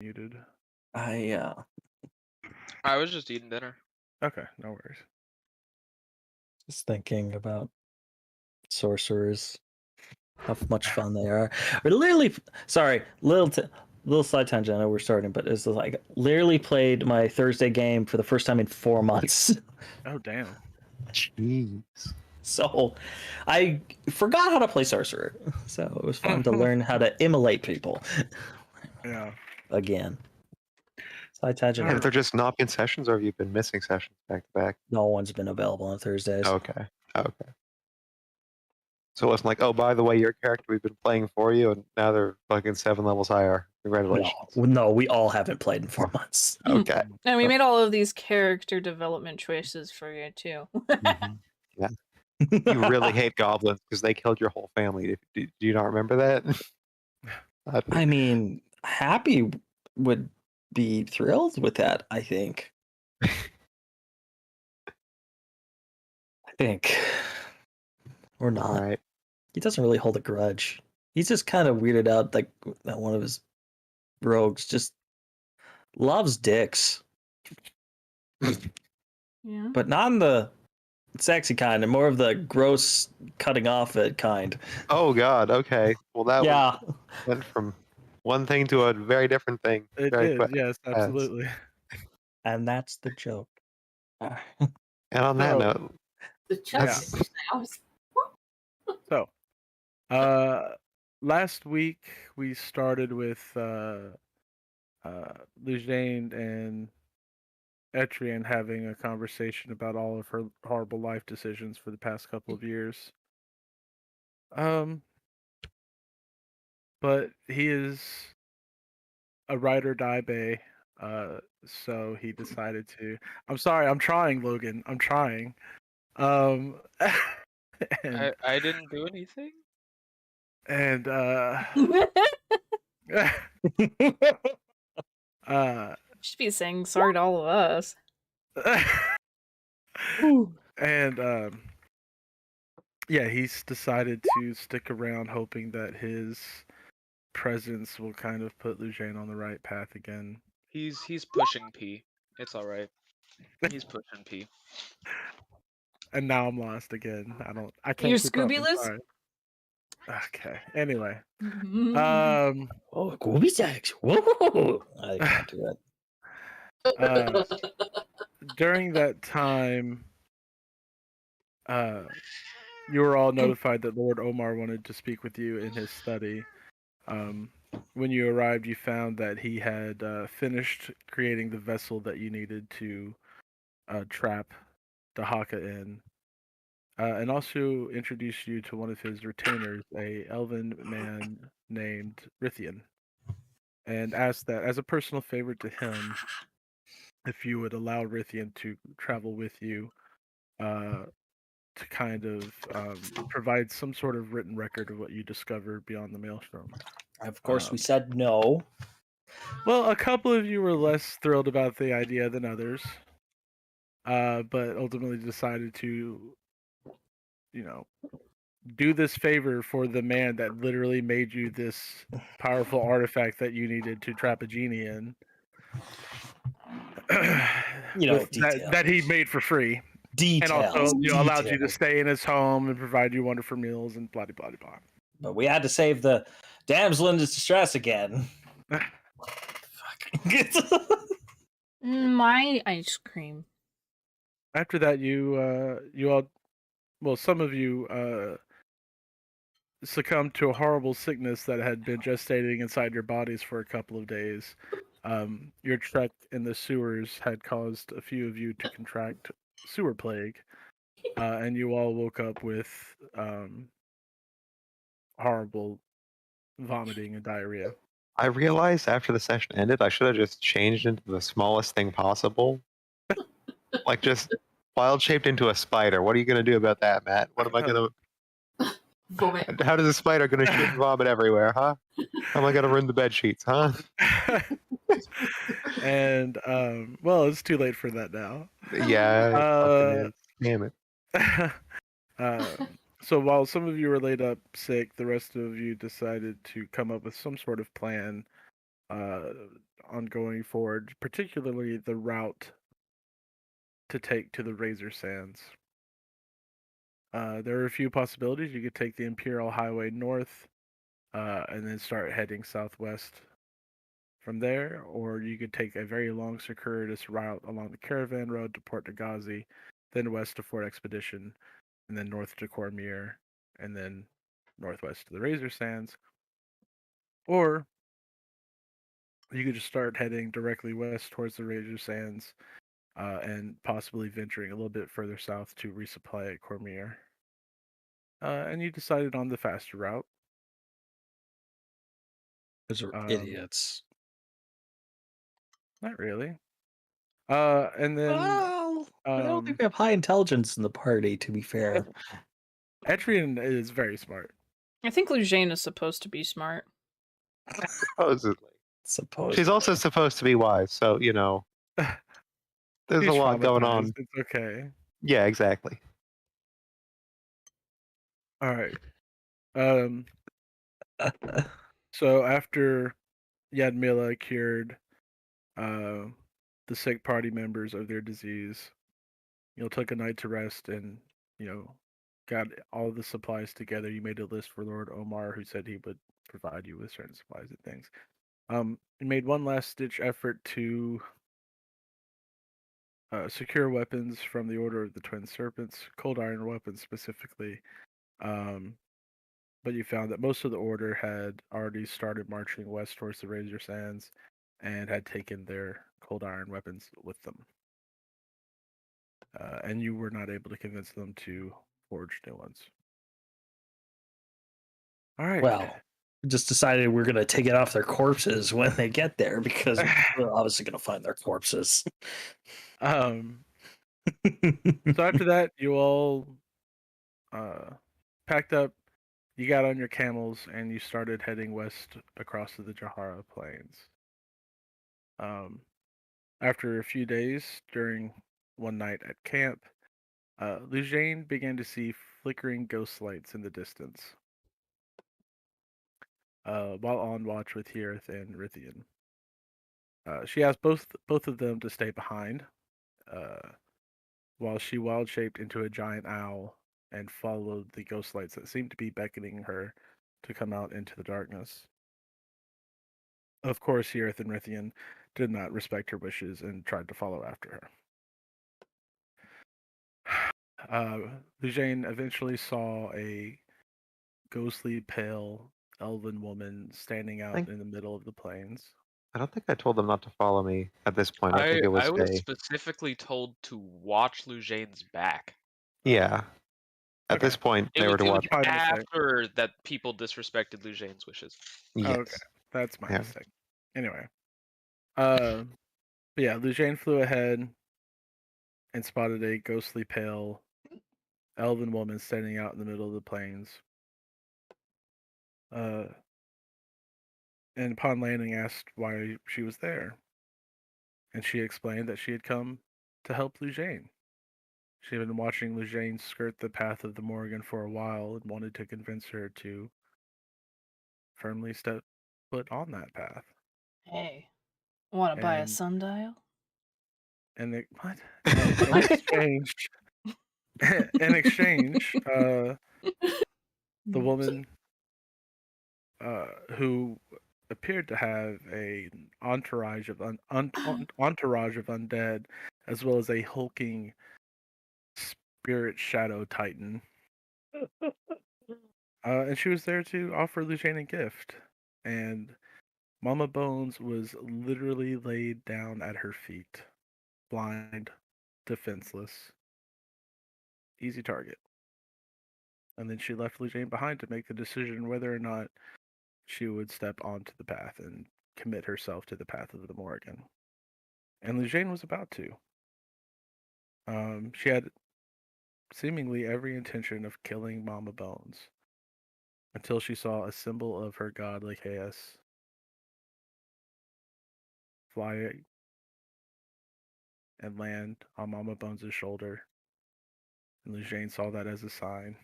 muted. I was just eating dinner. Okay, no worries. just thinking about sorcerers, how much fun they are. We're literally, sorry, little side tangent. I know we're starting, but it's like literally played my Thursday game for the first time in 4 months. Oh damn. Jeez. So I forgot how to play sorcerer. So it was fun to learn how to immolate people Yeah. again. Side tangent. Have there just not been sessions, or have you been missing sessions back to back? No one's been available on Thursdays. Okay. So it wasn't like, oh, by the way, your character we've been playing for you, and now they're fucking 7 levels higher. Congratulations. No, we all haven't played in 4 months. Okay. And we made all of these character development choices for you too. Yeah. You really hate goblins because they killed your whole family. Do you not remember that? I mean, Happy would be thrilled with that, I think. I think. Or not. All right. He doesn't really hold a grudge. He's just kind of weirded out like that one of his rogues just loves dicks. Yeah. But not in the sexy kind, and more of the gross cutting off it kind. Oh God. Okay. Well, that Yeah. went from one thing to a very different thing. It very did, quick. yes, absolutely. And that's the joke. And on that note, The chest sounds. So, last week we started with Lujane and Etrian having a conversation about all of her horrible life decisions for the past couple of years. But he is a ride or die bay, so he decided to. I'm sorry, I'm trying, Logan. I'm trying. And, I didn't do anything. and Should be saying sorry to all of us. and yeah, he's decided to stick around, hoping that his presence will kind of put Lujane on the right path again. He's pushing P. It's all right. He's pushing P. And now I'm lost again. I can't. You're keep up, I'm Scooby-Loos? sorry. Okay. Anyway, Oh, Gooby Sacks. Whoa! I can't do that. during that time, you were all notified that Lord Omar wanted to speak with you in his study. When you arrived, you found that he had finished creating the vessel that you needed to trap Dahaka in, and also introduced you to one of his retainers, a elven man named Rithian, and asked that, as a personal favor to him, if you would allow Rithian to travel with you to kind of provide some sort of written record of what you discovered beyond the Maelstrom. Of course, we said no. Well, a couple of you were less thrilled about the idea than others, but ultimately decided to, do this favor for the man that literally made you this powerful artifact that you needed to trap a genie in. That he made for free. Details. And also, allowed you to stay in his home and provide you wonderful meals and blah, blah, blah, blah. But we had to save the damsel in distress again. My ice cream. After that, you all, well, some of you succumbed to a horrible sickness that had been gestating inside your bodies for a couple of days. Your trek in the sewers had caused a few of you to contract sewer plague, and you all woke up with horrible vomiting and diarrhea. I realized after the session ended, I should have just changed into the smallest thing possible. Like just wild shaped into a spider. What are you going to do about that, Matt? What am I going to... Vomit. How does a spider going to shoot vomit everywhere, huh? How am I going to ruin the bed sheets, huh? And, well, it's too late for that now. Yeah. Damn it. So while some of you were laid up sick, the rest of you decided to come up with some sort of plan on going forward, particularly the route to take to the Razor Sands. There are a few possibilities. You could take the Imperial Highway north and then start heading southwest from there, or you could take a very long, circuitous route along the Caravan Road to Port Negazi, then west to Fort Expedition, and then north to Cormier, and then northwest to the Razor Sands. Or you could just start heading directly west towards the Razor Sands and possibly venturing a little bit further south to resupply at Cormier. And you decided on the faster route. Those are Um, idiots. Not really. And then Well, I don't um, think we have high intelligence in the party, to be fair. Adyrn is very smart. I think Lujane is supposed to be smart. Supposedly. Suppose She's also supposed to be wise, so there's He's a lot going traumatized. on. It's okay. Yeah, exactly. All right. So after Yadmila cured the sick party members of their disease, took a night to rest and, got all the supplies together. You made a list for Lord Omar, who said he would provide you with certain supplies and things. You made one last ditch effort to secure weapons from the Order of the Twin Serpents, cold iron weapons specifically. But you found that most of the Order had already started marching west towards the Razor Sands and had taken their cold iron weapons with them. And you were not able to convince them to forge new ones. All right. Well, we just decided we're going to take it off their corpses when they get there because we're obviously going to find their corpses. So after that, you all packed up, you got on your camels, and you started heading west across the Jahara Plains. After a few days, during one night at camp, Lujane began to see flickering ghost lights in the distance while on watch with Hirith and Rithian. She asked both of them to stay behind while she wild shaped into a giant owl and followed the ghost lights that seemed to be beckoning her to come out into the darkness. Of course, Hirith and Rithian did not respect her wishes and tried to follow after her. Lujane eventually saw a ghostly, pale, elven woman standing out in the middle of the plains. I don't think I told them not to follow me at this point. I think it was I was a specifically told to watch Lujane's back. yeah. At Okay. this point, It they was, were to it was watch. Probably a mistake. after that people disrespected Lujane's wishes. Yes. Okay, that's my Yeah. mistake. Anyway, but yeah, Lujane flew ahead and spotted a ghostly, pale, elven woman standing out in the middle of the plains. And upon landing, asked why she was there, and she explained that she had come to help Lujane. She had been watching Lujane skirt the path of the Morrigan for a while and wanted to convince her to firmly step foot on that path. Hey, want to buy a And sundial? and they, what? And in exchange, the woman who appeared to have a entourage of entourage of undead, as well as a hulking spirit shadow titan. And she was there to offer Lujane a gift. And Mama Bones was literally laid down at her feet, blind, defenseless, easy target. And then she left Lujane behind to make the decision whether or not she would step onto the path and commit herself to the path of the Morrigan. And Lujane was about to. She had seemingly every intention of killing Mama Bones until she saw a symbol of her god Lycaeus fly and land on Mama Bones' shoulder. And Lujane saw that as a sign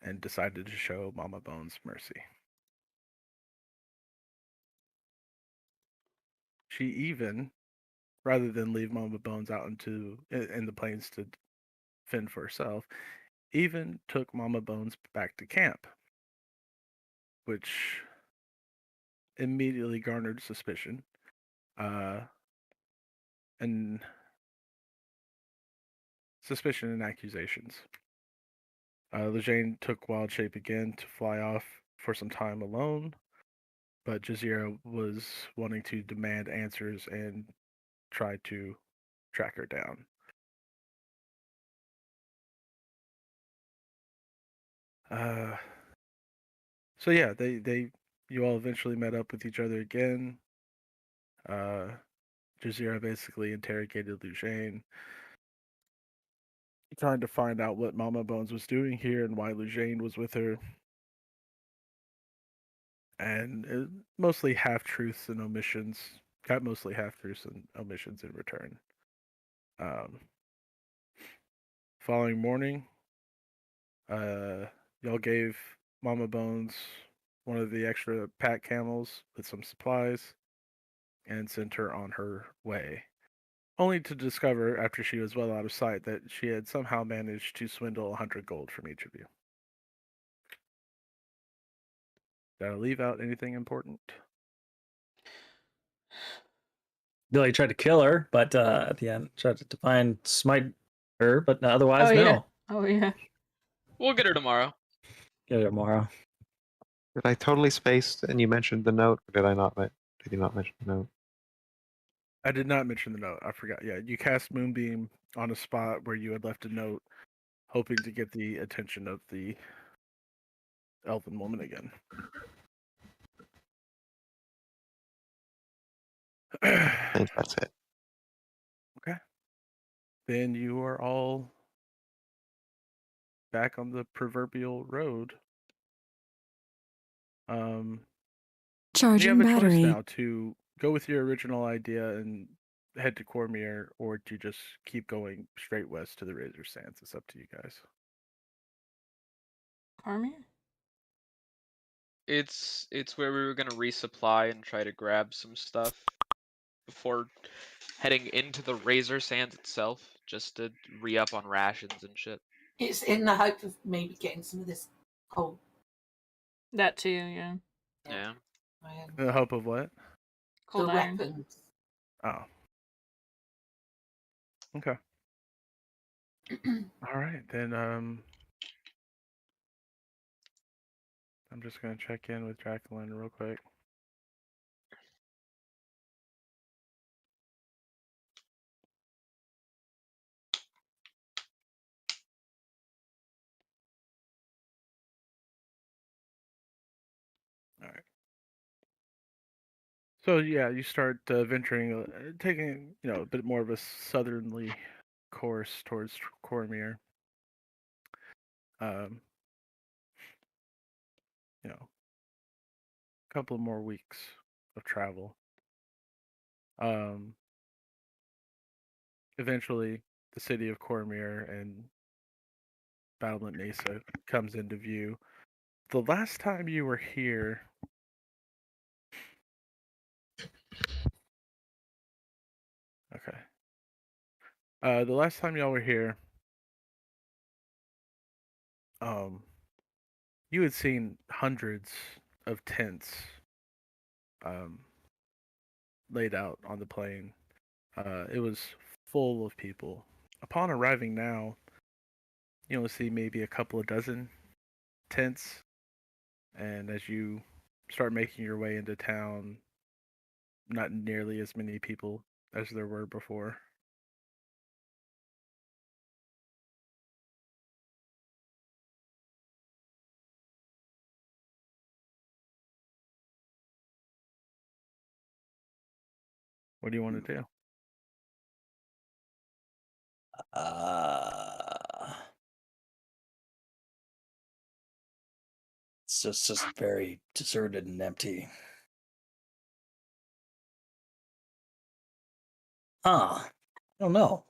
and decided to show Mama Bones mercy. she even, rather than leave Mama Bones out in the plains to fend for herself, even took Mama Bones back to camp, which immediately garnered suspicion. And accusations. Lejane took Wild Shape again to fly off for some time alone, but Jazeera was wanting to demand answers and try to track her down. So yeah, you all eventually met up with each other again. Jazeera basically interrogated Lujane, trying to find out what Mama Bones was doing here and why Lujane was with her. And mostly half truths and omissions. Got mostly half truths and omissions in return. Following morning, y'all gave Mama Bones one of the extra pack camels with some supplies and sent her on her way. Only to discover, after she was well out of sight, that she had somehow managed to swindle 100 gold from each of you. Did I leave out anything important? Billy tried to kill her, but at the end tried to find smite her, but otherwise no. Oh yeah. We'll get her tomorrow. Get her tomorrow. Did I totally space and you mentioned the note, or did I not? Did you not mention the note? I did not mention the note. I forgot. Yeah, you cast Moonbeam on a spot where you had left a note, hoping to get the attention of the elven woman again. I think that's it. Okay. Then you are all back on the proverbial road. You Charging have a choice battery. now to go with your original idea and head to Cormier, or to just keep going straight west to the Razor Sands. It's up to you guys. Army? It's where we were gonna resupply and try to grab some stuff before heading into the Razor Sands itself, just to re-up on rations and shit. It's in the hope of maybe getting some of this coal. That too, yeah. Yeah. In the hope of what? Cold The iron. weapons. Oh. Okay. All right, then I'm just gonna check in with Jacqueline real quick. All right. So yeah, you start venturing, taking a bit more of a southerly course towards Cormier. A couple more weeks of travel. Eventually, the city of Cormier and Battlement Mesa comes into view. The last time you were here, okay. The last time y'all were here, you had seen hundreds of tents laid out on the plain. It was full of people. Upon arriving now, you only see maybe a couple of dozen tents, and as you start making your way into town, not nearly as many people as there were before. What do you want to do? It's just very deserted and empty. I don't know.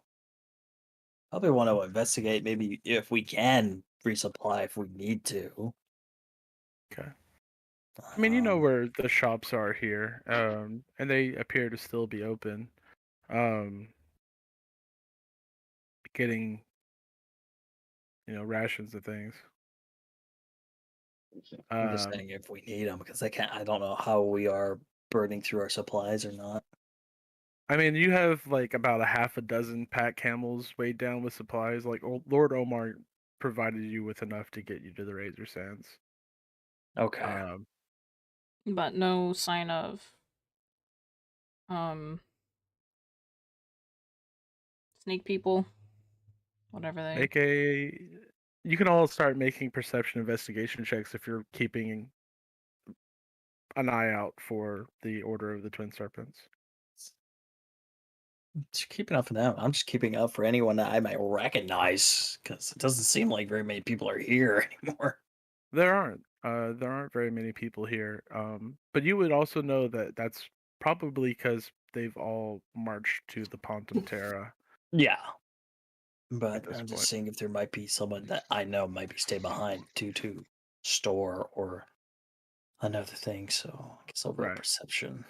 Probably want to investigate, maybe if we can resupply if we need to. Okay. I mean, you know where the shops are here, and they appear to still be open. Getting, rations and things. I'm just Um, saying if we need them because I don't know how we are burning through our supplies or not. I mean, you have like about a half a dozen pack camels weighed down with supplies. Like Lord Omar provided you with enough to get you to the Razor Sands. Okay. But no sign of snake people. Whatever they You can all start making perception investigation checks if you're keeping an eye out for the Order of the Twin Serpents. Just keeping up for them. I'm just keeping up for anyone that I might recognize because it doesn't seem like very many people are here anymore. There aren't very many people here. But you would also know that that's probably because they've all marched to the Pontum Terra. Yeah. At But this I'm just point. seeing if there might be someone that I know might be stay behind to store or another thing. So I guess I'll roll Right. perception.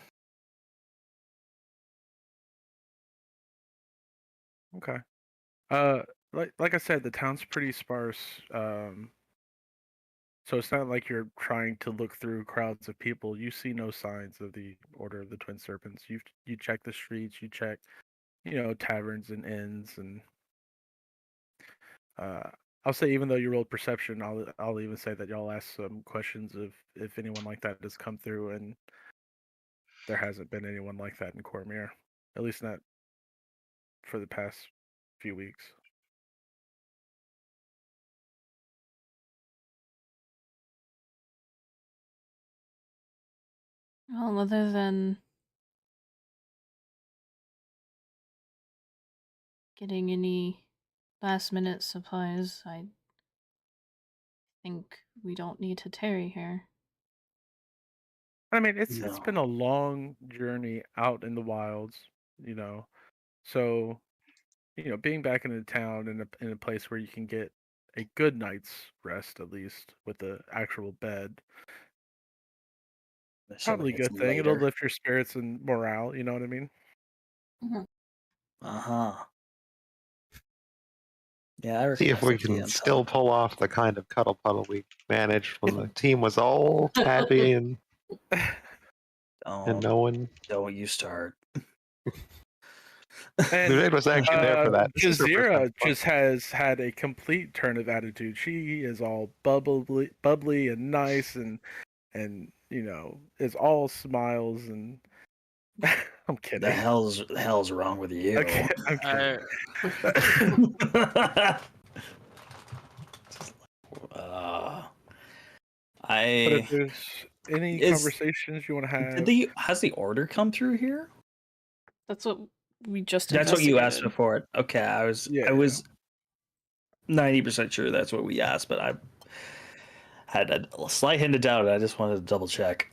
Okay. Like I said, the town's pretty sparse. So it's not like you're trying to look through crowds of people. You see no signs of the Order of the Twin Serpents. You check the streets. You check, taverns and inns, and I'll say even though you rolled perception, I'll even say that y'all asked some questions of if anyone like that has come through, and there hasn't been anyone like that in Cormier, at least not for the past few weeks. Well, other than getting any last minute supplies, I think we don't need to tarry here. I mean, it's been No. a long journey out in the wilds, So, being back in the town in a place where you can get a good night's rest at least with the actual bed, probably Assuming a it's good thing. It'll later. lift your spirits and morale. You know what I mean? Uh-huh. Yeah, I See if recognize we the can DM still pull off the kind of cuddle puddle we managed when the team was all happy and no one. Don't you start. And Vivek was actually there for that. Super Jazeera percent fun. just has had a complete turn of attitude. She is all bubbly and nice, and is all smiles and. I'm kidding. The hell's wrong with you? Okay, I'm kidding. But if there's any conversations you want to have, has the order come through here? That's what we just That's what you asked investigated. before. Okay, I was 90% sure that's what we asked, but I had a slight hint of doubt. I just wanted to double check.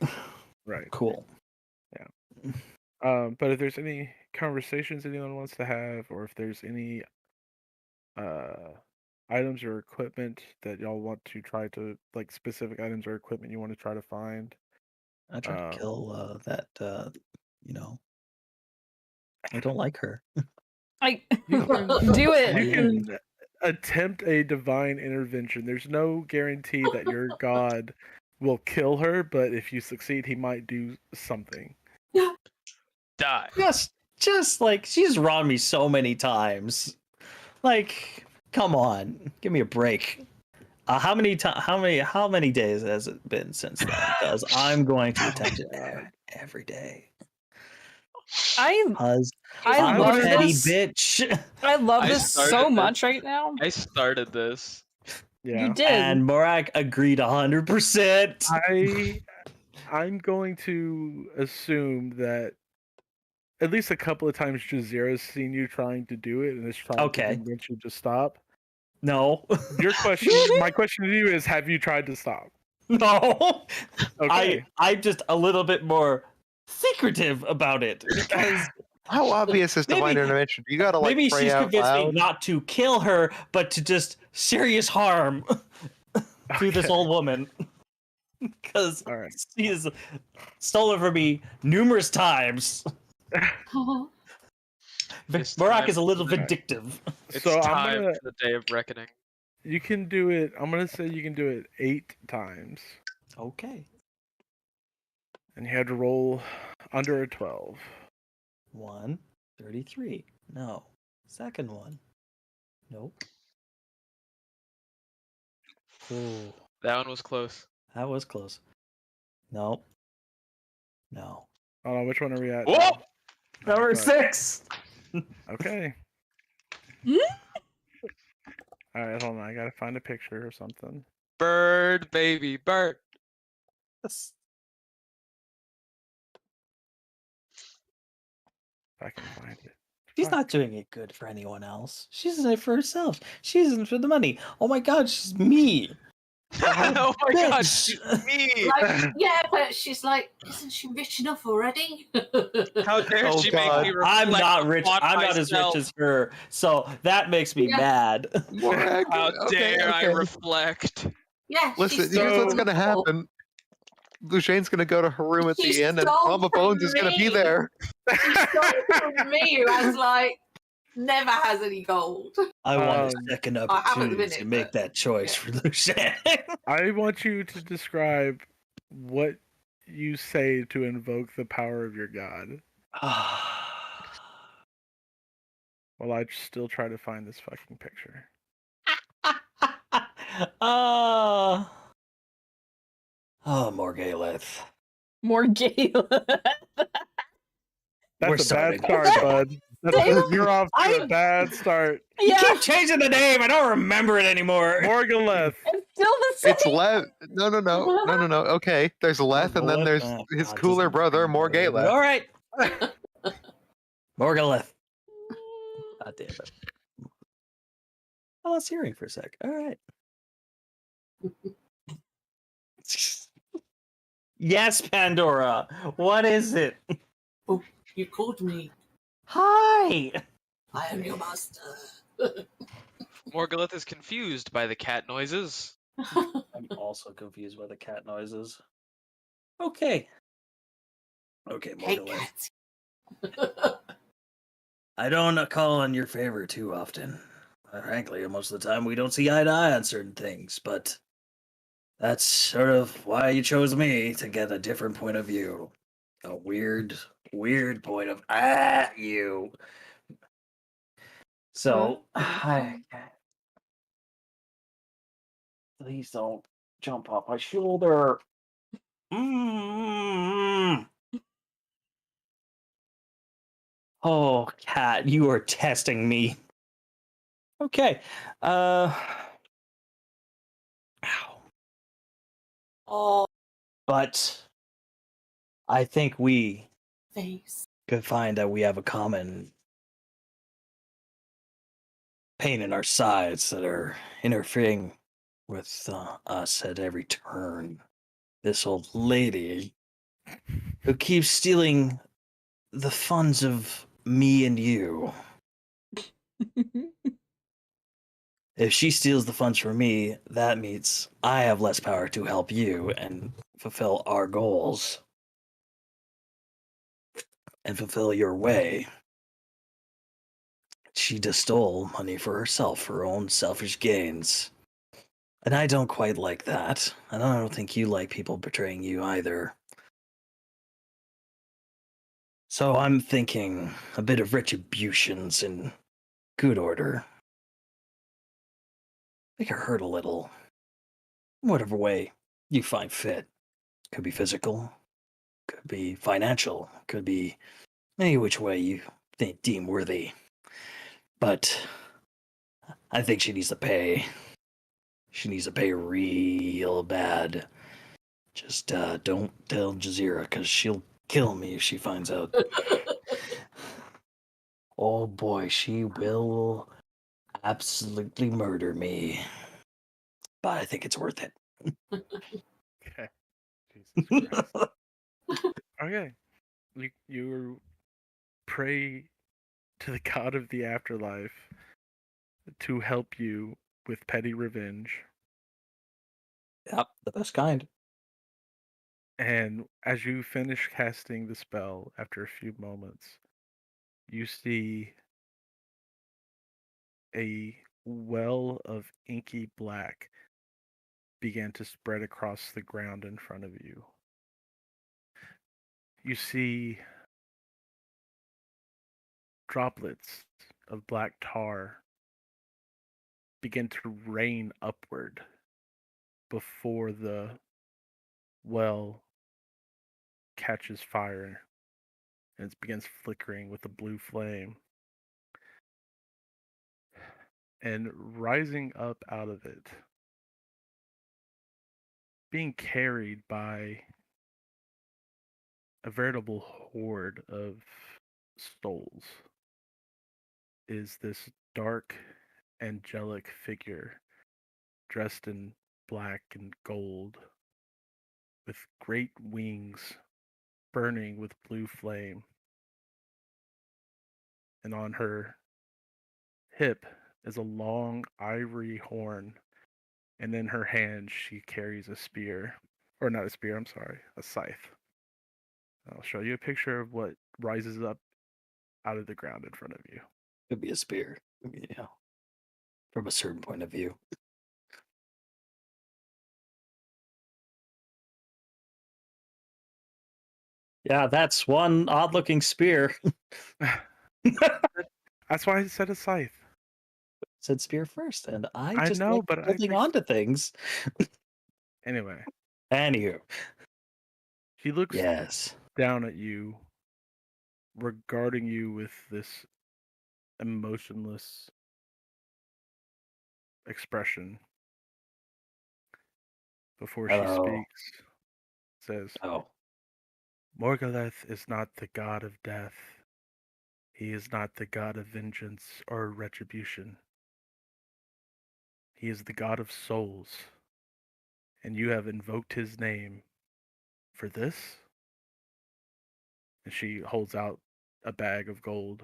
Right. Cool. Yeah. But if there's any conversations anyone wants to have, or if there's any items or equipment that y'all want to try to, like specific items or equipment you want to try to find, I tried to kill that. I don't like her. I You do it. You can attempt a divine intervention. There's no guarantee that your god will kill her, but if you succeed, he might do something. Die. Just like she's wronged me so many times. Like, come on, give me a break. How many days has it been since then? Because I'm going to attempt it every day. I I'm love a petty this. bitch. I love I this started so this. much right now. I started this. Yeah. You did. And Morak agreed 100%. I'm going to assume that at least a couple of times Jazeera's seen you trying to do it and is trying to convince you to stop. No. My question to you is, have you tried to stop? No. Okay. I'm just a little bit more secretive about it because how obvious is divine intervention? You gotta like maybe pray she's out convinced loud. me not to kill her, but to just serious harm to this old woman. Because All right. she has stolen from me numerous times. It's Barak time is a little for the- vindictive. It's So I'm time gonna. for the day of reckoning. You can do it. I'm gonna say you can do it 8 times, Okay. and you had to roll under a 12. 133. No. Second one. Nope. Ooh, That one was close. that was close. Nope. No. Hold on, which one are we at? Whoa! now? Number Go 6. Okay. All right, hold on. I gotta find a picture or something. Bird, baby, bird. If I can find it. She's Fuck. not doing it good for anyone else. She's in it for herself. She's in it for the money. Oh my god, she's me. Oh my god, Bitch. she's me! Like, yeah, but she's like, isn't she rich enough already? How dare Oh, she God. make me reflect I'm not rich. upon I'm not as rich myself. as her. So that makes me Yeah. mad. More accurate. How Okay, dare I okay. reflect? Yeah, Listen, she's here's what's still- gonna happen. Lucien's gonna go to her room at She the end, and stole Mama from Bones is gonna be me. there. She stole from me, who has like never has any gold. I want a Um, second I have at the opportunity minute, to make but- that choice for Lucien. I want you to describe what you say to invoke the power of your god. While I still try to find this fucking picture. Morgalith. More gay. We're That's a bad starting. start, bud. You're off to a bad start. You Yeah, keep changing the name. I don't remember it anymore. Morgalith. it's still the same. It's Lev. No. Okay, there's Leth, and then there's Oh, his God, cooler doesn't brother, matter. Morgaleth. All right. Morgalith. God damn it. I lost hearing for a sec. All right. Yes, Pandora. What is it? You called me. Hi. I am your master. Morgalith is confused by the cat noises. I'm also confused by the cat noises. Okay. Okay, Hey, Morgalith. cat. I don't call in your favor too often. Frankly, most of the time we don't see eye to eye on certain things, but that's sort of why you chose me, to get a different point of view. A weird point of you. So, please don't jump off my shoulder. Oh, cat, you are testing me. Okay. Ow. Oh, But I think we face. could find that we have a common pain in our sides that are interfering with us at every turn. This old lady who keeps stealing the funds of me and you. If she steals the funds from me, that means I have less power to help you and fulfill our goals and fulfill your way. She just stole money for herself, her own selfish gains. And I don't quite like that. And I don't think you like people betraying you either. So I'm thinking a bit of retribution's in good order. Make her hurt a little. Whatever way you find fit. Could be physical, could be financial, could be any which way you deem worthy. But I think she needs to pay. She needs to pay real bad. Just don't tell Jazeera, because she'll kill me if she finds out. Oh boy, she will absolutely murder me. But I think it's worth it. Okay. Jesus Christ. Okay. You pray to the god of the afterlife to help you with petty revenge. Yep, the best kind. And as you finish casting the spell after a few moments, you see a well of inky black begin to spread across the ground in front of you. You see droplets of black tar begin to rain upward before the well catches fire and it begins flickering with a blue flame. And rising up out of it, being carried by a veritable horde of souls, is this dark, angelic figure dressed in black and gold, with great wings burning with blue flame. And on her hip is a long ivory horn, and in her hand she carries a spear. Or not a spear, I'm sorry, a scythe. I'll show you a picture of what rises up out of the ground in front of you. Could be a spear. Yeah. From a certain point of view. Yeah, that's one odd looking spear. That's why I said a scythe. Said spear first, and I I just know, like but I holding think- on to things. Anyway, Anywho, she looks yes. down at you, regarding you with this emotionless expression before she Hello. speaks. Says, Oh, Morguleth is not the god of death. He is not the god of vengeance or retribution. He is the god of souls. And you have invoked his name for this? And she holds out a bag of gold.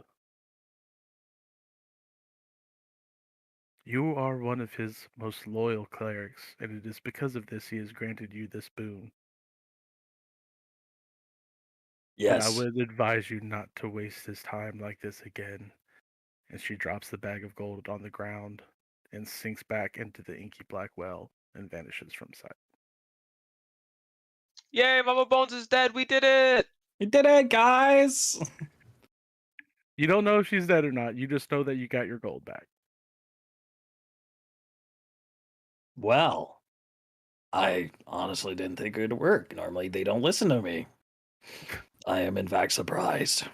You are one of his most loyal clerics, and it is because of this he has granted you this boon. But I yes. would advise you not to waste his time like this again. And she drops the bag of gold on the ground and sinks back into the inky black well and vanishes from sight. Yay, Mama Bones is dead. We did it. We did it, guys! You don't know if she's dead or not. You just know that you got your gold back. Well, I honestly didn't think it would work. Normally, they don't listen to me. I am, in fact, surprised.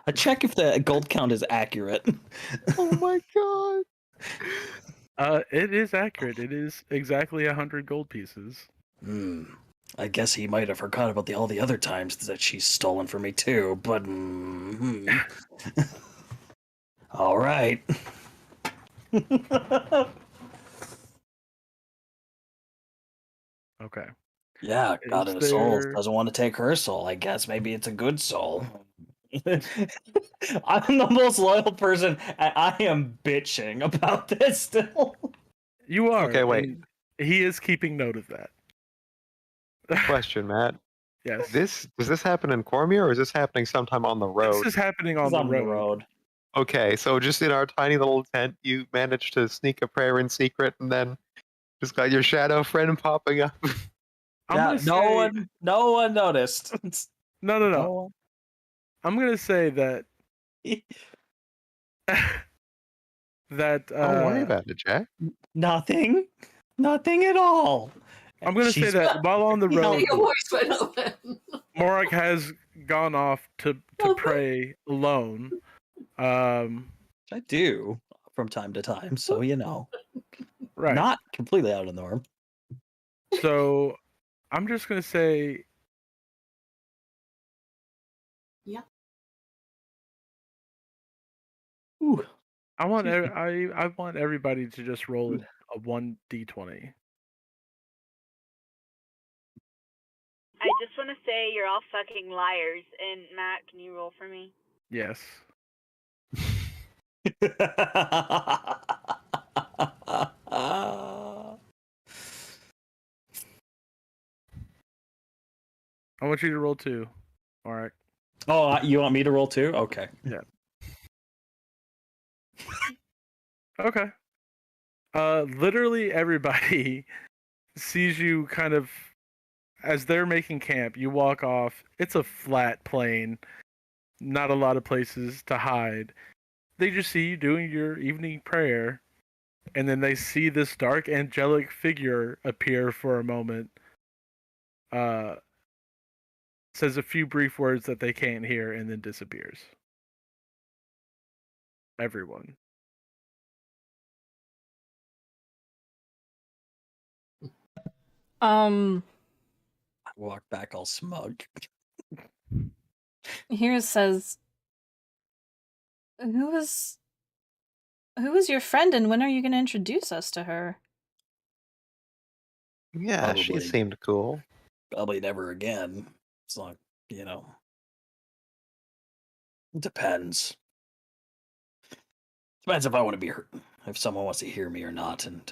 I check if the gold count is accurate. Oh my god. It is accurate. It is exactly 100 gold pieces. I guess he might have forgot about all the other times that she's stolen from me too, but all right. Okay. Yeah, God Is of the Soul there- doesn't want to take her soul. I guess maybe it's a good soul. I'm the most loyal person, and I am bitching about this still. You are. Okay, wait. and He is keeping note of that. Question, Matt. Yes. Does this happen in Cormier or is this happening sometime on the road? This is happening on It's the on road. the road. Okay, so just in our tiny little tent, you managed to sneak a prayer in secret, and then just got your shadow friend popping up. I'm Yeah, gonna say, no one noticed. No. No I'm gonna say that one. that Don't worry about it, Jack. Nothing at all. I'm gonna say She's- that while on the Yeah, road, Your voice went up then. Morak has gone off to pray alone. I do from time to time, so you know, Right. not completely out of the norm. So I'm just gonna say, Ooh. I want Excuse I want everybody to just roll a 1d20. I just want to say you're all fucking liars. And Matt, can you roll for me? Yes. I want you to roll 2. All right. Oh, you want me to roll too? Okay. Okay. Literally everybody sees you kind of as they're making camp. You walk off. It's a flat plain, not a lot of places to hide. They just see you doing your evening prayer, and then they see this dark angelic figure appear for a moment. Says a few brief words that they can't hear, and then disappears. Everyone. I walk back all smug. Here says, who is your friend, and when are you going to introduce us to her? Yeah, she Probably. seemed cool. Probably never again. It's like, it depends. Depends if I want to be heard, if someone wants to hear me or not, and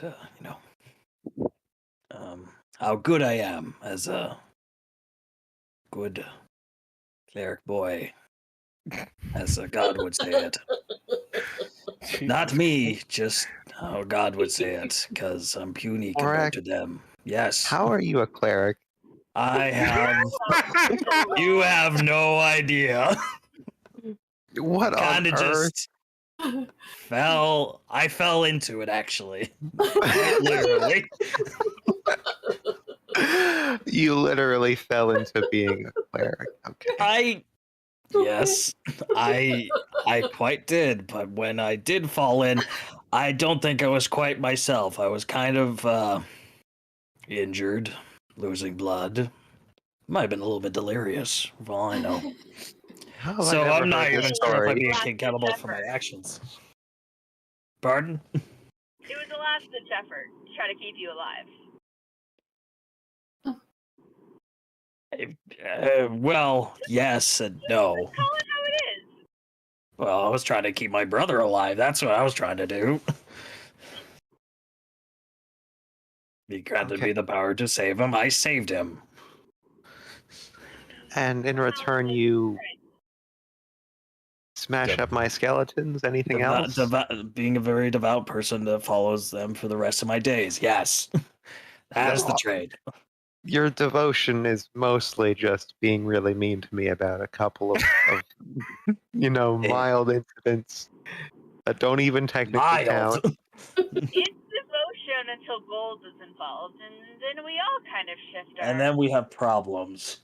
how good I am as a good cleric boy, as a god would say it. Not me, just how God would say it, because I'm puny compared to them. Yes. How are you a cleric? I have. You have no idea. What on Kinda earth? just I fell into it, actually. Quite literally. You literally fell into being a cleric. Okay. Yes, I quite did, but when I did fall in, I don't think I was quite myself. I was kind of injured, losing blood. Might have been a little bit delirious, for all I know. How have I So never I'm not heard this even sure if story? I'd be accountable for my actions. Pardon? It was a last-ditch effort to try to keep you alive. Well, yes and no. Call it how it is. Well, I was trying to keep my brother alive. That's what I was trying to do. He granted me the power to save him. I saved him. And in return, you smash up my skeletons? Anything else? Being a very devout person that follows them for the rest of my days. Yes. That is the trade. Your devotion is mostly just being really mean to me about a couple of mild incidents that don't even technically count. It's devotion until gold is involved, and then we all kind of shift our... And then we have problems.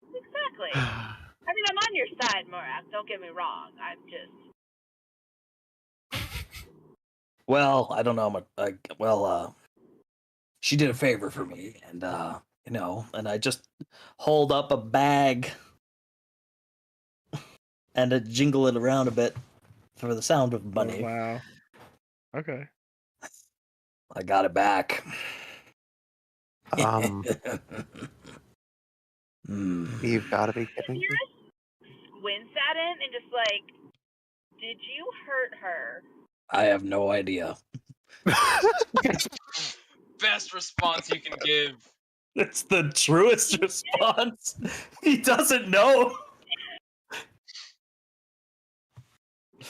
Exactly. I mean, I'm on your side, Morak. Don't get me wrong. I'm just... Well, I don't know. She did a favor for me, and and I just hold up a bag and jingle it around a bit for the sound of money. Oh, wow. Okay. I got it back. You've got to be kidding me. Squints at him and just like, did you hurt her? I have no idea. Best response you can give. It's the truest response. He doesn't know. She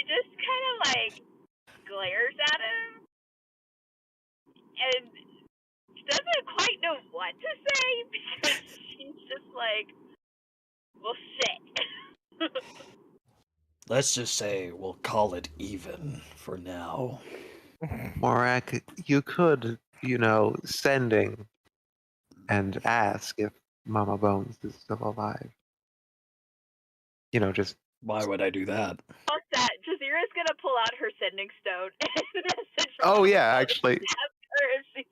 just kind of like glares at him and doesn't quite know what to say because she's just like, well, shit. Let's just say we'll call it even for now. Morak, you could, sending and ask if Mama Bones is still alive. Just... Why would I do that? Fuck that. Jazira's gonna pull out her sending stone and message her. Oh, yeah, actually. Ask her if she's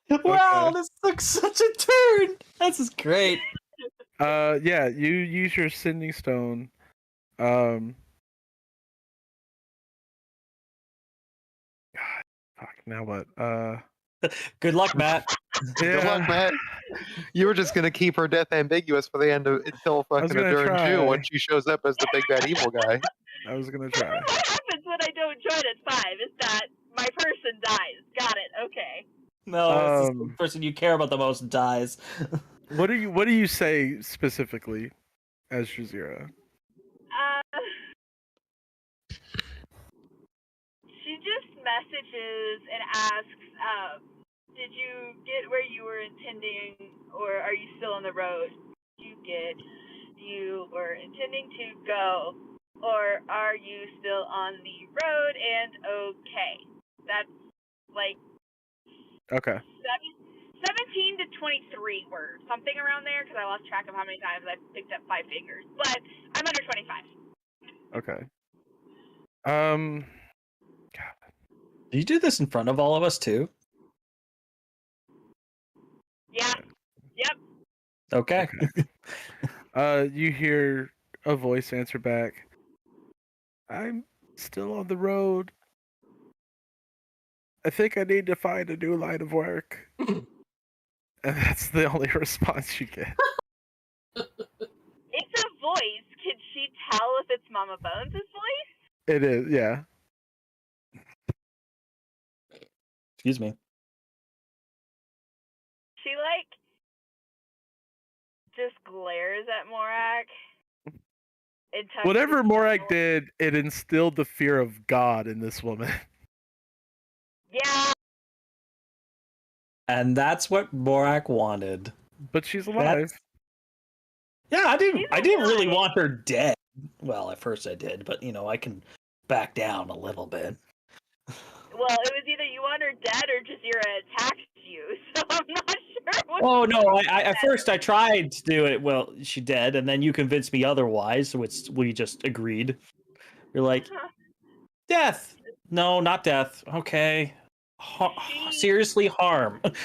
okay. Wow, this took such a turn. This is great. Yeah, you use your sending stone. Fuck, now what? Good luck, Matt. Good luck, Matt. You were just gonna keep her death ambiguous for the end until fucking Adyrn 2 when she shows up as the big bad evil guy. I was gonna try. What happens when I don't join at 5 is that my person dies. Got it. Okay. No, it's the person you care about the most dies. What do you say specifically as Jazeera? She just messages and asks, did you get where you were intending, or are you still on the road? Did you get you were intending to go, or are you still on the road and okay? That's like Okay. 17 to 23 words, something around there, because I lost track of how many times I picked up 5 fingers. But I'm under 25. Okay. Do you do this in front of all of us too? Yeah. Yep. Okay. You hear a voice answer back. I'm still on the road. I think I need to find a new line of work. And that's the only response you get. It's a voice. Can she tell if it's Mama Bones' voice? It is, yeah. Excuse me. She, like, just glares at Morak. Whatever Morak did, it instilled the fear of God in this woman. Yeah. And that's what Morak wanted. But she's alive. Yeah, I didn't really want her dead. Well, at first I did, but I can back down a little bit. Well, it was either you want her dead or Jazeera attacked you, so I'm not sure. Oh no! At first I tried to do it. Well, she dead, and then you convinced me otherwise. So we just agreed. You're like, death. No, not death. Okay. Seriously, harm. Jazeera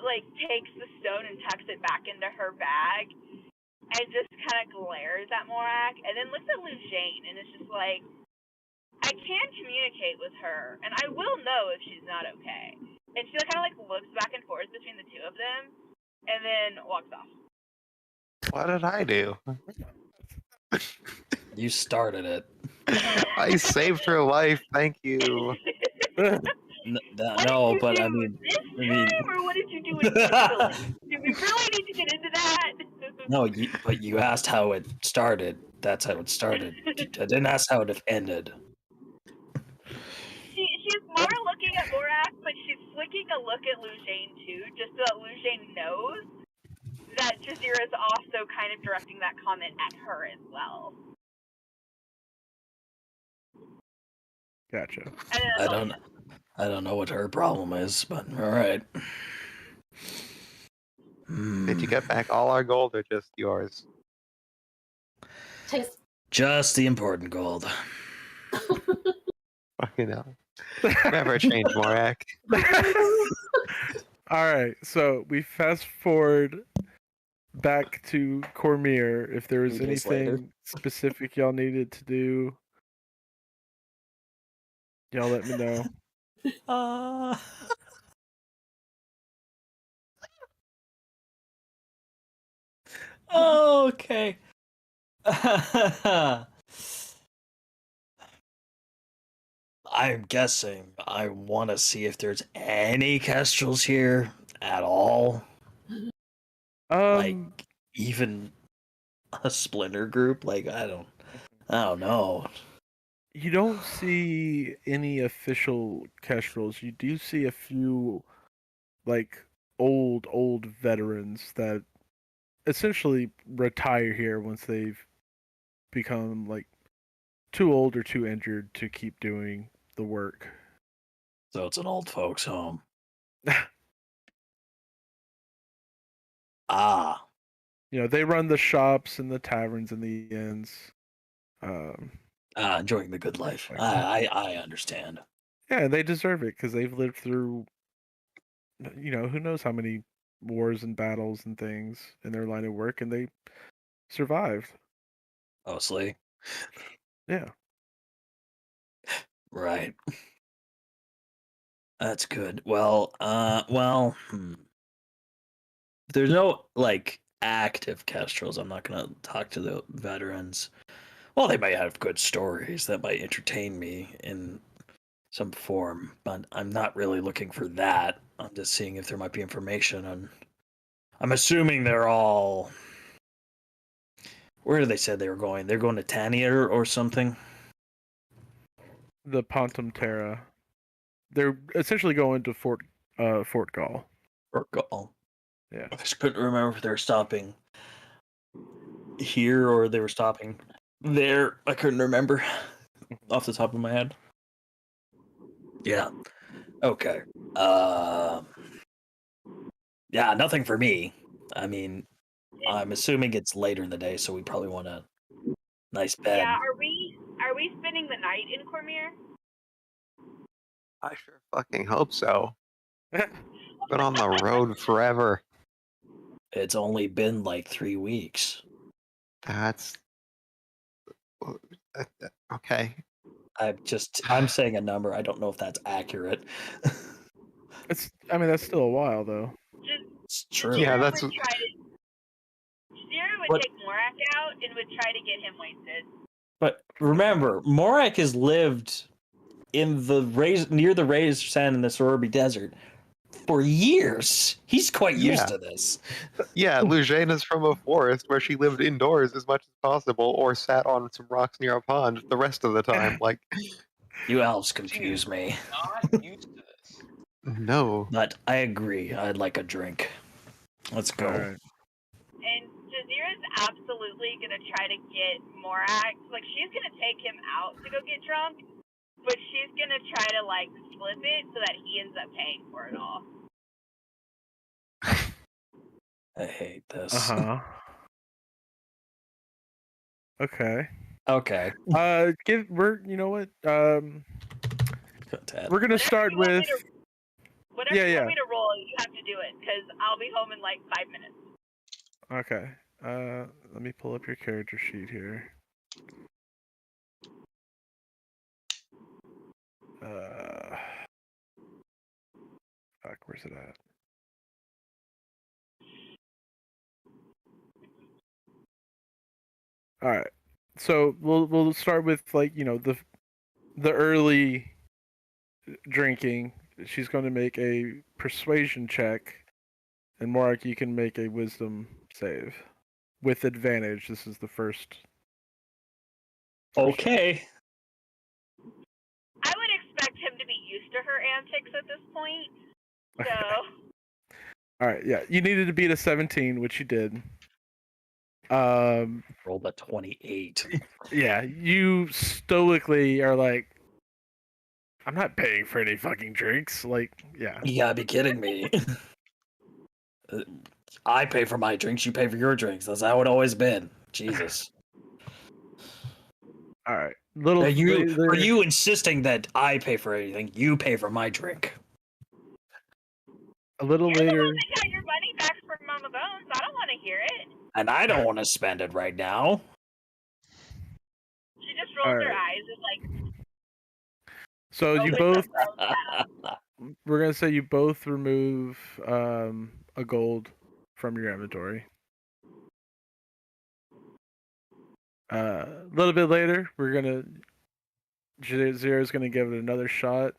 like takes the stone and tucks it back into her bag, and just kind of glares at Morak, and then looks at Lujane, and it's just like, I can communicate with her, and I will know if she's not okay. And she kind of like looks back and forth between the two of them, and then walks off. What did I do? You started it. I saved her life. Thank you. No, but I mean, or what did you do initially? Do we really need to get into that? No, but you asked how it started. That's how it started. I didn't ask how it ended. She's more looking at Morak, but she's flicking a look at Lujane too, just so that Lujane knows that Jazeera is also kind of directing that comment at her as well. Gotcha. I don't know what her problem is, but all right. Did you get back all our gold or just yours? Just the important gold. Fucking hell. Never change, Morak. Alright, so we fast forward back to Cormier. If there was 3 days later. anything specific y'all needed to do, y'all let me know. Okay. I'm guessing I want to see if there's any kestrels here at all. Like even a splinter group. Like I don't know. You don't see any official kestrels. You do see a few, like, old veterans that essentially retire here once they've become, like, too old or too injured to keep doing the work. So it's an old folks' home. Ah. They run the shops and the taverns and the inns. Enjoying the good life. I understand. Yeah, they deserve it because they've lived through, who knows how many wars and battles and things in their line of work, and they survived. Mostly. Yeah. Right. That's good. Well, there's no like active kestrels. I'm not gonna talk to the veterans. Well, they might have good stories that might entertain me in some form, but I'm not really looking for that. I'm just seeing if there might be information on. I'm assuming they're all. Where did they say they were going? They're going to Tanier or something. The Pontum Terra. They're essentially going to Fort Gall. Or Gaul. Yeah. I just couldn't remember if they were stopping here or they were stopping there. I couldn't remember off the top of my head. Yeah. Okay. Yeah, nothing for me. I mean, I'm assuming it's later in the day, so we probably want a nice bed. Yeah, are we spending the night in Cormier? I sure fucking hope so. Been on the road forever. It's only been like 3 weeks. That's okay. I'm saying a number. I don't know if that's accurate. That's still a while though. It's true. Yeah, Zero that's- would try to. Zero would What- take Morak out and would try to get him wasted. But remember, Morak has lived in near the Razor Sand in the Sorority Desert for years. He's quite used Yeah. to this. Yeah, Lujane is from a forest where she lived indoors as much as possible, or sat on some rocks near a pond the rest of the time. Like, You elves confuse me. Not used to this. no. But I agree. I'd like a drink. Let's go. All right. And Jazira's absolutely gonna try to get Morak. Like she's gonna take him out to go get drunk, but she's gonna try to like flip it so that he ends up paying for it all. I hate this. Uh-huh. Okay. Okay. You know what? We're gonna start with. Whatever Yeah, you yeah. want me to roll, you have to do it because I'll be home in like 5 minutes. Okay. Let me pull up your character sheet here. Fuck, where's it at? All right. So we'll start with like the early drinking. She's going to make a persuasion check, and Mark, you can make a wisdom save with advantage. This is the first. Okay. I would expect him to be used to her antics at this point. So All right, yeah, you needed to beat a 17, which you did. Rolled a 28. Yeah, you stoically are like, I'm not paying for any fucking drinks. Like, yeah. You gotta be kidding me. I pay for my drinks, you pay for your drinks. That's how it always been. Jesus. All right, little. Are you insisting that I pay for anything? You pay for my drink. A little you're the later. one that got your money back from Mama Bones. I don't want to hear it. And I don't want to spend it right now. She just rolls her Alright. eyes and like. So you opens both. up her mouth. We're gonna say you both remove a gold from your inventory. A little bit later, Zero's gonna give it another shot.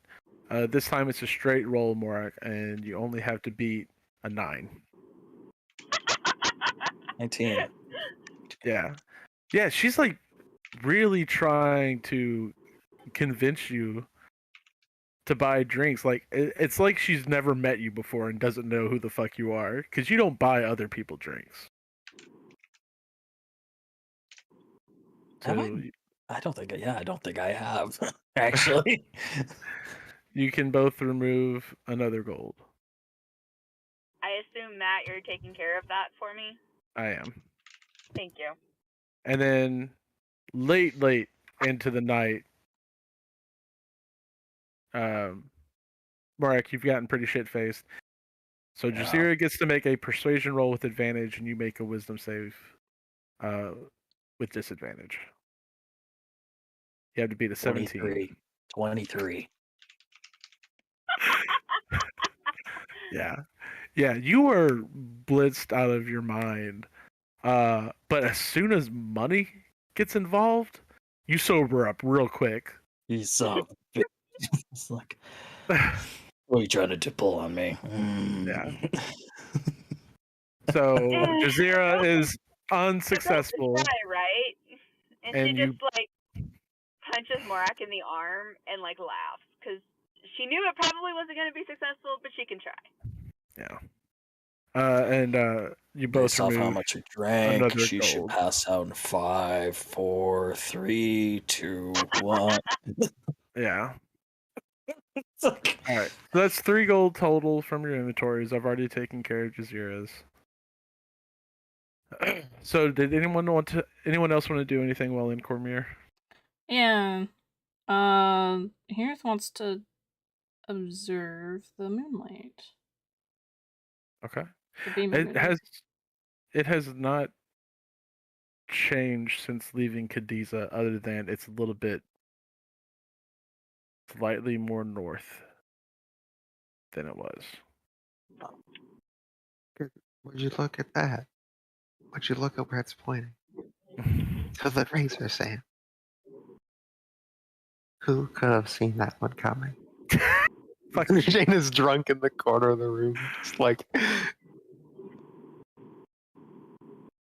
This time it's a straight roll, Morak, and you only have to beat a 9. 19. Yeah, yeah. She's like really trying to convince you to buy drinks. Like it's like she's never met you before and doesn't know who the fuck you are, because you don't buy other people drinks. Have So I don't think I have. Actually. you can both remove another gold. I assume, Matt, you're taking care of that for me. I am. Thank you. And then late into the night, Marek, you've gotten pretty shit faced. So Yeah. Jazeera gets to make a persuasion roll with advantage, and you make a wisdom save with disadvantage. You have to beat a 17. 23. Yeah. Yeah, you were blitzed out of your mind. But as soon as money gets involved, you sober up real quick. He's so. It's like, what are you trying to pull on me? Yeah. So Jazeera is unsuccessful. Try, right? And she And just like punches Morak in the arm and like laughs because she knew it probably wasn't going to be successful, but she can try. Yeah. And you both Based off how remove much you drank, another she should gold. pass out in 5, 4, 3, 2, 1. Yeah. It's like, All right. So that's 3 gold total from your inventories. I've already taken care of Jazeera's. So did anyone else want to do anything while in Cormier? Yeah. Hearth wants to observe the moonlight. Okay. The beam of moonlight. It has not changed since leaving Cadiza, other than it's a little bit slightly more north than it was. Would you look at that? Would you look at where it's pointing? To the razor sand. Who could have seen that one coming? Fuck. Jane is drunk in the corner of the room, just like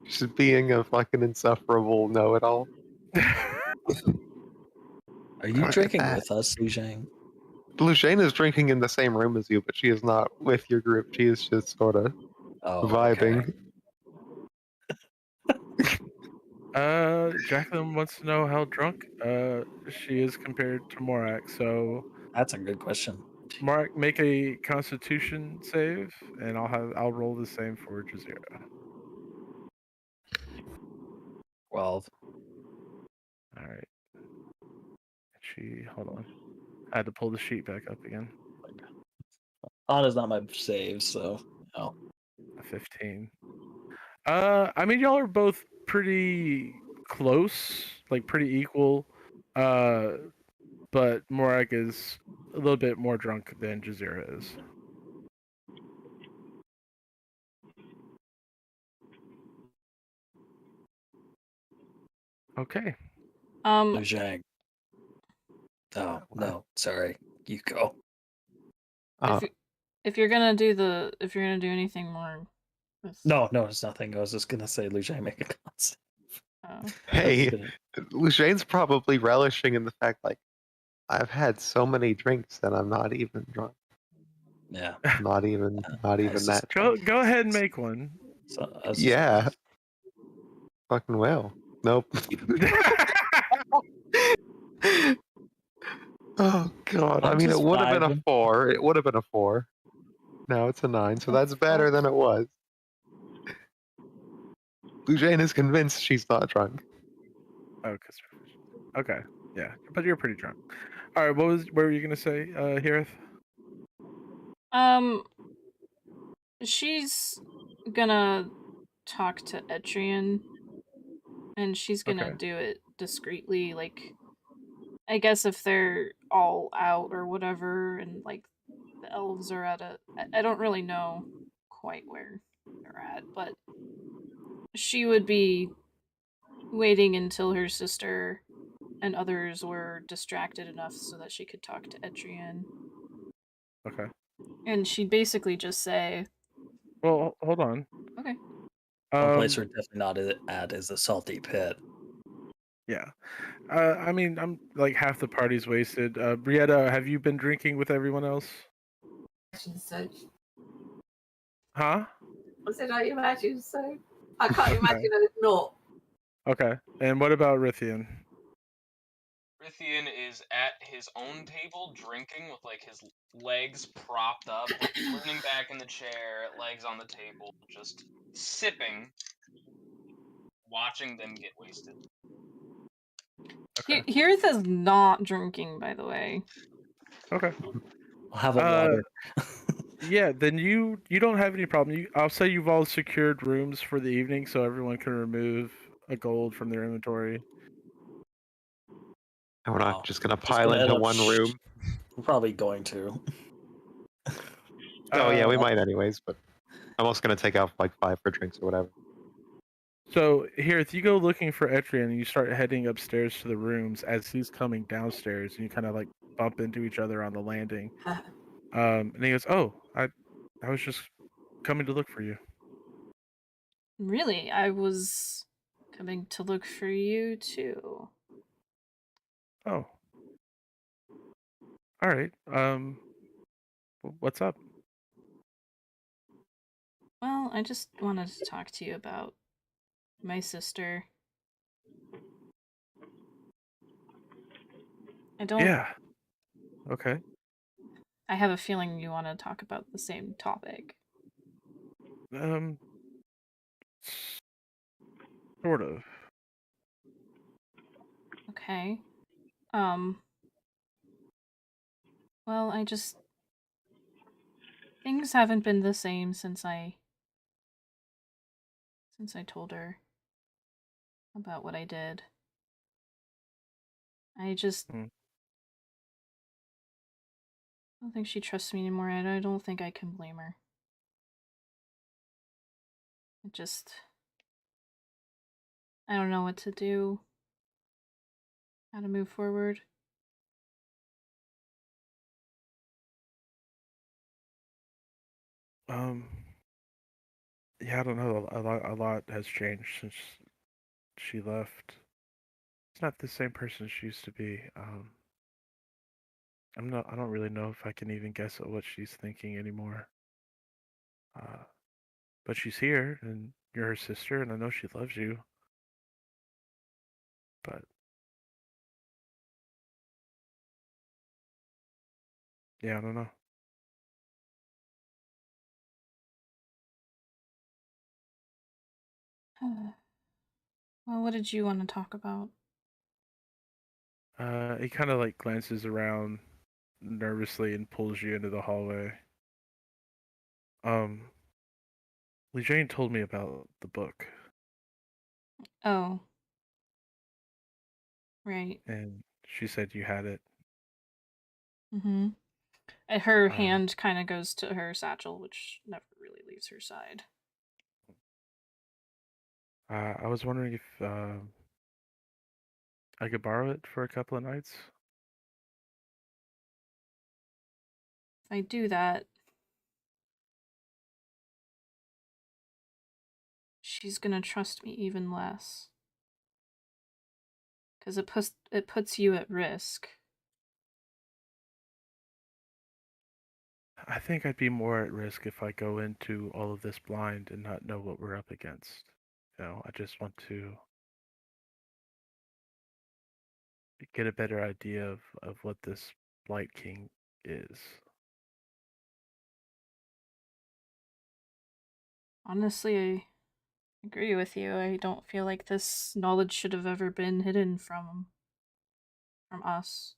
just being a fucking insufferable know-it-all. are you Look at drinking that. with us, Lujang? Luciane is drinking in the same room as you, but she is not with your group. She is just sort of vibing. Jacqueline wants to know how drunk she is compared to Morak. So That's a good question. Morak, make a Constitution save, and I'll roll the same for Jazeera. 12. All right. Hold on. I had to pull the sheet back up again. Anna's not my save, so no. A 15. I mean, y'all are both pretty close, like pretty equal. But Morak is a little bit more drunk than Jazeera is. Okay. Lujang. Oh, no, sorry. You go. If you're gonna do anything more with... No, it's nothing. I was just gonna say Lujang make a concept. Hey, Luciane's probably relishing in the fact, like, I've had so many drinks that I'm not even drunk. Yeah. Not even that drunk. Go ahead and make one. So, Yeah. Fucking well. Nope. Oh god. I mean, it would have been a 4. It would have been a 4. Now it's a 9, so that's better than it was. Lujane is convinced she's not drunk. Oh, okay, yeah, but you're pretty drunk. All right, what were you gonna say, Hirith? She's gonna talk to Etrian, and she's gonna do it discreetly. Like, I guess if they're all out or whatever, and like the elves are at I don't really know quite where they're at, but she would be waiting until her sister and others were distracted enough so that she could talk to Etrian. Okay. And she'd basically just say, well, hold on. Okay. One place we're definitely not at is the salty pit. Yeah. I mean, I'm like half the party's wasted. Brietta, have you been drinking with everyone else? Huh? I said, I imagine so. I can't imagine it's not. Okay. And what about Rithian? Rithian is at his own table drinking with like his legs propped up, leaning back in the chair, legs on the table, just sipping, watching them get wasted. Okay. Hirith is not drinking, by the way. Okay. I'll have a water. Yeah, then you don't have any problem. I'll say you've all secured rooms for the evening, so everyone can remove a gold from their inventory. And we're not just gonna pile into one room. We're probably going to. Oh yeah, we might anyways, but I'm also gonna take out like 5 for drinks or whatever. So here, if you go looking for Etrian and you start heading upstairs to the rooms as he's coming downstairs, and you kind of like bump into each other on the landing. And he goes, "Oh, I was just coming to look for you." Really, I was coming to look for you too. Oh, all right. What's up? Well, I just wanted to talk to you about my sister. I don't. Yeah. Okay. I have a feeling you want to talk about the same topic. Sort of. Okay. Well, things haven't been the same since I told her about what I did. I just Hmm. don't think she trusts me anymore, and I don't think I can blame her. I don't know what to do. How to move forward. Yeah, I don't know. A lot has changed since she left. It's not the same person she used to be. I don't really know if I can even guess at what she's thinking anymore. But she's here, and you're her sister, and I know she loves you. But yeah, I don't know. Well, what did you want to talk about? He kind of like glances around nervously and pulls you into the hallway. Lee Jane told me about the book, Oh. Right. and she said you had it. Mm-hmm. Her hand kind of goes to her satchel, which never really leaves her side. I was wondering if I could borrow it for a couple of nights. If I do that, she's gonna trust me even less. Because it puts you at risk. I think I'd be more at risk if I go into all of this blind and not know what we're up against. I just want to get a better idea of what this Blight King is. Honestly, I agree with you. I don't feel like this knowledge should have ever been hidden from us.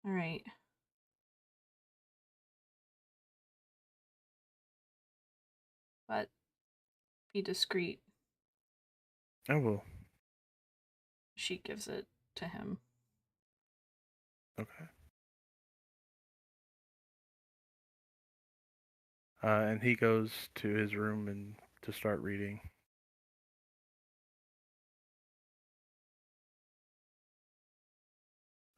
All right. But be discreet. I will. She gives it to him. Okay. And he goes to his room and to start reading.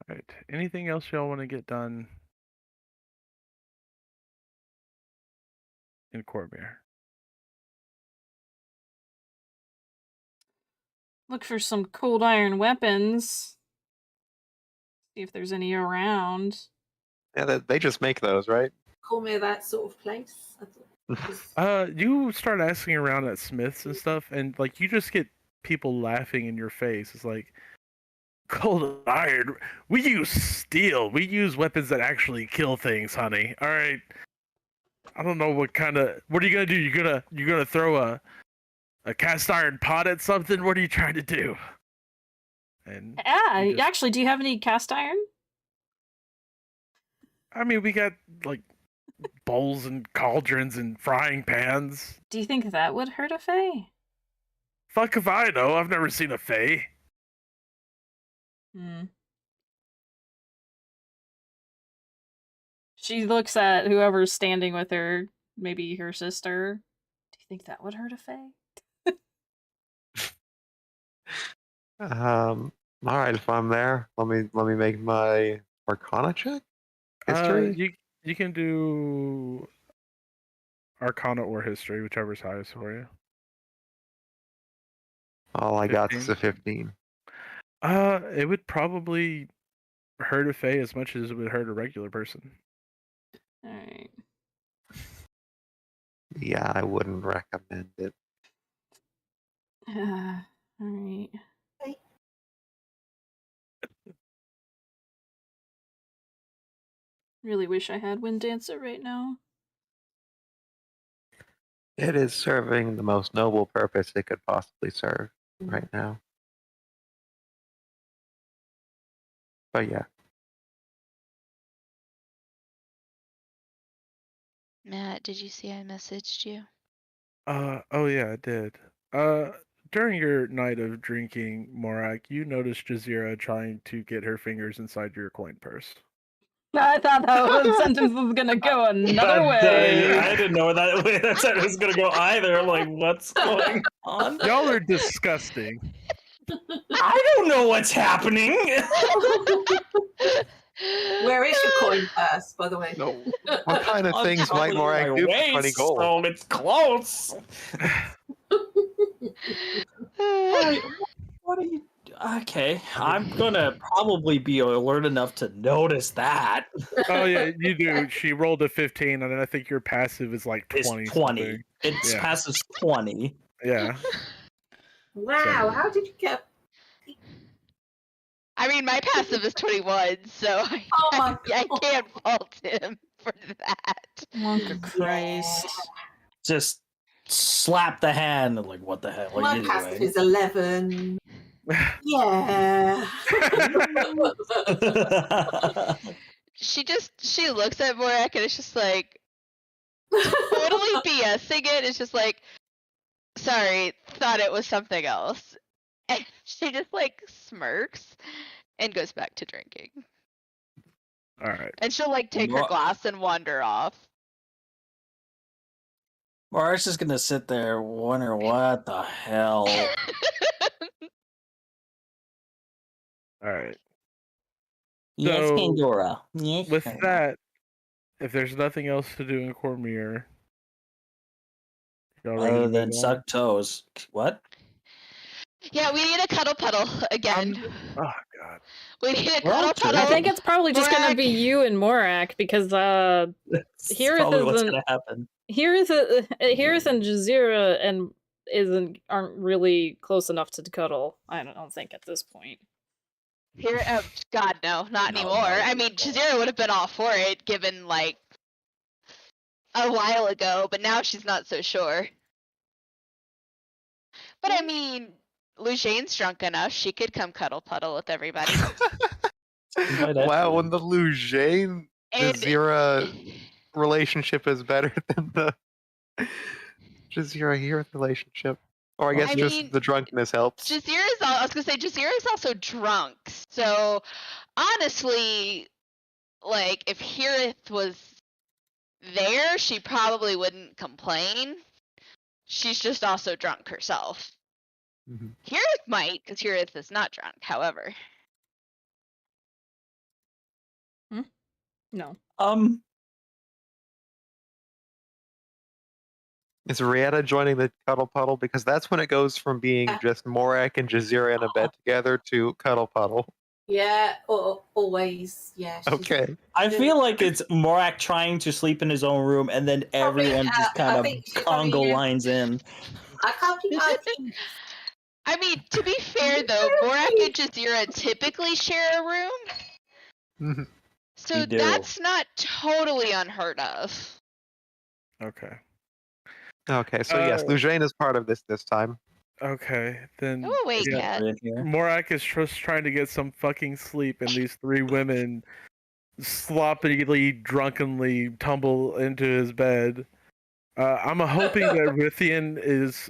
All right. Anything else y'all want to get done in Cormyr? Look for some cold iron weapons. See if there's any around. Yeah, they just make those, right? Call me that sort of place. You start asking around at Smiths and stuff, and like you just get people laughing in your face. It's like, cold iron. We use steel. We use weapons that actually kill things, honey. All right. I don't know what are you gonna do? You're gonna throw a cast iron pot at something? What are you trying to do? And Yeah, actually, do you have any cast iron? I mean, we got like bowls and cauldrons and frying pans. Do you think that would hurt a fae? Fuck if I know. I've never seen a fae. She looks at whoever's standing with her maybe her sister. Do you think that would hurt a fae? All right, if I'm there, let me make my Arcana check. History. You can do Arcana or History, whichever's highest for you. All I got 15? is a 15. It would probably hurt a fae as much as it would hurt a regular person. Alright. Yeah, I wouldn't recommend it. Alright. Really wish I had Wind Dancer right now. It is serving the most noble purpose it could possibly serve right now. But yeah. Matt, did you see I messaged you? Oh yeah, I did. During your night of drinking, Morak, you noticed Jazeera trying to get her fingers inside your coin purse. I thought that sentence was gonna go another way. I didn't know where that sentence was gonna go either. I'm like, what's going on? Y'all are disgusting. I don't know what's happening. Where is your coin purse, by the way? No. What kind of things might Morak do for 20 gold? So it's close. What are you? Okay, I'm gonna probably be alert enough to notice that. Oh yeah, you do. She rolled a 15, and then I think your passive is like 20. It's 20. Something. It's Yeah. passive's 20. Yeah. Wow, how did you get... I mean, my passive is 21, so Oh my I God. can't fault him for that. Monk of Christ. Just slap the hand. I'm like, what the hell are My you passive doing? is 11. Yeah. She looks at Morak and it's just like totally BSing it. It's just like, sorry, thought it was something else. And she just like smirks and goes back to drinking. All right. And she'll like take her glass and wander off. Morak's just gonna sit there wondering what the hell. All right. Yes, So, Pandora. Yes. With Pandora. that, if there's nothing else to do in Cormier, y'all ready Other to than move on? suck toes. What? Yeah, we need a cuddle puddle again. Oh god. We need a We're cuddle up to puddle. I think it's probably just gonna Morak. be you and Morak because That's Hirith probably what's isn't- gonna happen. Hirith and Jazeera aren't really close enough to cuddle. I don't think at this point. Here, God, no, not No, anymore. not I mean, Jazeera would have been all for it, given like a while ago, but now she's not so sure. But I mean, Lujane's drunk enough; she could come cuddle puddle with everybody. Wow, when the Lujane And- Jazeera relationship is better than the Jazeera here relationship. Or I guess I just mean, the drunkenness helps. I was gonna say Jazeera's also drunk. So honestly, like if Hirith was there, she probably wouldn't complain. She's just also drunk herself. Mhm. Hirith might, because Hirith is not drunk, however. No. Is Rihanna joining the cuddle puddle? Because that's when it goes from being just Morak and Jazeera in a bed together to cuddle puddle. Yeah, always. Yeah. she's- Okay. I feel like it's Morak trying to sleep in his own room, and then everyone just I kind of think she's probably conga here. lines in. I can't think I think I mean, to be fair though, Morak and Jazeera typically share a room, Mhm. so We do. that's not totally unheard of. Okay. Okay, so yes, Lujane is part of this time. Okay. Then Oh wait, yeah, Cat. In here. Morak is just trying to get some fucking sleep, and these three women sloppily, drunkenly tumble into his bed. I'm hoping that Rithian is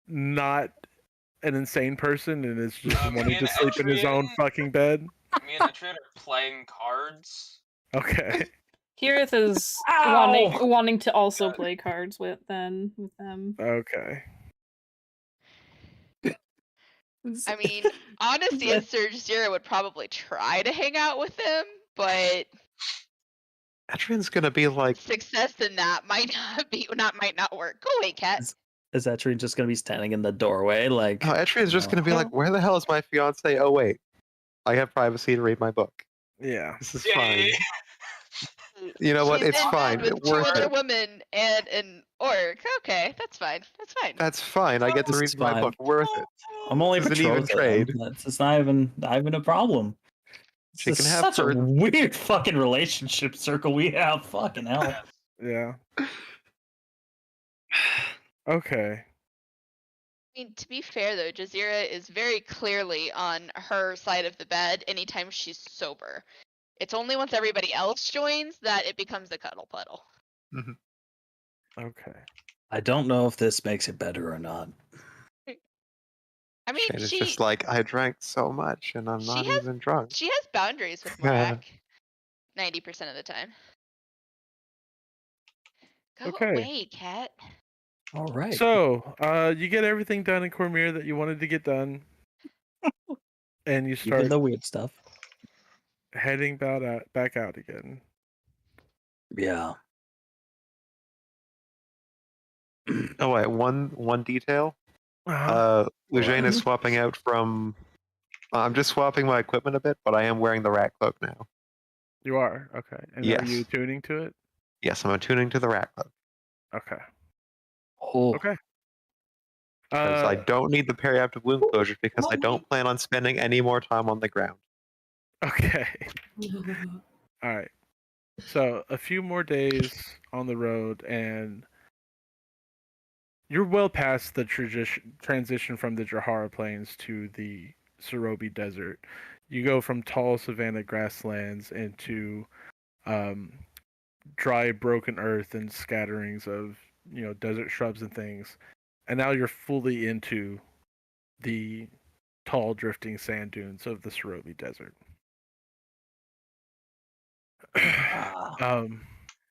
not an insane person and is just Me wanting to and sleep in his own Adrian- fucking bed. Me and Adrian are playing cards. Okay. Kirith is Ow! wanting to also play cards with them. Okay. I mean, honesty and Surge Zero would probably try to hang out with them, but Adrian's gonna be like, success in that might not work. Go away, cat. Is Adyrn just gonna be standing in the doorway like? no, Adrian's just gonna be "Oh." like, where the hell is my fiance? Oh wait, I have privacy to read my book. Yeah. This is Yeah, fine. yeah, You know what? She's It's in fine. bed with two Worth other it. women and an orc. Okay, that's fine. That's fine. That's fine. I get to This read is my fine. book. Worth it. I'm only This isn't even betrothed to him. trade. It's not even a problem. She This can is have such a further. weird fucking relationship circle we have. Fucking hell. Yeah. Okay. I mean, to be fair though, Jazeera is very clearly on her side of the bed anytime she's sober. It's only once everybody else joins that it becomes a cuddle puddle. Okay. I don't know if this makes it better or not. I mean, Shane is she just like, I drank so much and I'm she not has- even drunk. she has boundaries with Morak 90% of the time. Go Okay. away, cat. All right. So, you get everything done in Cormyr that you wanted to get done, and you Even start the weird stuff. heading back out again. Yeah. Oh wait, one detail. Uh-huh. Eugene is swapping out from. I'm just swapping my equipment a bit, but I am wearing the rat cloak now. You are? Okay. And are you Yes. tuning to it? Yes, I'm attuning to the rat cloak Okay. Oh. Okay. because I don't need the periaptive wound closure because I don't plan on spending any more time on the ground. Okay. All right. So, a few more days on the road, and you're well past the transition from the Jahara Plains to the Sarobi Desert. You go from tall savanna grasslands into dry, broken earth and scatterings of desert shrubs and things, and now you're fully into the tall, drifting sand dunes of the Sarobi Desert.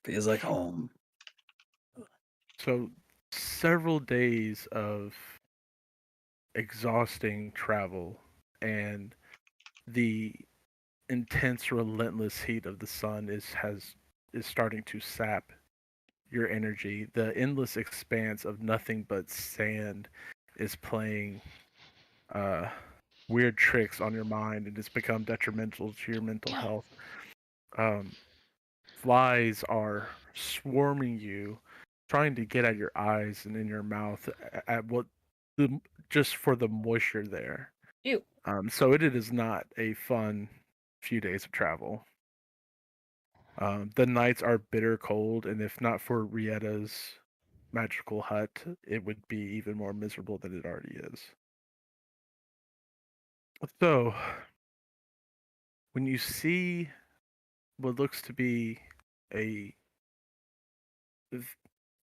Feels like home. So several days of exhausting travel and the intense, relentless heat of the sun is starting to sap your energy. The endless expanse of nothing but sand is playing weird tricks on your mind, and it's become detrimental to your mental health. Flies are swarming you, trying to get at your eyes and in your mouth at just for the moisture there. Ew. So it is not a fun few days of travel. The nights are bitter cold, and if not for Rietta's magical hut, it would be even more miserable than it already is. So, when you see what looks to be a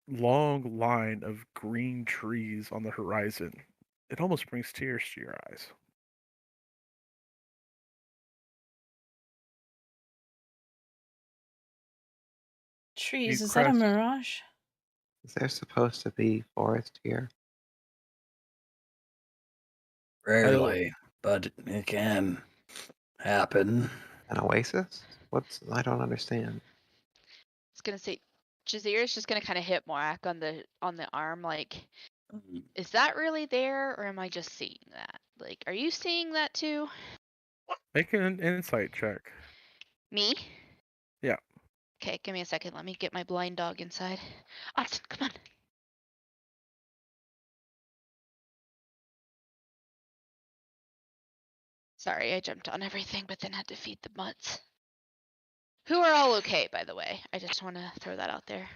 long line of green trees on the horizon, it almost brings tears to your eyes. Trees, You is that a crest- mirage? Is there supposed to be forest here? Rarely, but it can happen. An oasis? I don't understand. I was gonna say, Jazeera's just gonna kind of hit Morak on the arm, like, is that really there, or am I just seeing that? Like, are you seeing that too? Make an insight check. Me? Yeah. Okay, give me a second. Let me get my blind dog inside. Austin, come on. Sorry, I jumped on everything, but then had to feed the mutts. Who are all okay, by the way. I just want to throw that out there.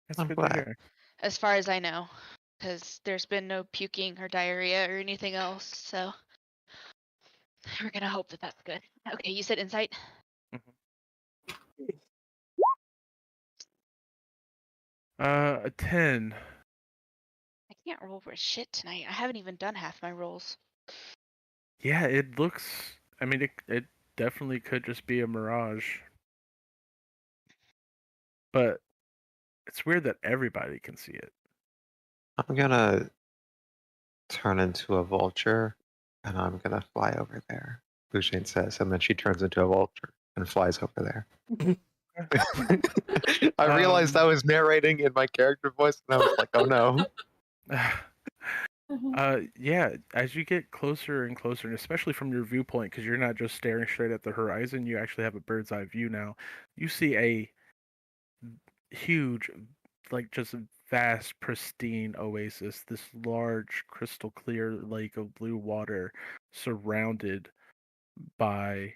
That's I'm good glad. to hear. As far as I know, because there's been no puking or diarrhea or anything else, so we're gonna hope that that's good. Okay, you said insight? A 10. I can't roll for shit tonight. I haven't even done half my rolls. Yeah, it looks. I mean, it definitely could just be a mirage. but it's weird that everybody can see it. I'm gonna turn into a vulture, and I'm gonna fly over there. Bouchain says, and then she turns into a vulture and flies over there. I realized I was narrating in my character voice, and I was like, "Oh no!" Yeah, as you get closer and closer, and especially from your viewpoint, because you're not just staring straight at the horizon, you actually have a bird's eye view now. You see a huge, like just a vast, pristine oasis, this large, crystal clear lake of blue water surrounded by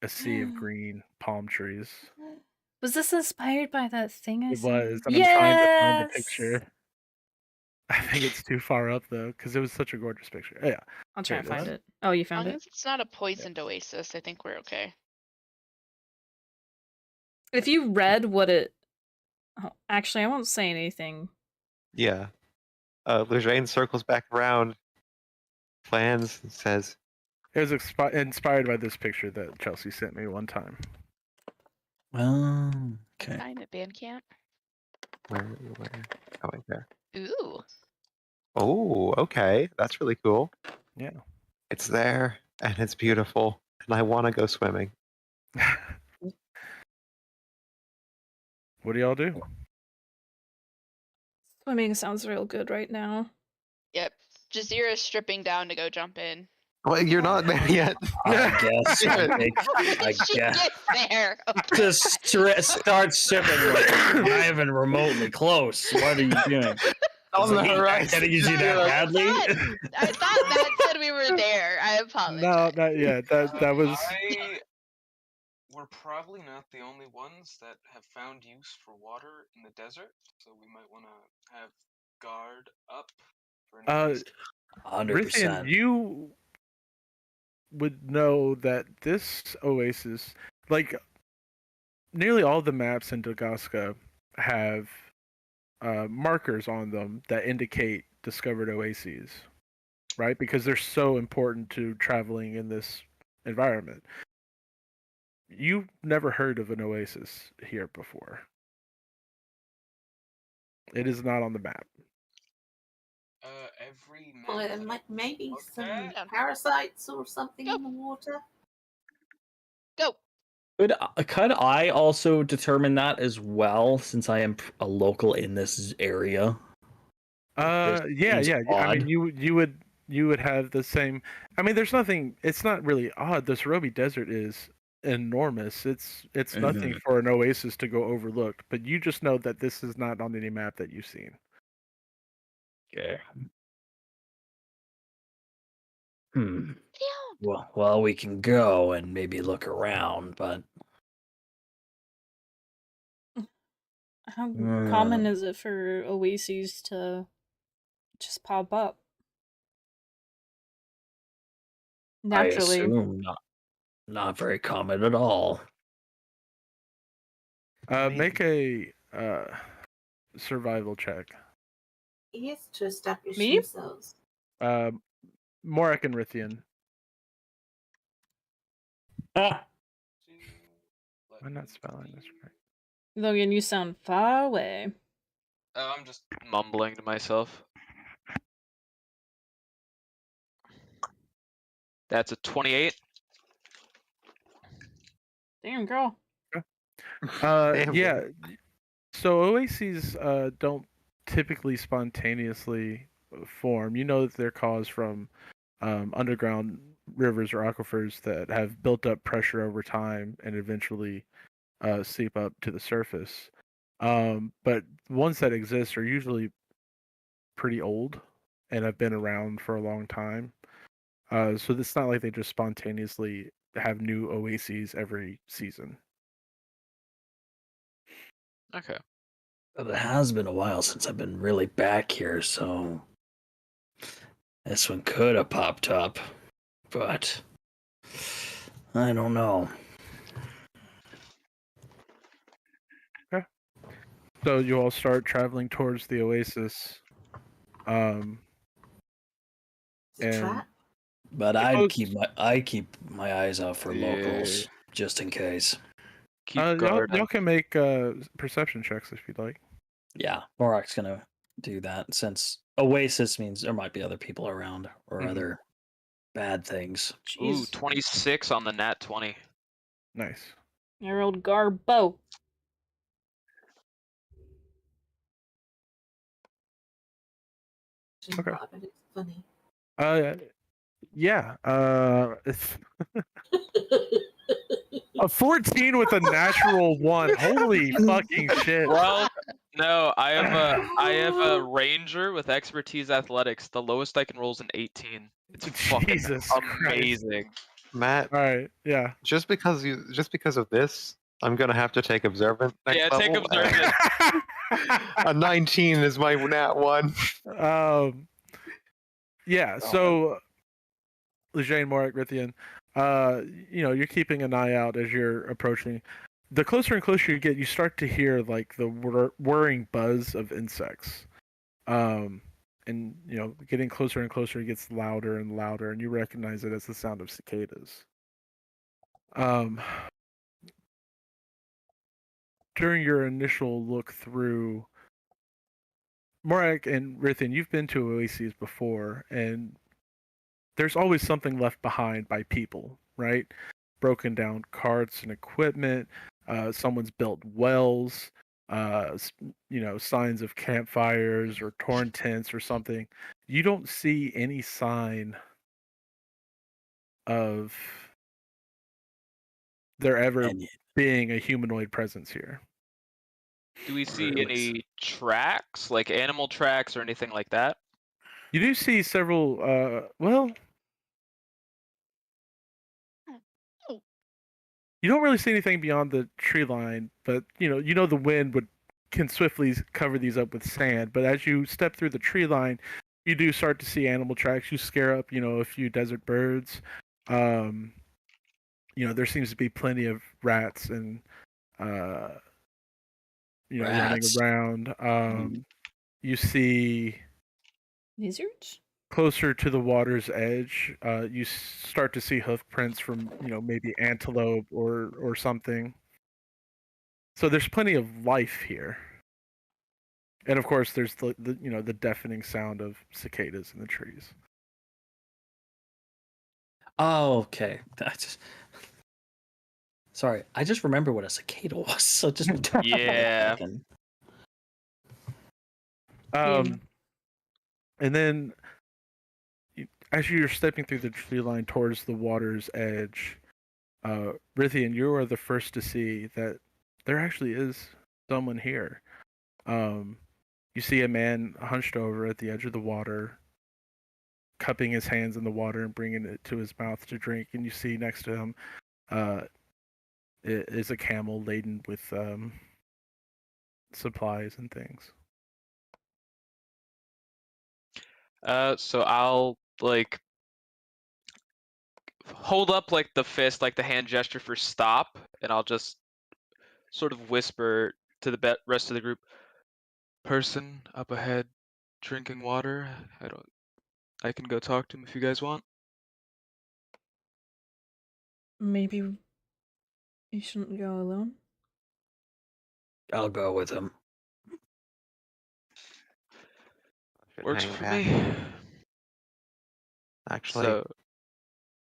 a sea of green palm trees. Was this inspired by that thing I It saw? was, and I'm trying to find the Yes! picture. I think it's too far up though, because it was such a gorgeous picture. Yeah, I'll try Here and it find is. it. Oh, you As found long it? as it's not a poisoned oasis, I think we're okay. If you read what it... Oh, actually, I won't say anything. Yeah. Lujane circles back around, plans, and says, It was inspired by this picture that Chelsea sent me one time. Okay. Sign at band camp. "Where? Oh, wait, there. Ooh. Oh, okay, that's really cool. Yeah. It's there, and it's beautiful, and I want to go swimming." What do y'all do? Swimming sounds real good right now. Yep. Jazeera's stripping down to go jump in. Well, you're not there yet. I guess. Damn it. I She guess. gets there. Okay. Just start sipping like not even remotely close. What are you doing? On the Like, horizon. Can I use you that badly? I thought that said we were there. I apologize. No, not yet. That was. We're probably not the only ones that have found use for water in the desert, so we might want to have guard up for any case. 100%. Rithian, you would know that this oasis, like nearly all the maps in Dagaska, have markers on them that indicate discovered oases, right? Because they're so important to traveling in this environment. You've never heard of an oasis here before. It is not on the map. Every map Well, that I maybe looked some at, parasites or something Go. in the water. Go. Could I also determine that as well, since I am a local in this area? Yeah. seems I odd. mean, you would have the same. I mean, there's nothing. It's not really odd. The Sarobi Desert is enormous. It's nothing for an oasis to go overlooked. But you just know that this is not on any map that you've seen. Okay. Well, we can go and maybe look around, but How common is it for oases to just pop up? Naturally. I assume not very common at all. Make a survival check. Yes, to establish Me? themselves. Morak and Rithian. Ah, I'm not spelling this right. Logan, you sound far away. Oh, I'm just mumbling to myself. That's a 28. Damn, girl. Damn, Yeah. So oases don't typically spontaneously form. You know that they're caused from underground rivers or aquifers that have built up pressure over time and eventually seep up to the surface. But ones that exist are usually pretty old and have been around for a long time. So it's not like they just spontaneously have new oases every season. Okay. but it has been a while since I've been really back here, so this one could have popped up, but I don't know. So you all start traveling towards the oasis. It's a And- trap. But Suppose- I keep my eyes out for locals just in case. keep guard. Y'all can make perception checks if you'd like. Yeah, Morak's gonna do that since Oasis means there might be other people around or Mhm. other bad things. Ooh, Jeez. 26 on the nat 20. Nice. Your old Garbo. Okay. I bet it's funny. Yeah. It's a 14 with a natural 1. Holy fucking shit. Well, no, I have a ranger with expertise athletics. The lowest I can roll is an 18. It's fucking Jesus Christ. amazing. Matt, All right. Yeah. just because of this, I'm gonna have to take observant next Yeah, level. take observant. A 19 is my nat 1. Yeah. So, Lejeune, Morak, Rithian, you're keeping an eye out as you're approaching. The closer and closer you get, you start to hear like the whirring buzz of insects. And getting closer and closer, it gets louder and louder, and you recognize it as the sound of cicadas. During your initial look through, Morak and Rithian, you've been to oases before, and there's always something left behind by people, right? Broken down carts and equipment. Someone's built wells. Signs of campfires or torn tents or something. You don't see any sign of there ever And being a humanoid presence here. Do we see Really? any tracks, like animal tracks or anything like that? You do see several. You don't really see anything beyond the tree line, but the wind can swiftly cover these up with sand. But as you step through the tree line, you do start to see animal tracks. You scare up, a few desert birds. There seems to be plenty of rats and running Rats. around. You see Lizards? closer to the water's edge, you start to see hoof prints from maybe antelope or something. So there's plenty of life here, and of course there's the deafening sound of cicadas in the trees. Oh, okay. Sorry, I just remember what a cicada was. So just Yeah. And then as you're stepping through the tree line towards the water's edge, Rithian, you are the first to see that there actually is someone here. You see a man hunched over at the edge of the water, cupping his hands in the water and bringing it to his mouth to drink. And you see next to him is a camel laden with supplies and things. So I'll hold up like the fist, like the hand gesture for stop, and I'll just sort of whisper to the rest of the group. Person up ahead, drinking water. I can go talk to him if you guys want. Maybe you shouldn't go alone. I'll go with him. Works Hang for back. me. Actually, So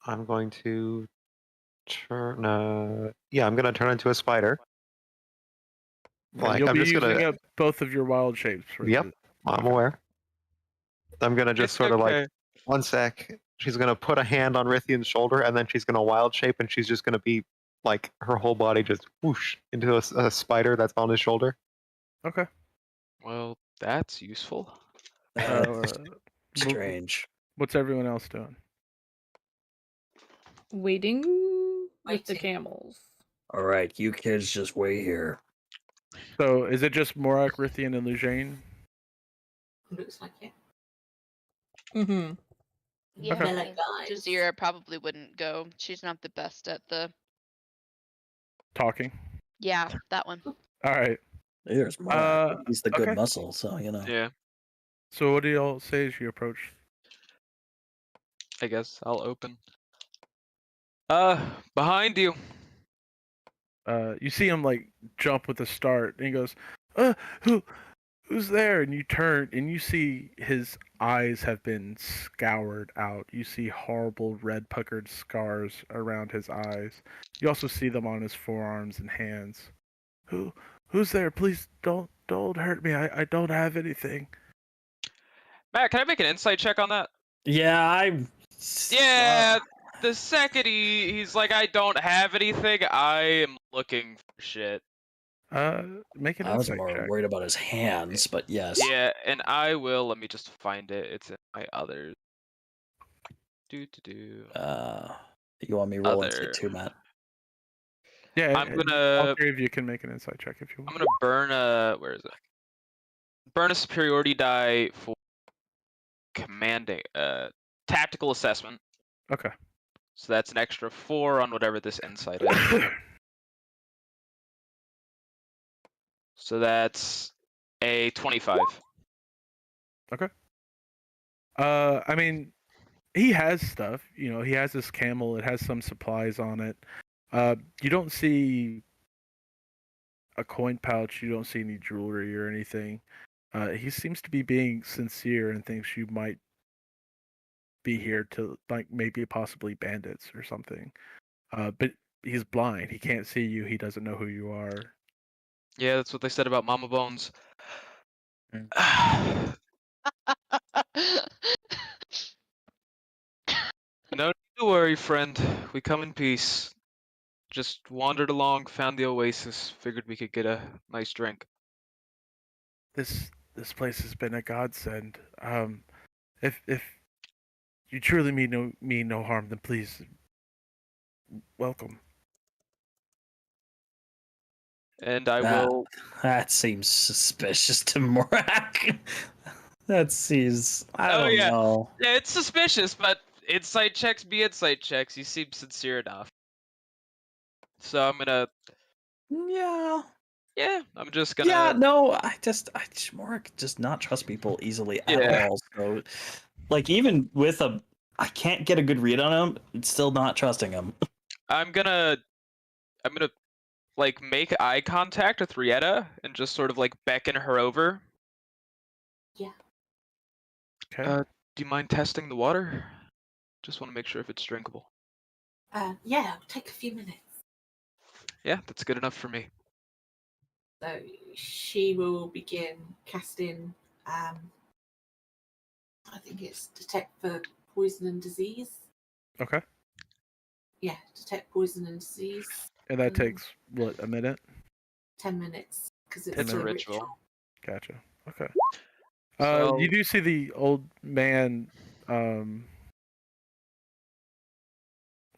I'm going to turn. I'm going to turn into a spider. You'll I'm be just using gonna. up both of your wild shapes. For Yep, I'm aware. I'm gonna just it's sort of okay. one sec. She's gonna put a hand on Rithian's shoulder, and then she's gonna wild shape, and she's just gonna be like her whole body just whoosh into a spider that's on his shoulder. Okay. Well, that's useful. Strange. What's everyone else doing? Waiting with the Waiting. camels. All right, you kids just wait here. So is it just Morak, Rithian, and Lejeune? Looks like it. Mm-hmm. Yeah, Okay. I mean, Jazeera probably wouldn't go. She's not the best at the. Talking. Yeah, that one. All right. There's more. He's the good okay. muscle, so Yeah, So what do y'all say as you approach? I guess I'll open. Behind you. You see him like jump with a start, and he goes, "Uh, who's there?" And you turn, and you see his eyes have been scoured out. You see horrible red puckered scars around his eyes. You also see them on his forearms and hands. Who's there? Please don't hurt me. I don't have anything. Matt, can I make an insight check on that? Yeah, Yeah, the second he's like, I don't have anything, I am looking for shit. Make an I was insight more check. worried about his hands, but yes. Yeah, and I will. Let me just find it. It's in my others. Do. You want me to roll Other. insight too, Matt? Yeah, I'm all gonna. three of you can make an insight check if you I'm want. gonna burn a. Where is it? Burn a superiority die for commanding. Tactical assessment. Okay. So that's an extra 4 on whatever this insight is. So that's a 25. Okay. I mean, he has stuff. You know, he has this camel. It has some supplies on it. You don't see a coin pouch. You don't see any jewelry or anything. He seems to be being sincere and thinks you might be here to like maybe possibly bandits or something. But he's blind. He can't see you. He doesn't know who you are. Yeah, that's what they said about Mama Bones. No need to worry, friend. We come in peace. Just wandered along, found the oasis, figured we could get a nice drink. This place has been a godsend. If you truly mean no harm, then please welcome. And I will. That seems suspicious to Morak. That seems. I don't know. Yeah, it's suspicious, but insight checks be insight checks. You seem sincere enough. So I'm gonna. Yeah. Yeah, I'm just gonna. Yeah, no, Morak does not trust people easily at all. So, like, even with I can't get a good read on him. It's still not trusting him. I'm gonna like make eye contact with Rieta and just sort of like beckon her over. Yeah. Okay. Do you mind testing the water? Just want to make sure if it's drinkable. Yeah, it'll take a few minutes. Yeah, that's good enough for me. So she will begin casting. I think it's detect for poison and disease. Okay. Yeah, detect poison and disease. And that takes what, a minute? 10 minutes because It's a ritual. Gotcha. Okay. So you do see the old man.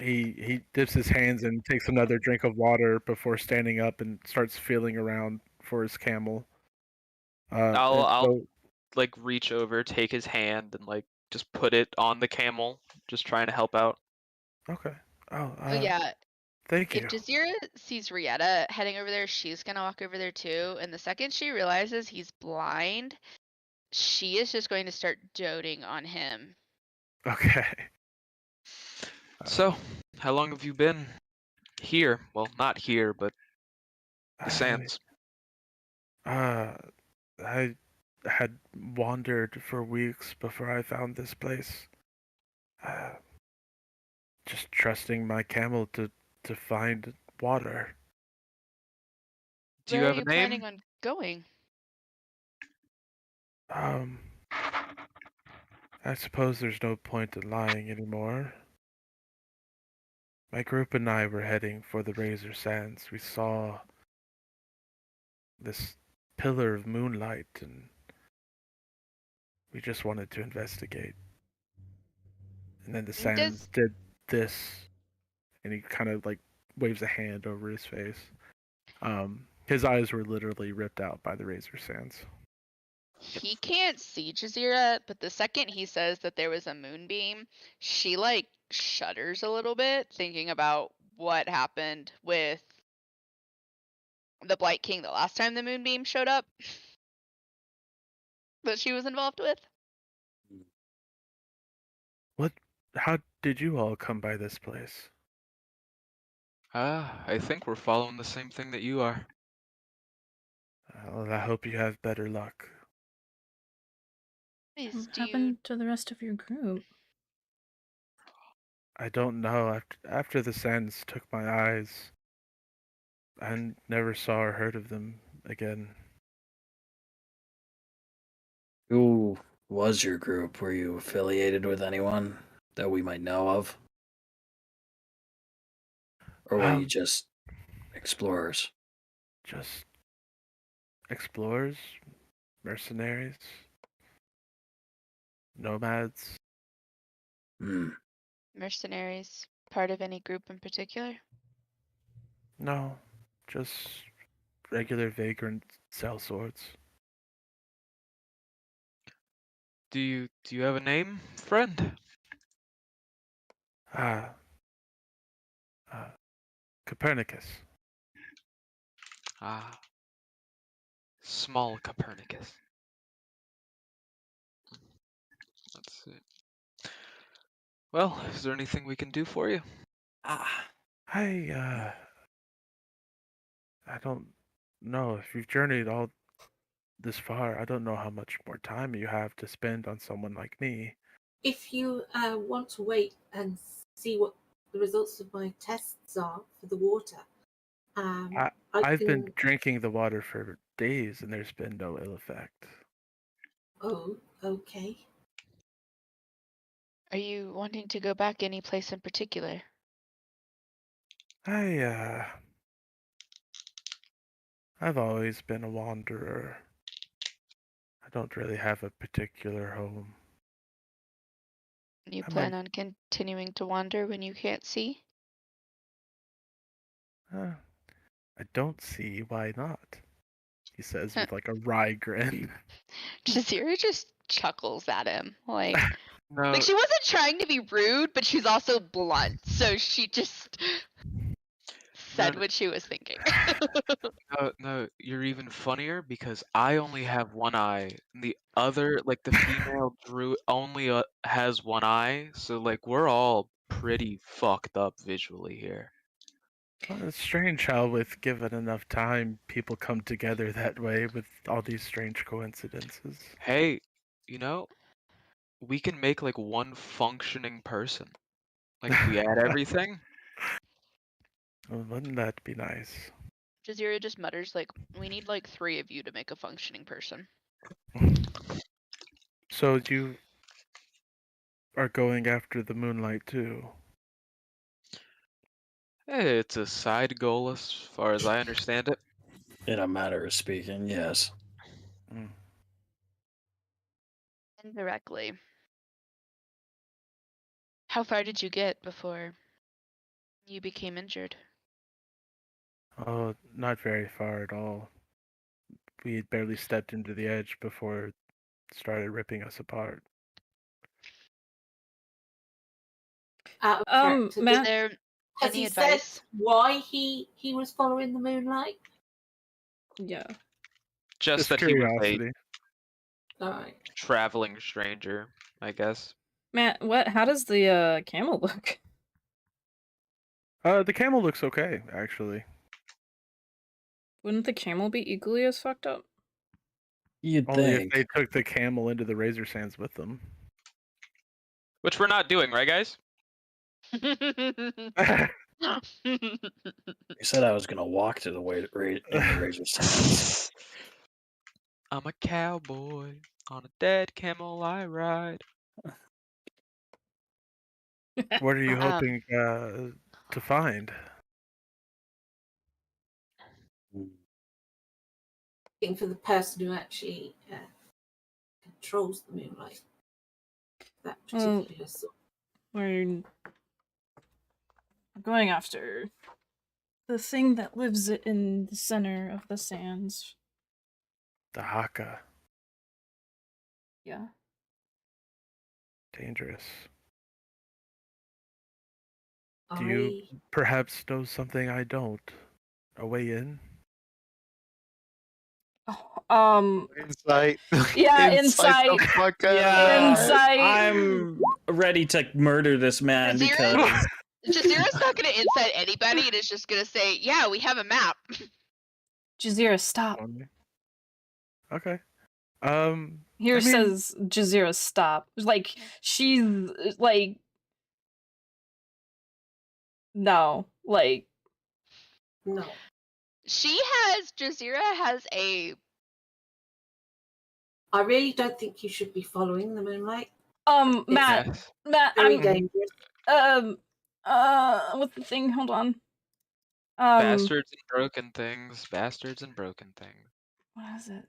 He dips his hands and takes another drink of water before standing up and starts feeling around for his camel. I'll like reach over, take his hand, and like just put it on the camel, just trying to help out. Okay. Oh yeah. Thank you. If Jazeera sees Rieta heading over there, she's gonna walk over there too. And the second she realizes he's blind, she is just going to start doting on him. Okay. So, how long have you been here? Well, not here, but the sands. I had wandered for weeks before I found this place. Just trusting my camel to find water. Do you Where have are you a name? planning on going? I suppose there's no point in lying anymore. My group and I were heading for the Razor Sands. We saw this pillar of moonlight and we just wanted to investigate. And then the sands did this, and he kind of like waves a hand over his face. His eyes were literally ripped out by the Razor Sands. He can't see Jazeera, but the second he says that there was a moonbeam, she like shudders a little bit, thinking about what happened with the Blight King the last time the moonbeam showed up that she was involved with. How did you all come by this place? I think we're following the same thing that you are. Well, I hope you have better luck. Please, What do you happened to the rest of your group? I don't know. After the sands took my eyes, I never saw or heard of them again. Who was your group? Were you affiliated with anyone that we might know of? Or were you just explorers? Just explorers, mercenaries, nomads. Hmm. mercenaries part of any group in particular? No, just regular vagrant sellswords. Do you have a name, friend? Ah, Copernicus. Ah, small Copernicus. That's it. Well, is there anything we can do for you? I don't know if you've journeyed all this far. I don't know how much more time you have to spend on someone like me. If you want to wait and see what the results of my tests are for the water, I've been drinking the water for days and there's been no ill effect. Oh, okay. Are you wanting to go back any place in particular? I've always been a wanderer. I don't really have a particular home. You I plan might- on continuing to wander when you can't see? I don't see why not, he says with like a wry grin. Jazeera just chuckles at him. Like No, she wasn't trying to be rude, but she's also blunt, so she just said No. what she was thinking. no, you're even funnier because I only have one eye. And the other, like the female druid, only has one eye. So like we're all pretty fucked up visually here. Well, it's strange how, with given enough time, people come together that way with all these strange coincidences. Hey, you know, we can make like one functioning person. Like if we add everything. Well, wouldn't that be nice? Jazeera just mutters like, "We need like 3 of you to make a functioning person." So you are going after the moonlight too? Hey, it's a side goal as far as I understand it. In a matter of speaking, yes. Mm. Indirectly. How far did you get before you became injured? Oh, not very far at all. We had barely stepped into the edge before it started ripping us apart. Out of character, Is Matt, there has any he advice? said why he was following the moonlight? yeah. Just that he was a curiosity. All right. traveling stranger, I guess. Matt, how does the camel look? The camel looks okay, actually. Wouldn't the camel be equally as fucked up? You'd Only if think. they took the camel into the razor sands with them. Which we're not doing, right, guys? You said I was gonna walk to the way in the razor sands. I'm a cowboy on a dead camel I ride. What are you Um, hoping to find? Looking for the person who actually controls the moonlight. That particular sort. We're going after the thing that lives in the center of the sands. The Haka. Yeah. Dangerous. Do you perhaps know something I don't? A way in? Insight. Yeah, The insight. fuck out. Yeah, Insight. I'm ready to murder this man Jazeera because Jazeera's not gonna insight anybody, and it's just gonna say, "Yeah, we have a map." Jazeera, stop. Okay. Here I mean, says Jazeera, stop. Like she's like, no, like No. Jazeera has a. I really don't think you should be following the moonlight. Matt, Yes. Matt, Very I'm dangerous. what's the thing? Hold on. Bastards and broken things. Bastards and broken things. What is it?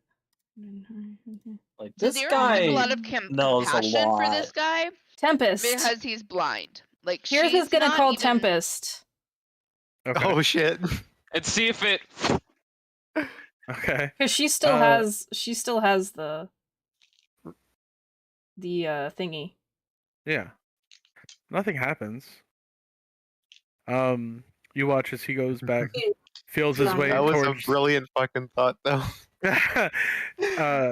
Like this Jazeera guy has a lot of knows a compassion for lot. this guy Tempest. because he's blind. Like Here's she's who's gonna not call even... Tempest. Okay. Oh shit. And see if it. Okay. Because she still has the thingy. Yeah. Nothing happens. You watch as he goes back, feels his way That was towards. a brilliant fucking thought, though.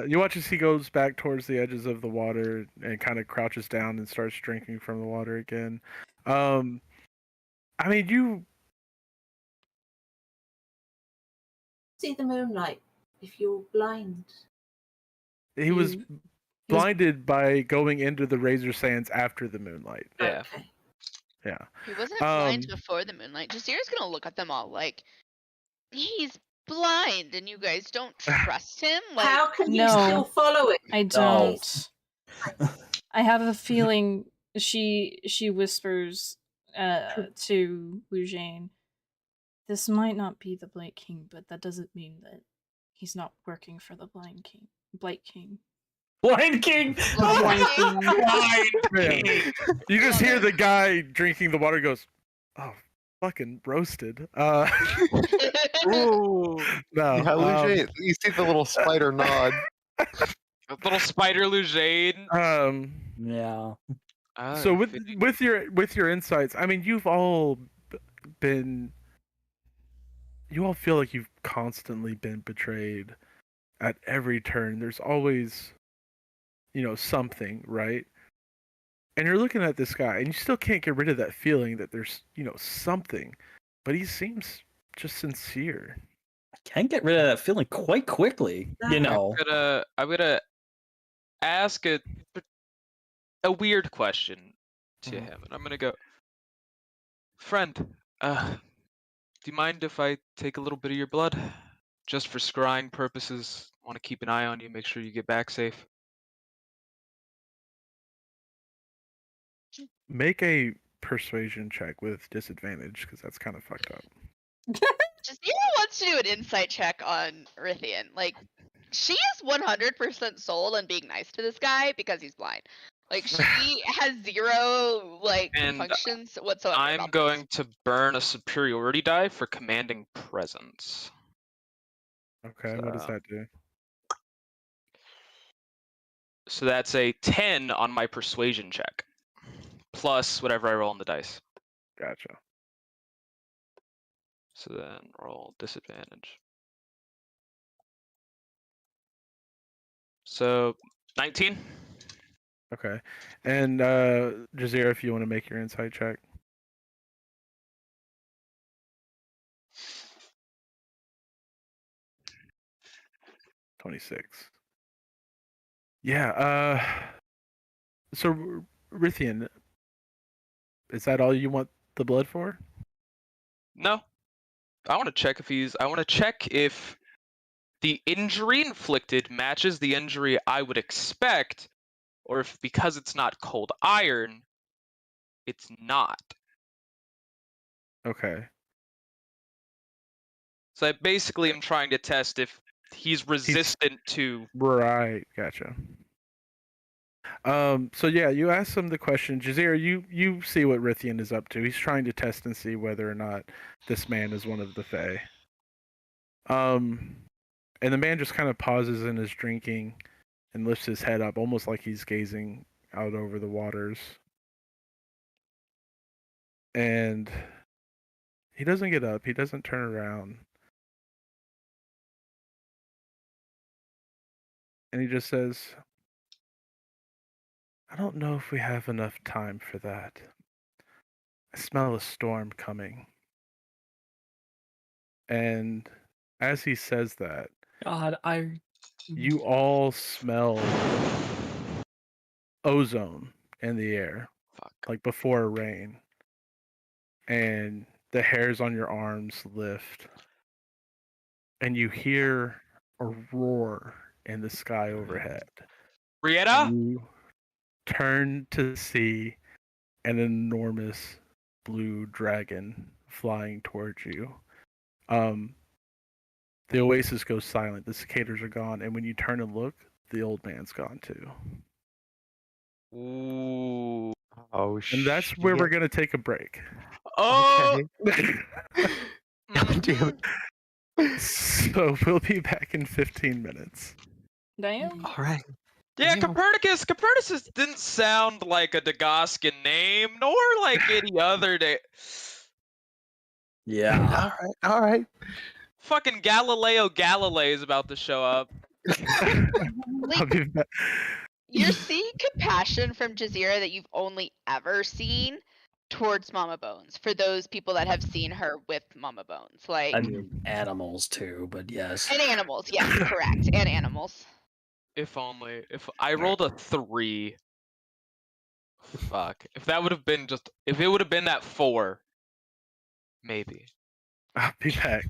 You watch as he goes back towards the edges of the water and kind of crouches down and starts drinking from the water again. I mean, you See the moonlight if you're blind. he was blinded by going into the razor sands after the moonlight. Yeah. Okay. Yeah. He wasn't blind before the moonlight. Jazeera's gonna look at them all like, he's blind, and you guys don't trust him. Like, How can you No. still follow it? I don't. I have a feeling she whispers to Lujane, this might not be the Blight King, but that doesn't mean that he's not working for the Blind King. Blight King. Blind King. Blind King. Blind King. You just hear the guy drinking the water goes, "Oh, fucking roasted." Ooh. No. Yeah, Lucia, you see the little spider nod. A little spider Lujane. Yeah. So with your insights, I mean, you've all been. You all feel like you've constantly been betrayed at every turn. There's always, something, right? And you're looking at this guy, and you still can't get rid of that feeling that there's, something. But he seems just sincere. I can get rid of that feeling quite quickly. I'm I'm gonna ask a weird question to him, and I'm gonna go, friend. Do you mind if I take a little bit of your blood? Just for scrying purposes. Want to keep an eye on you, make sure you get back safe. Make a persuasion check with disadvantage, because that's kind of fucked up. Jazeera wants to do an insight check on Rithian. Like, she is 100% sold on being nice to this guy because he's blind. Like, she has zero, functions whatsoever. I'm going to burn a superiority die for commanding presence. Okay, what does that do? So that's a 10 on my persuasion check. Plus whatever I roll on the dice. Gotcha. So then roll disadvantage. So 19. Okay. And Jazeera, if you want to make your insight check. $26. Yeah, so Rithian, is that all you want the blood for? No. I want to check if the injury inflicted matches the injury I would expect, or if because it's not cold iron, it's not. Okay. So I basically am trying to test if he's resistant to. Right, gotcha. So yeah, you ask him the question, Jazeera, you see what Rithian is up to. He's trying to test and see whether or not this man is one of the Fae. And the man just kind of pauses in his drinking and lifts his head up, almost like he's gazing out over the waters. And he doesn't get up. He doesn't turn around. And he just says, I don't know if we have enough time for that. I smell a storm coming. And as he says that, God, you all smell ozone in the air, Fuck. like before rain. And the hairs on your arms lift. And you hear a roar in the sky overhead. Rieta? And you turn to see an enormous blue dragon flying towards you. The oasis goes silent. The cicadas are gone, and when you turn and look, the old man's gone too. Ooh. Oh And that's where we're gonna take a break. Oh. Okay. God damn it. So we'll be back in 15 minutes. Damn. All right. Yeah, Yeah. Copernicus didn't sound like a Dagascan name, nor like any other day. yeah. All right. Fucking Galileo Galilei is about to show up. I'll be back. You're seeing compassion from Jazeera that you've only ever seen towards Mama Bones. For those people that have seen her with Mama Bones, like I mean, animals too, but yes. and animals. Yes, correct, and animals. If only. If I rolled a 3. Fuck. If that would have been if it would have been that 4. Maybe. I'll be back.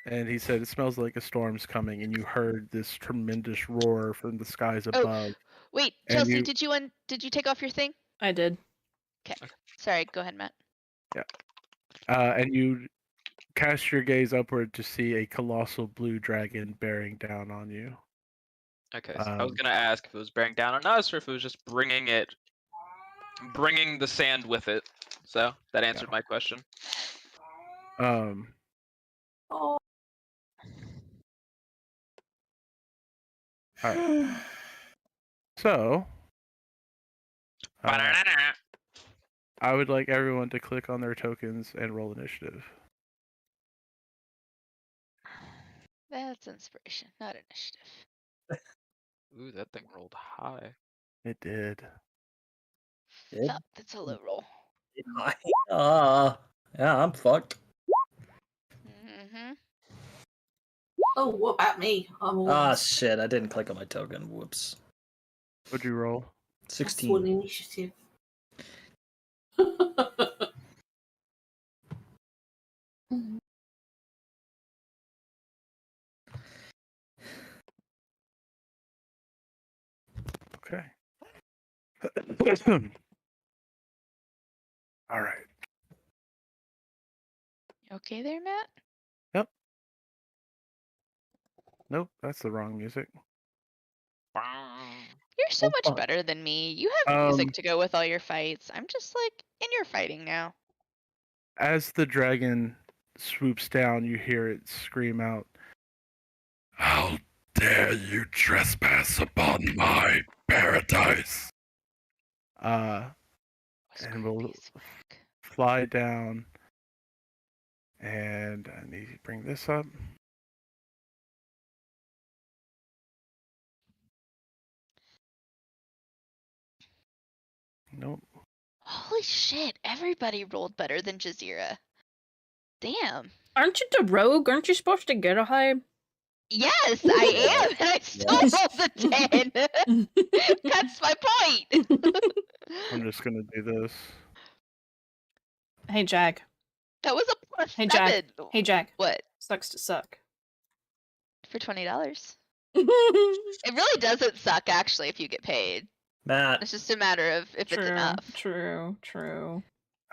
and he said it smells like a storm's coming, and you heard this tremendous roar from the skies above. Wait, And Chelsea, you- did you take off your thing? I did. Sorry, go ahead, Matt. And you cast your gaze upward to see a colossal blue dragon bearing down on you. Okay, so I was gonna ask if it was bearing down on us or if it was just bringing the sand with it. So that answered my question. Oh. Alright. So, I would like everyone to click on their tokens and roll initiative. That's inspiration, not initiative. Ooh, that thing rolled high. It did. Fuck, that's a low roll. Yeah, I'm fucked. Mm-hmm. Oh, what about me? I'm all Ah, shit, I didn't click on my token. Whoops. What'd you roll? 16. One initiative. Okay. All right. You okay there, Matt? Nope, that's the wrong music. You're so much fuck. better than me. You have music to go with all your fights. I'm just like in your fighting now. As the dragon swoops down, you hear it scream out, "How dare you trespass upon my paradise!" And we'll fly down, and I need to bring this up. Nope. Holy shit, everybody rolled better than Jazeera. Damn. Aren't you the rogue? Aren't you supposed to get a high? Yes, I am, and I still rolled a 10. That's my point. I'm just gonna do this. Hey, Jack. That was a plus Hey, 7. Jack. Hey, Jack. What? Sucks to suck. For $20. It really doesn't suck, actually, if you get paid. Matt. It's just a matter of if it's enough. True.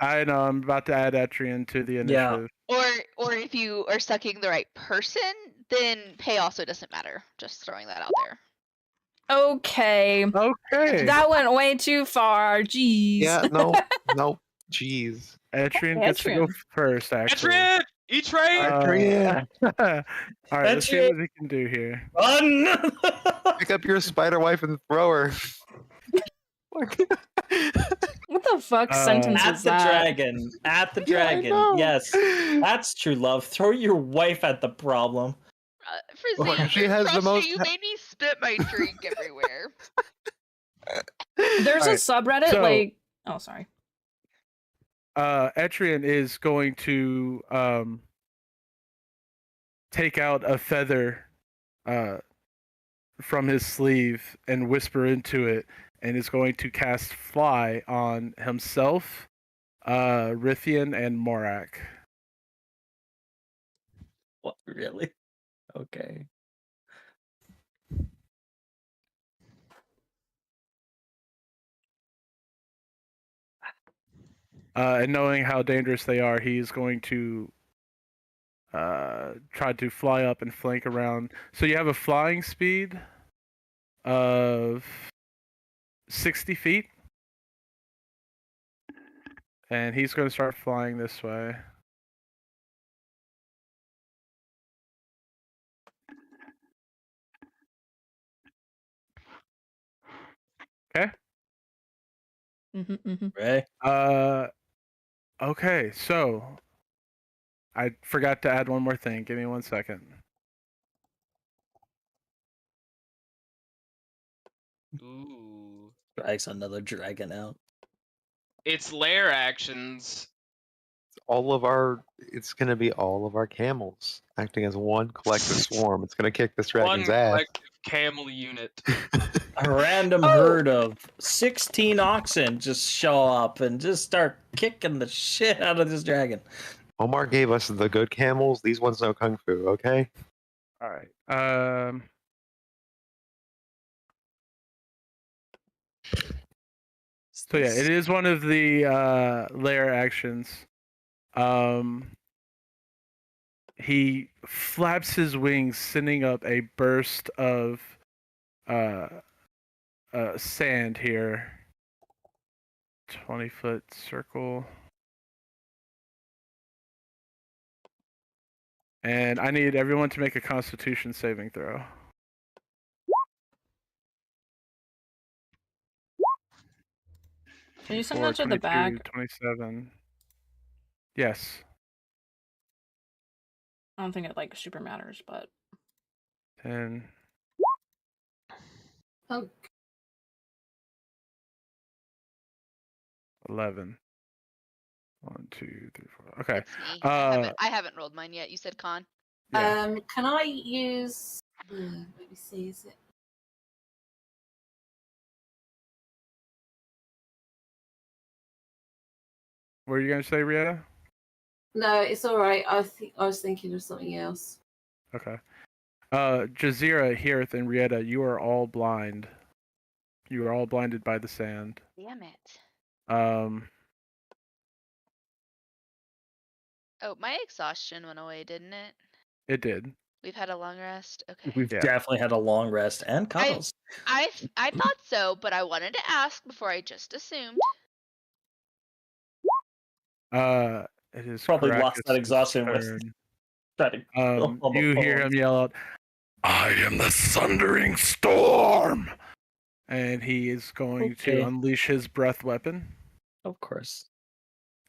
I know, I'm about to add Adyrn to the initiative. Or if you are sucking the right person, then pay also doesn't matter. Just throwing that out there. Okay. Okay. That went way too far. Jeez. Yeah, no, jeez. Adyrn gets to go first, actually. Adyrn! E-Train! Adyrn! All right, let's see what we can do here. Run! Pick up your spider wife and throw her. What the fuck sentence At was the that? dragon. At the dragon. Yes. That's true love. Throw your wife at the problem. Frizzy, She has the most. you made me spit my drink everywhere. There's a Alright, subreddit so- like. Oh, sorry. Adyrn is going to take out a feather from his sleeve and whisper into it, and is going to cast Fly on himself, Rithian, and Morak. What, really? Okay. And knowing how dangerous they are, he's going to try to fly up and flank around. So you have a flying speed of 60 feet. And he's going to start flying this way. Okay. Ray? Okay, so I forgot to add one more thing. Give me 1 second. Ooh. Drags another dragon out. It's lair actions. It's gonna be all of our camels acting as one collective swarm. It's gonna kick this One dragon's ass. collective camel unit. A random herd of 16 oxen just show up and just start kicking the shit out of this dragon. Omar gave us the good camels. These ones know kung fu. Okay. All right. So yeah, it is one of the lair actions. He flaps his wings, sending up a burst of sand here. 20-foot circle. And I need everyone to make a Constitution saving throw. Can you send 24, that to the 22, back? 27. Yes. I don't think it like super matters, but 10. Oh, 11. 1, 2, 3, 4. Okay. That's me. I haven't rolled mine yet. You said con. Yeah. can I use? Let me see. Is it? What are you going to say, Rieta? No, it's all right. I was thinking of something else. Okay. Jazeera, Hirth, and Rieta, you are all blind. You are all blinded by the sand. Damn it. Um, Oh, my exhaustion went away, didn't it? it did. We've had a long rest. Okay. We've Yeah. definitely had a long rest and cuddles. I thought so, but I wanted to ask before I just assumed. It is Probably lost that Caracas' exhaustion with turn. trying to You hear him yell out, "I am the thundering storm!" And he is going to Okay. unleash his breath weapon. Of course.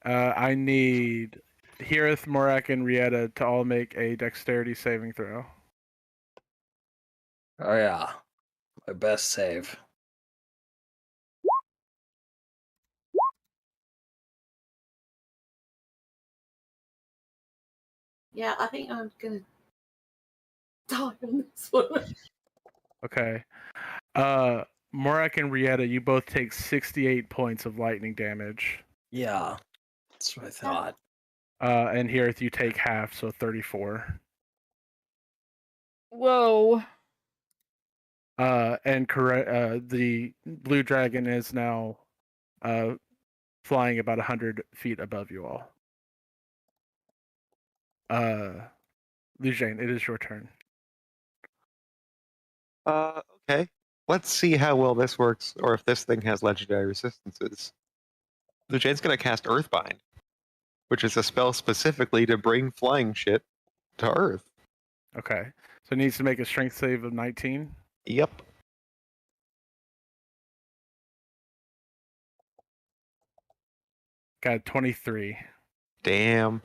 I need Hirth, Morak, and Rieta to all make a dexterity saving throw. Oh yeah. My best save. Yeah, I think I'm gonna die on this one. Okay. Morak and Rieta, you both take 68 points of lightning damage. Yeah. That's what I thought. And Hirth, you take half, so 34. whoa. And the blue dragon is now flying about 100 feet above you all. Lujane, it is your turn. Okay. Let's see how well this works, or if this thing has legendary resistances. Lujane's gonna cast Earthbind, which is a spell specifically to bring flying shit to Earth. Okay. So it needs to make a strength save of 19. Yep. Got 23. Damn.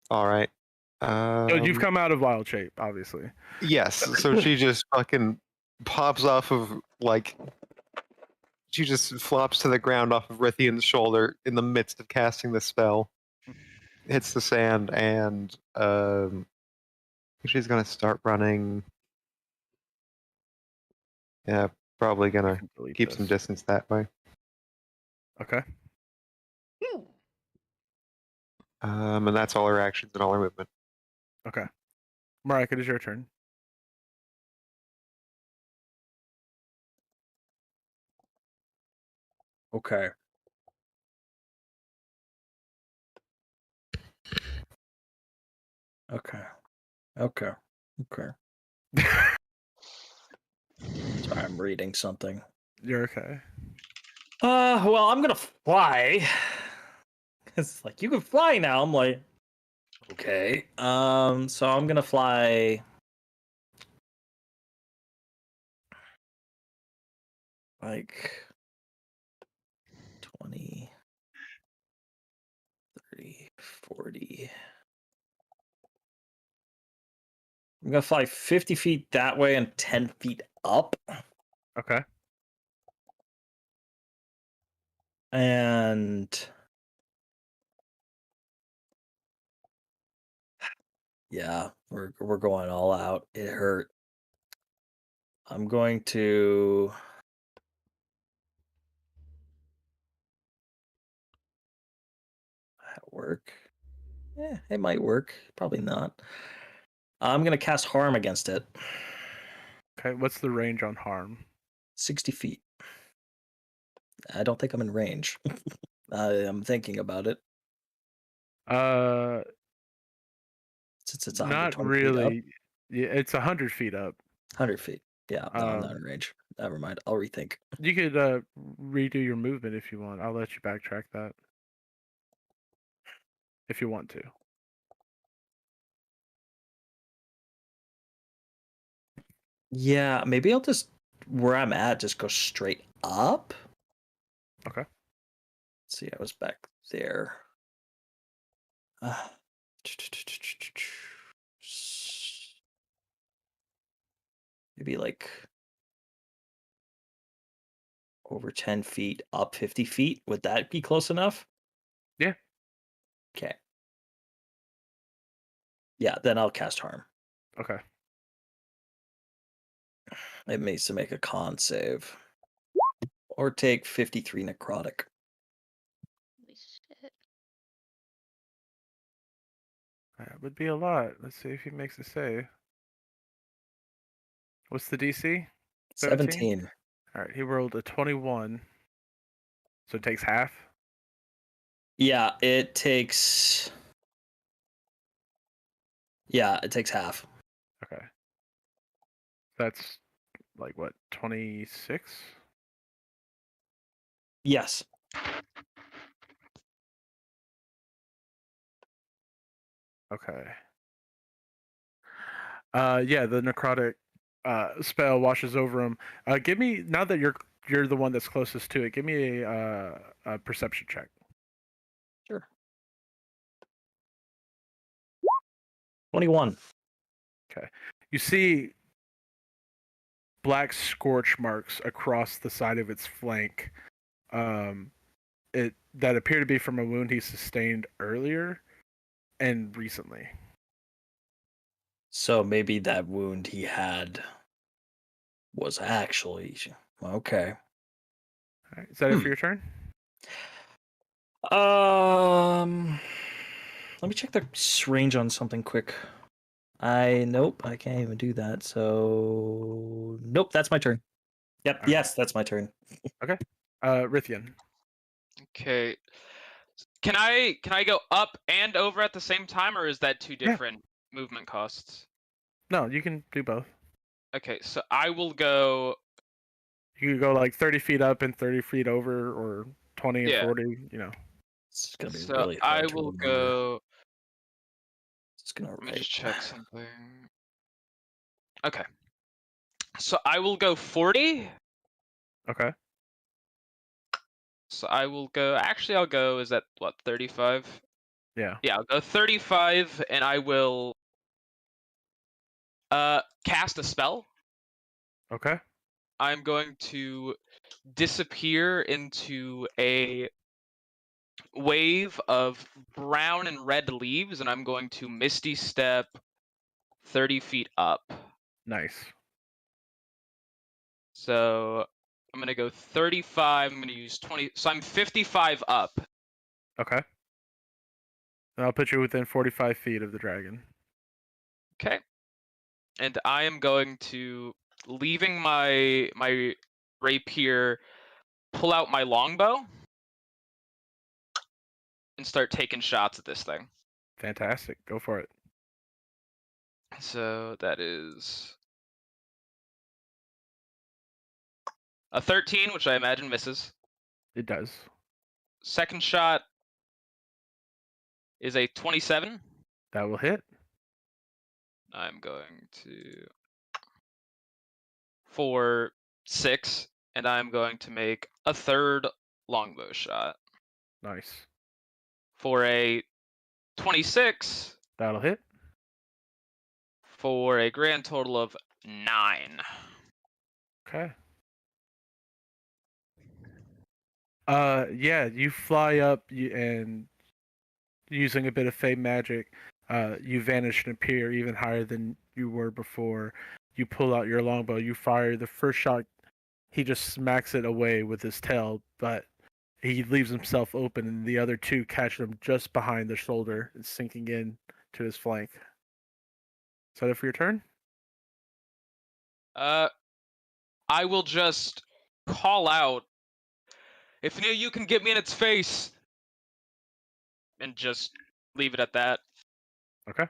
All right. So you've come out of wild shape, obviously. Yes. So she just fucking pops off of she just flops to the ground off of Rithian's shoulder in the midst of casting the spell. Hits the sand, and she's gonna start running. Yeah, probably gonna keep some distance that way. Okay. And that's all her actions and all her movement. Okay. Marika, it is your turn. Okay. Okay. Okay. Sorry, I'm reading something. You're okay. Well, I'm gonna fly. It's like you can fly now. I'm like, okay. So I'm gonna fly. Like 20, 30, 40. I'm gonna fly 50 feet that way and 10 feet up. Okay. And yeah, we're going all out. It hurt. I'm going to at work. It might work. Probably not. I'm gonna cast harm against it. Okay, what's the range on harm? 60 feet. I don't think I'm in range. I'm thinking about it. Since it's Not 120 feet up. really. Yeah, it's 100 feet up. 100 feet. Yeah, no, I'm not in range. Never mind. I'll rethink. You could redo your movement if you want. I'll let you backtrack that. If you want to. Yeah, maybe I'll just, where I'm at, just go straight up. Okay. Let's see, I was back there. Maybe like over 10 feet, up 50 feet. Would that be close enough? Yeah. Okay. Yeah, then I'll cast harm. Okay. It needs to make a con save. Or take 53 necrotic. Holy shit. That would be a lot. Let's see if he makes a save. What's the DC? 17. All right, he rolled a 21. So it takes half? Yeah, it takes... Yeah, it takes half. Okay. That's like what, 26? Yes. Okay. Yeah, the necrotic spell washes over him. Give me, now that you're the one that's closest to it, give me a perception check. Sure. 21. Okay. You see black scorch marks across the side of its flank. That appear to be from a wound he sustained earlier and recently. So maybe that wound he had was actually... Okay. All right, is that it for your turn? Let me check the range on something quick. Nope, I can't even do that. So nope, that's my turn. Yep, All yes, that's my turn. Okay. Rithian. Okay. Can I go up and over at the same time, or is that two different movement costs? No, you can do both. Okay, so I will go. You could go like 30 feet up and 30 feet over, or 20 and Yeah. 40, you know. It's gonna be So really hard I to will remember. go. It's gonna Let me just check something. Okay. So I will go 40. Okay. So I will go. Actually, I'll go. Is that what, 35? Yeah. Yeah, I'll go 35, and I will cast a spell. Okay. I'm going to disappear into a wave of brown and red leaves, and I'm going to Misty Step 30 feet up. Nice. So I'm going to go 35. I'm going to use 20. So I'm 55 up. Okay. And I'll put you within 45 feet of the dragon. Okay. And I am going to, leaving my rapier, pull out my longbow and start taking shots at this thing. Fantastic. Go for it. So that is a 13, which I imagine misses. It does. Second shot is a 27. That will hit. I'm going to for 6, and I'm going to make a third longbow shot Nice. for a 26 That'll hit. for a grand total of 9. Okay. Yeah, you fly up and using a bit of fey magic, you vanish and appear even higher than you were before. You pull out your longbow, you fire the first shot, he just smacks it away with his tail, but he leaves himself open, and the other two catch him just behind the shoulder and sinking in to his flank. Is that it for your turn? I will just call out, if you can get me in its face, and just leave it at that. Okay.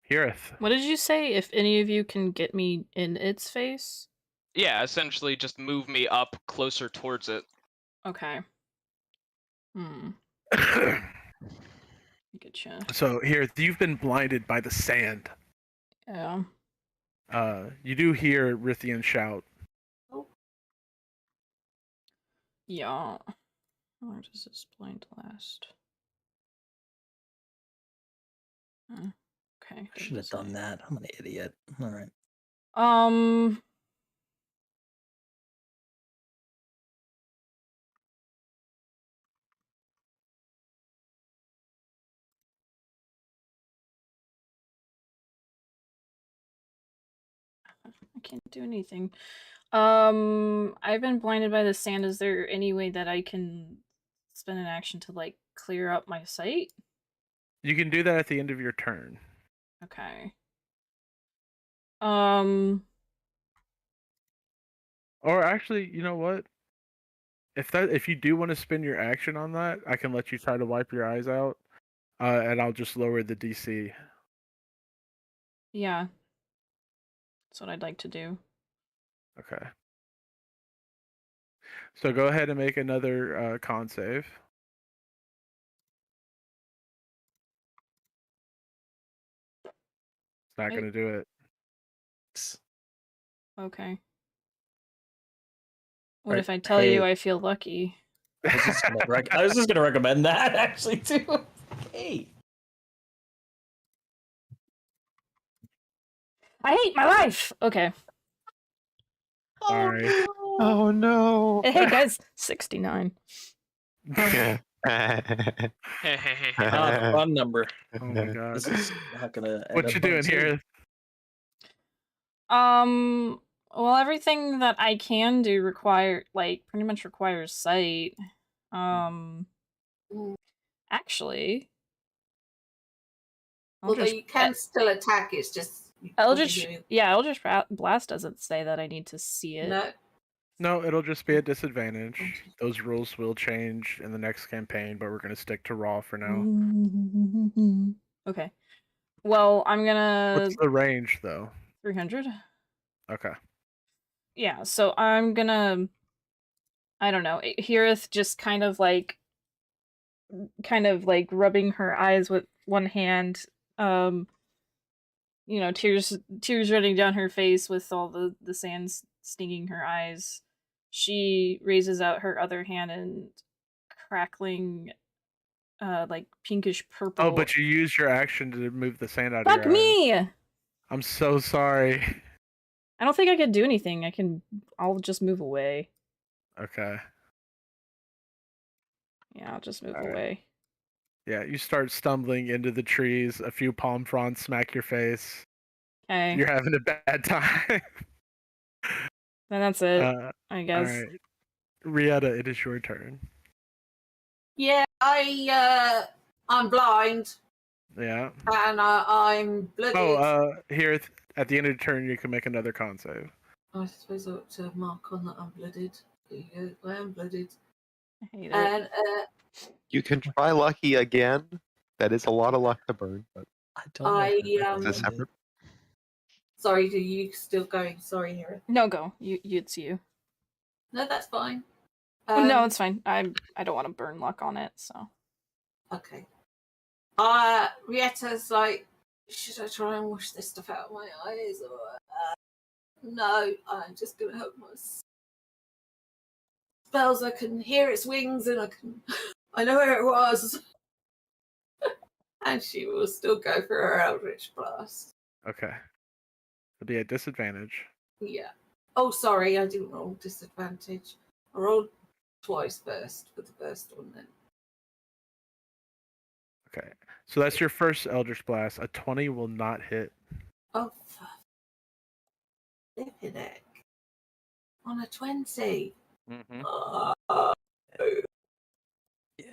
Heareth. What did you say? If any of you can get me in its face? Yeah, essentially just move me up closer towards it. Okay. Getcha. So here, you've been blinded by the sand. Yeah. You do hear Rithian shout. Yeah. How long does this blind last? Okay. I should have done that. I'm an idiot. All right. I can't do anything. I've been blinded by the sand. Is there any way that I can spend an action to like clear up my sight? You can do that at the end of your turn. Okay. Or actually, you know what? If you do want to spend your action on that, I can let you try to wipe your eyes out, and I'll just lower the DC. Yeah. That's what I'd like to do. Okay. So go ahead and make another con save. It's not going to do it. Okay. What if I tell you I feel lucky? I was just gonna recommend that actually too. Hey. I hate my life. Okay. Sorry. Oh no. Hey guys, 69. Fun number. Oh my god. This is not gonna. What you doing here? Well, everything that I can do pretty much requires sight. Actually, Although you can still attack, it's just Eldritch Blast doesn't say that I need to see it. No, it'll just be a disadvantage. Those rules will change in the next campaign, but we're gonna stick to raw for now. Okay. Well, I'm gonna. What's the range though? 300. Okay. Yeah, so I'm gonna. I don't know. Heareth just kind of like rubbing her eyes with one hand. Tears running down her face with all the sand stinging her eyes. She raises out her other hand and crackling like pinkish purple. Oh, but you used your action to move the sand out of your eyes. Fuck me! I'm so sorry. I don't think I could do anything. I'll just move away. Okay. Yeah, I'll just move away. Yeah, you start stumbling into the trees. A few palm fronds smack your face. Okay. You're having a bad time. Then that's it, I guess. All right. Rieta, it is your turn. Yeah, I'm blind. Yeah. And I'm blooded. Oh, here at the end of the turn, you can make another con save. I suppose I ought to mark on that I'm blooded. There you go. I am blooded. I hate it. And you can try lucky again. That is a lot of luck to burn, but it's separate. Sorry, are you still going? Sorry, Hera. No, go. It's you. No, that's fine. No, it's fine. I don't want to burn luck on it, so. Okay. Rietta's like, should I try and wash this stuff out of my eyes? Or no, I'm just gonna hope my spells. I can hear its wings, and I know where it was. And she will still go for her Eldritch Blast. Okay. It'll be a disadvantage. Yeah. Oh, sorry, I didn't roll disadvantage. I rolled twice first for the first one then. Okay. So that's your first Eldritch Blast. A 20 will not hit. Oh, flipping heck. On a 20. Mm-hmm. Yeah.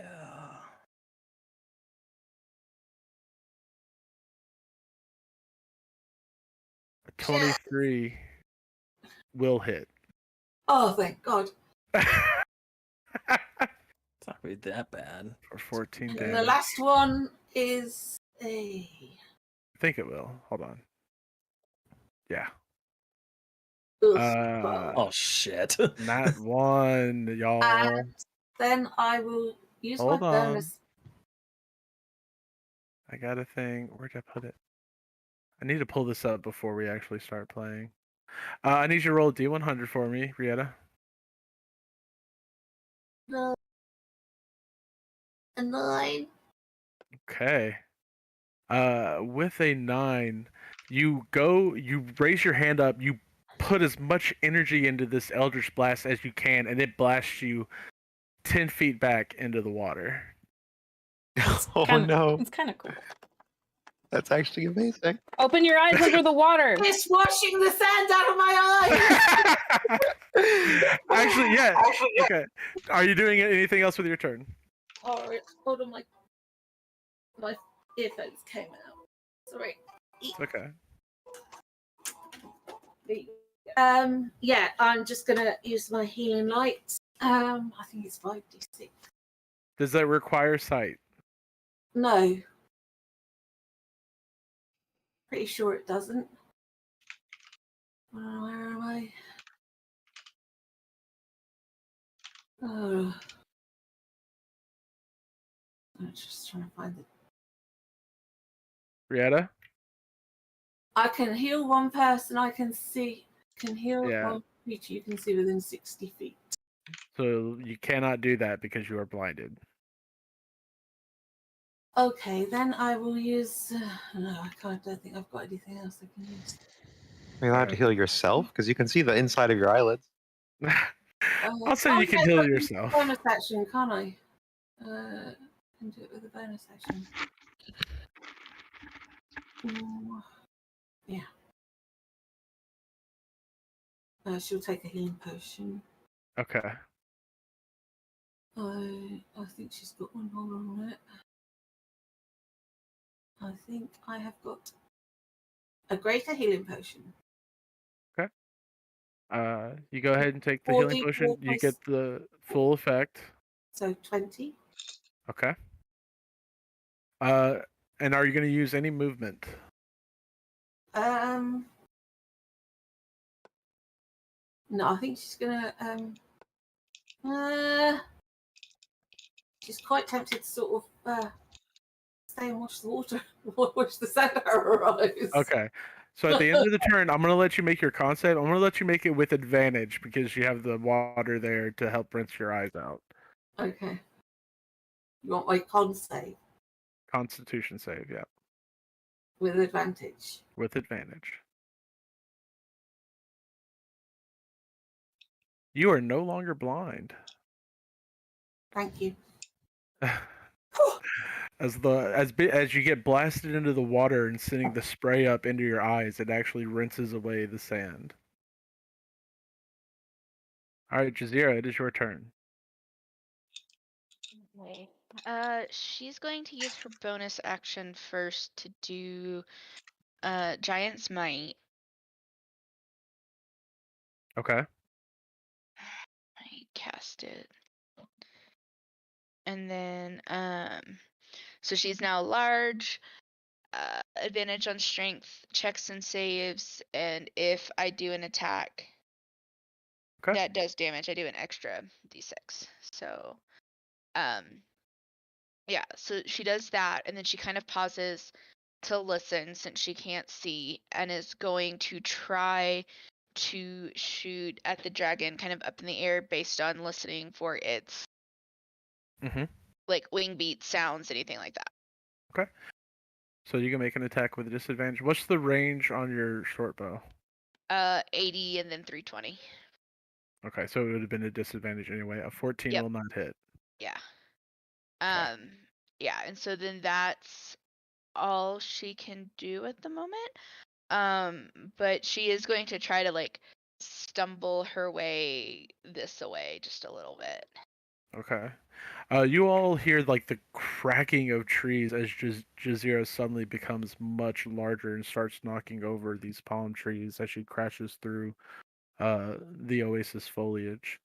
A 23 will hit. Oh, thank God. It's not really that bad. For 14 And damage. the last one is a... I think it will. Hold on. Yeah. Ugh. Oh shit. Not one, y'all. And then I will use Hold my on. bonus. I got a thing. Where'd I put it? I need to pull this up before we actually start playing. I need you to roll a D100 for me, Rieta. No. A 9. Okay. With a 9, you raise your hand up, you put as much energy into this Eldritch Blast as you can, and it blasts you 10 feet back into the water. Oh no, It's kind of cool. that's actually amazing. Open your eyes under the water. It's washing the sand out of my eyes. Actually, yeah. Okay. Are you doing anything else with your turn? Alright, hold on, my earphones came out. Sorry. Okay. Yeah, I'm just gonna use my healing light. I think it's 5d6. Does that require sight? No. Pretty sure it doesn't. Where am I? Oh. I'm just trying to find it. Rieta? I can heal one person. I can heal Yeah. one creature you can see within 60 feet. So you cannot do that because you are blinded. Okay, then I will use. No, I can't. Don't think I've got anything else I can use. Are you allowed to heal yourself? Because you can see the inside of your eyelids. I'll say you can heal yourself. Bonus action, can't I? I can do it with a bonus action. Ooh, yeah. She'll take a healing potion. Okay. I think she's got one. Hold on a minute. I think I have got a greater healing potion. You go ahead and take the 4d4 healing potion. You get the full effect. So 20. Okay. And are you going to use any movement? No, I think she's gonna she's quite tempted to sort of stay and watch the water, watch the sand out of her eyes. Okay. So at the end of the turn, I'm going to let you make your con save. I'm going to let you make it with advantage because you have the water there to help rinse your eyes out. Okay. You want my con save? Constitution save, yeah. With advantage. With advantage. You are no longer blind. Thank you. As you get blasted into the water and sending the spray up into your eyes, it actually rinses away the sand. All right, Jazeera, it is your turn. Okay. She's going to use her bonus action first to do Giant's Might. Okay. I cast it. And then so she's now large, advantage on strength checks and saves, and if I do an attack that does damage, I do an extra d6. So yeah, so she does that, and then she kind of pauses to listen since she can't see, and is going to try to shoot at the dragon kind of up in the air based on listening for its like wing beat sounds, anything like that. Okay. So you can make an attack with a disadvantage. What's the range on your short bow? 80 and then 320. Okay, so it would have been a disadvantage anyway. A 14 will not hit. Yeah. Yeah, and so then that's all she can do at the moment. But she is going to try to like stumble her way this away just a little bit. Okay. You all hear like the cracking of trees as Jazeera suddenly becomes much larger and starts knocking over these palm trees as she crashes through the oasis foliage.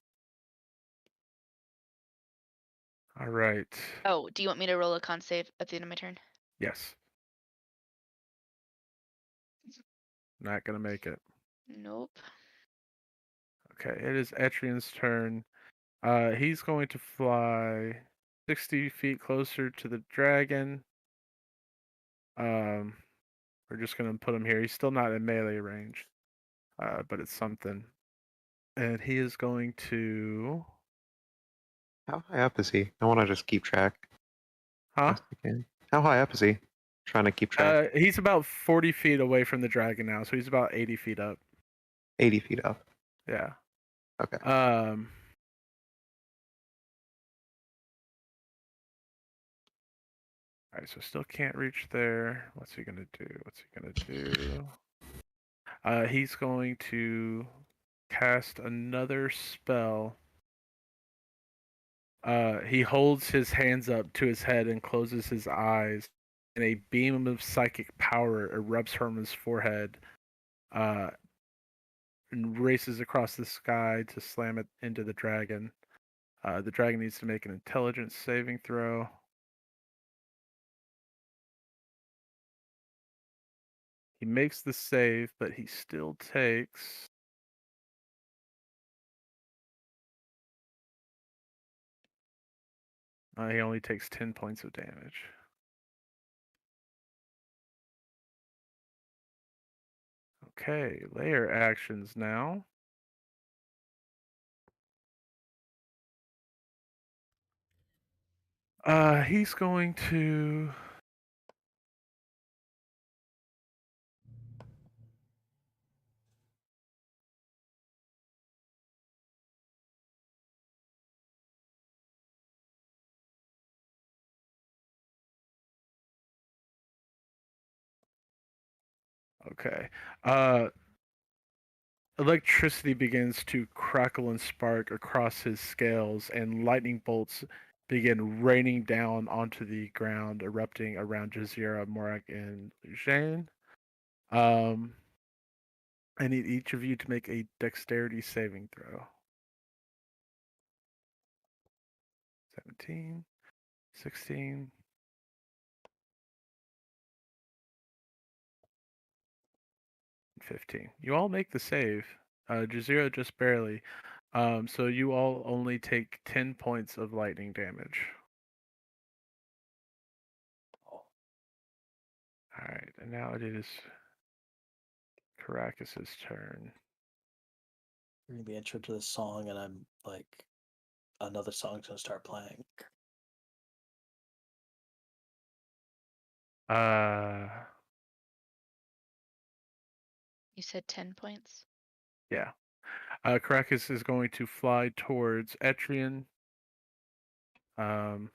All right. Oh, do you want me to roll a con save at the end of my turn? Yes. Not gonna make it. Nope. Okay, it is Etrian's turn. He's going to fly 60 feet closer to the dragon. We're just gonna put him here. He's still not in melee range, but it's something. And he is going to. How high up is he? I want to just keep track. Huh? Best I can. How high up is he? Trying to keep track. He's about 40 feet away from the dragon now, so he's about 80 feet up. 80 feet up. Yeah. Okay. Alright, so still can't reach there. What's he gonna do? He's going to cast another spell. He holds his hands up to his head and closes his eyes, and a beam of psychic power erupts from his forehead, and races across the sky to slam it into the dragon. The dragon needs to make an intelligence saving throw. He makes the save, but he still takes. He only takes 10 points of damage. Okay, layer actions now. He's going to. Okay. Electricity begins to crackle and spark across his scales, and lightning bolts begin raining down onto the ground, erupting around Jazeera, Morak, and Jane. I need each of you to make a dexterity saving throw. 17, 16, 15. You all make the save. Jazeera just barely. So you all only take 10 points of lightning damage. Alright, and now it is Caracas's turn. We're gonna be intro to this song, and I'm like, another song's gonna start playing. You said 10 points? Yeah. Caracas is going to fly towards Etrian. It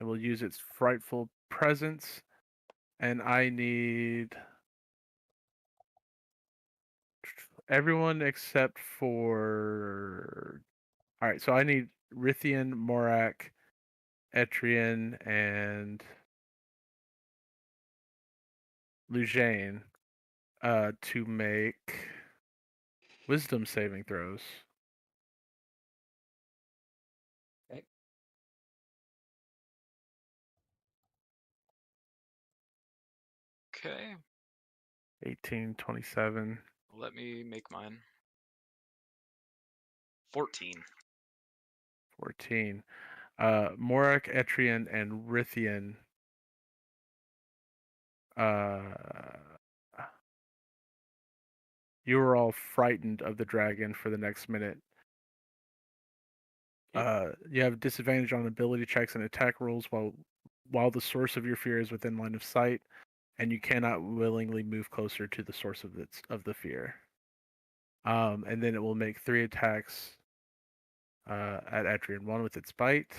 will use its frightful presence, and I need everyone except for. All right, so I need Rithian, Morak, Etrian, and Lujane to make wisdom saving throws. Okay. Okay. 18, 27. Let me make mine. 14. 14. Morak, Etrian, and Rithian. You are all frightened of the dragon for the next minute. You have disadvantage on ability checks and attack rolls while the source of your fear is within line of sight, and you cannot willingly move closer to the source of the fear. And then it will make 3 attacks at Adrian. One with its bite,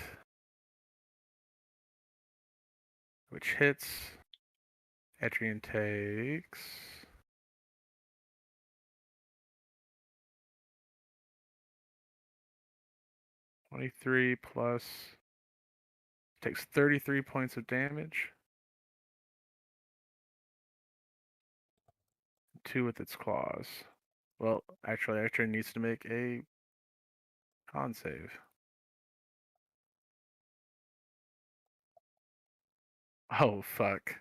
which hits. Adrian takes 23 plus takes 33 points of damage. 2 with its claws. Well, actually, Adyrn needs to make a con save. Oh, fuck.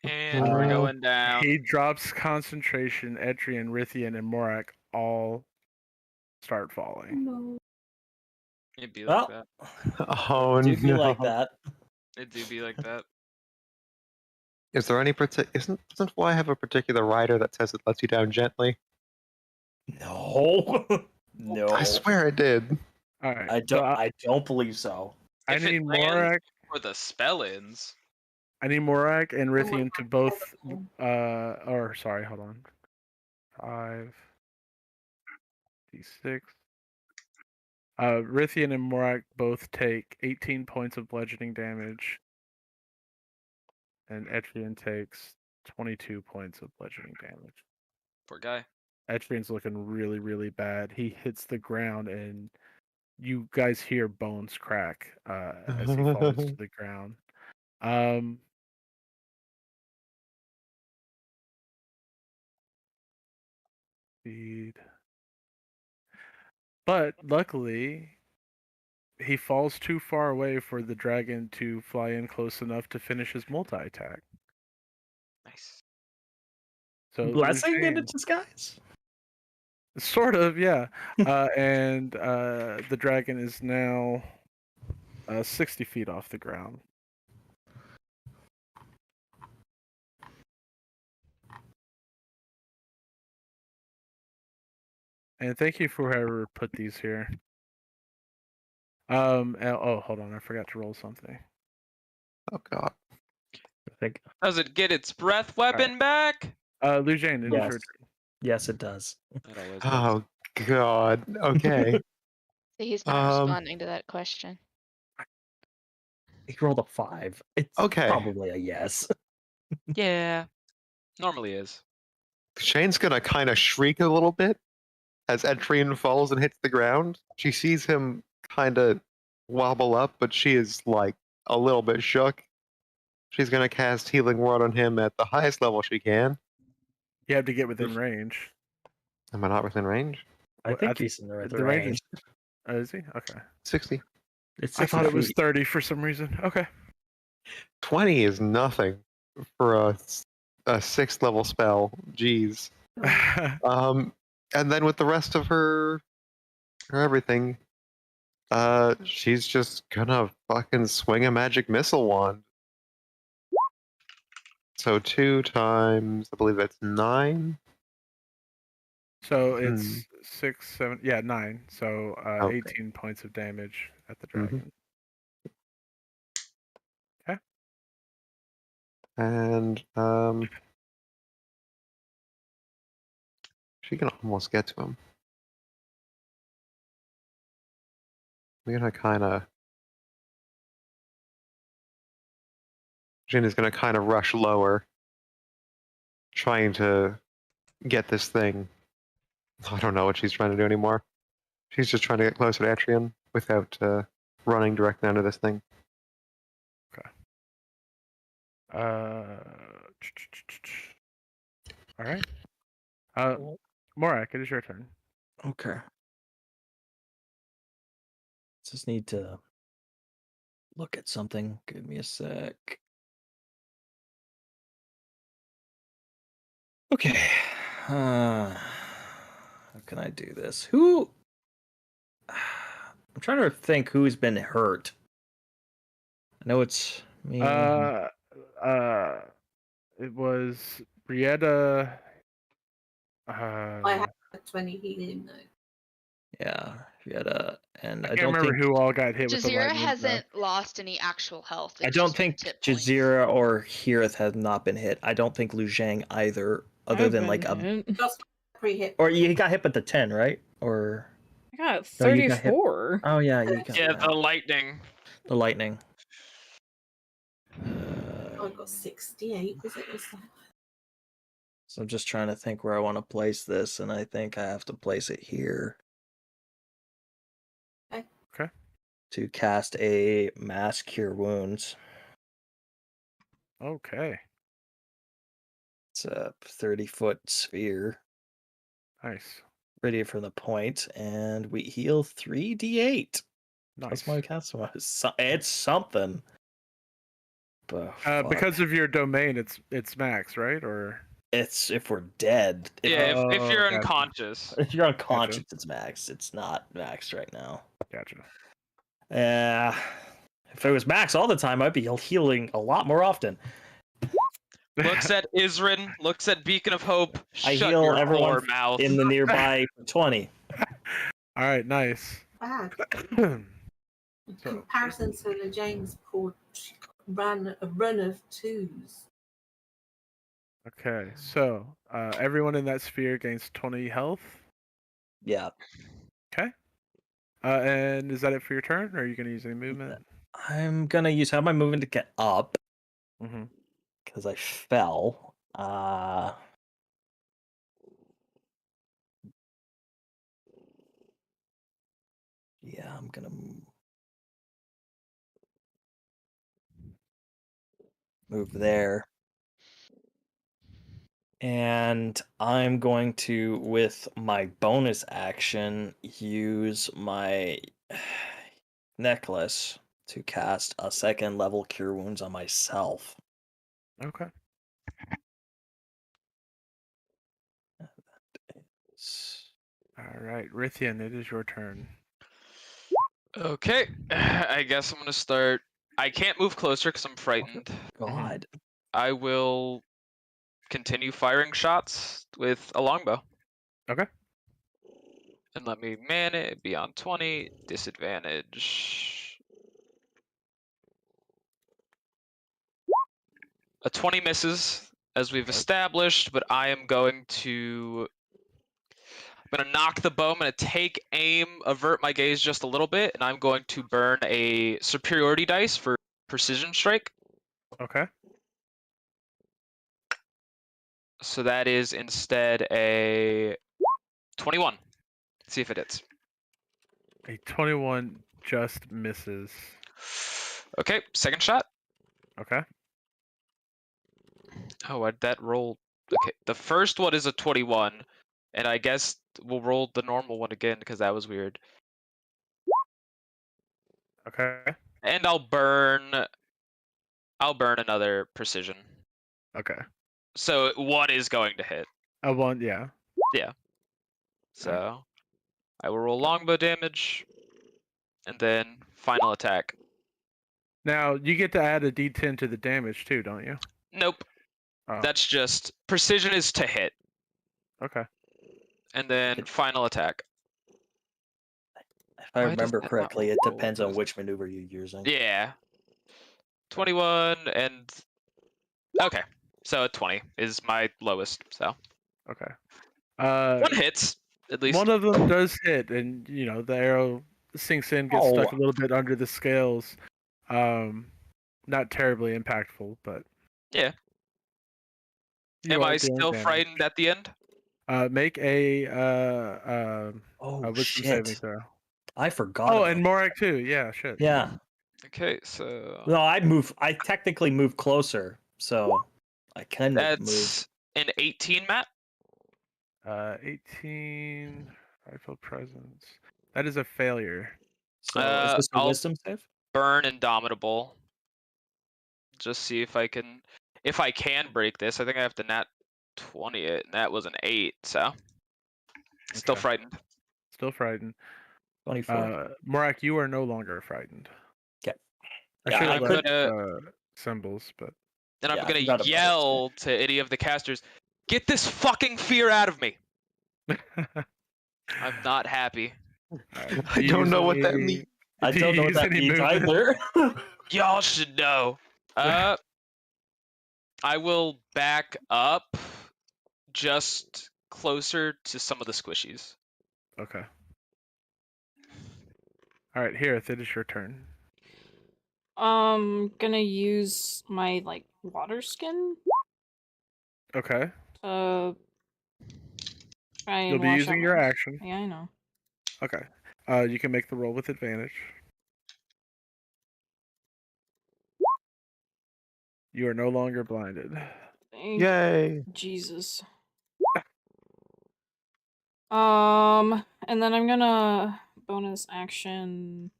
And we're going down. He drops concentration. Adyrn, Rithian, and Morak all start falling. No. It'd be like Well, that. Oh do be no! like that. It do be like that. Is there any doesn't why have a particular rider that says it lets you down gently? No, no. I swear it did. All right. I don't. I don't believe so. I If it need lands Morak. where the spell ends. I need Morak and Rithian to both. God. Or sorry, hold on. 5 d6. Rithian and Morak both take 18 points of bludgeoning damage, and Adyrn takes 22 points of bludgeoning damage. Poor guy. Adrian's looking really, really bad. He hits the ground, and you guys hear bones crack as he falls to the ground. Speed. But luckily, he falls too far away for the dragon to fly in close enough to finish his multi-attack. Nice. So Blessing in Lucian- disguise. Sort of, yeah. And the dragon is now 60 feet off the ground. And thank you for whoever put these here. Oh, hold on, I forgot to roll something. Oh god. I think. Does it get its breath weapon back? Lujane, it is Yes. your turn. Yes, it does. It always does. Oh god. Okay. So he's not responding to that question. He rolled a 5. It's Okay. probably a yes. Yeah. Normally is. Shane's gonna kind of shriek a little bit as Adyrn falls and hits the ground. She sees him kind of wobble up, but she is like a little bit shook. She's gonna cast Healing Word on him at the highest level she can. You have to get within range. Am I not within range? I Well, think he's in the right range range. is. Is he? Okay. 60. It's I thought it was 60 feet. 30 for some reason. Okay. 20 is nothing for a 6th level spell. Jeez. And then with the rest of her everything, she's just gonna fucking swing a magic missile wand. So 2 times, I believe that's 9. So it's 6, 7, yeah, 9. So Okay. 18 points of damage at the dragon. Okay. And she can almost get to him. We're gonna kind of. Jin is gonna kind of rush lower, trying to get this thing. I don't know what she's trying to do anymore. She's just trying to get closer to Adyrn without running directly under this thing. All right. Morak, it is your turn. Okay. Just need to look at something. Give me a sec. Okay. How can I do this? Who? I'm trying to think who's been hurt. I know it's me. It was Brietta. I have 20 healing though. Yeah, Brietta, and I I can't don't remember think who all got hit with the Jazeera lightning. hasn't lost any actual health. I It's don't just been think hit points. Jazeera or Hirith have not been hit. I don't think Lu Zhang either, other I've than been like a. hit. Just pre-hit. Or you got hit with the 10, right? Or I got No, you got hit. 34. oh yeah, you got Yeah, that. the lightning. The lightning. I got 68. Was it this time? So I'm just trying to think where I want to place this, and I think I have to place it here. Okay. Okay. to cast a Mass Cure Wounds. Okay. It's a 30-foot sphere. Nice. Ready for the point, and we heal 3d8. Nice. That's my cast. It's something. But because of your domain, it's max, right? Or it's if we're dead. Yeah, if you're gotcha. unconscious. If you're unconscious, it's max. It's not max right now. Gotcha. If it was max all the time, I'd be healing a lot more often. Looks at Adyrn, looks at Beacon of Hope. I Shut heal your everyone whore mouth. in the nearby 20. All right, nice. Bad. In comparison to the James Paul, she ran a run of 2s. Okay, so everyone in that sphere gains 20 health. Yeah. Okay. And is that it for your turn, or are you going to use any movement? I'm gonna use my movement to get up Mm-hmm. because I fell. Yeah, I'm gonna move there. And I'm going to, with my bonus action, use my necklace to cast a 2nd level Cure Wounds on myself. Okay. All right, Rithian, it is your turn. Okay, I guess I'm gonna start. I can't move closer because I'm frightened. God. I will continue firing shots with a longbow. Okay. And let me man it, be on 20, disadvantage. A 20 misses, as we've established, but I am going to... I'm going to knock the bow, I'm going to take aim, avert my gaze just a little bit, and I'm going to burn a superiority dice for precision strike. Okay. So that is instead a 21. Let's see if it hits. A 21 just misses. Okay, second shot. Okay. Oh, that roll. Okay, the first one is a 21, and I guess we'll roll the normal one again because that was weird. Okay. And I'll burn another precision. Okay. So one is going to hit. A 1, yeah. Yeah. So I will roll longbow damage, and then final attack. Now, you get to add a d10 to the damage too, don't you? Nope. Oh. That's just precision is to hit, Okay. and then final attack. If I Why does remember that not correctly, it roll? depends on which maneuver you're using. Yeah. 21 and okay. So 20 is my lowest. So Okay. one hits at least. One of them does hit, and the arrow sinks in, gets stuck a little bit under the scales. Not terribly impactful, but Yeah. Am I still frightened at the end? Make a wisdom shit. saving throw. I forgot. Oh, and Morak too. Yeah, shit. Yeah. Okay, so No, I technically move closer, so I can move. That's an 18, Matt. 18 rifle presence. That is a failure. So is this a I'll wisdom save? burn Indomitable. Just see if I can break this. I think I have to nat 20 it, and that was an 8, so still Okay. frightened. Still frightened. 24. Morak, you are no longer frightened. Okay. I Yeah, should I have could- left symbols, but And Yeah, I I'm forgot gonna about yell to any of the casters, "Get this fucking fear out of me!" I'm not happy. Alright, I don't know what that means. I don't know what that means either. Y'all should know. I will back up just closer to some of the squishies. Okay. Alright, Hirith, it is your turn. Gonna use my water skin Okay. to try and You'll be wash using out your my- action. Yeah, I know. Okay. You can make the roll with advantage. You are no longer blinded. Thank Yay! Jesus. And then I'm gonna bonus action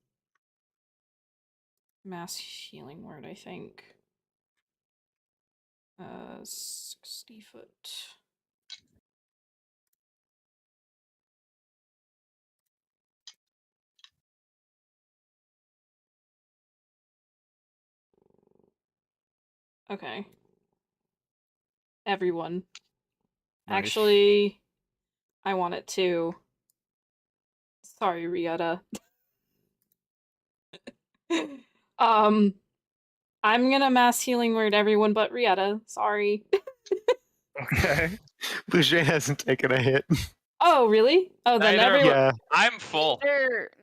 mass healing word, I think. 60 foot. Okay. Everyone. Nice. Actually, I want it too. Sorry, Rieta. I'm gonna mass healing word everyone but Rieta. Sorry. Okay. Boucher hasn't taken a hit. Oh, really? Oh, then Neither of everyone. Yeah. I'm full.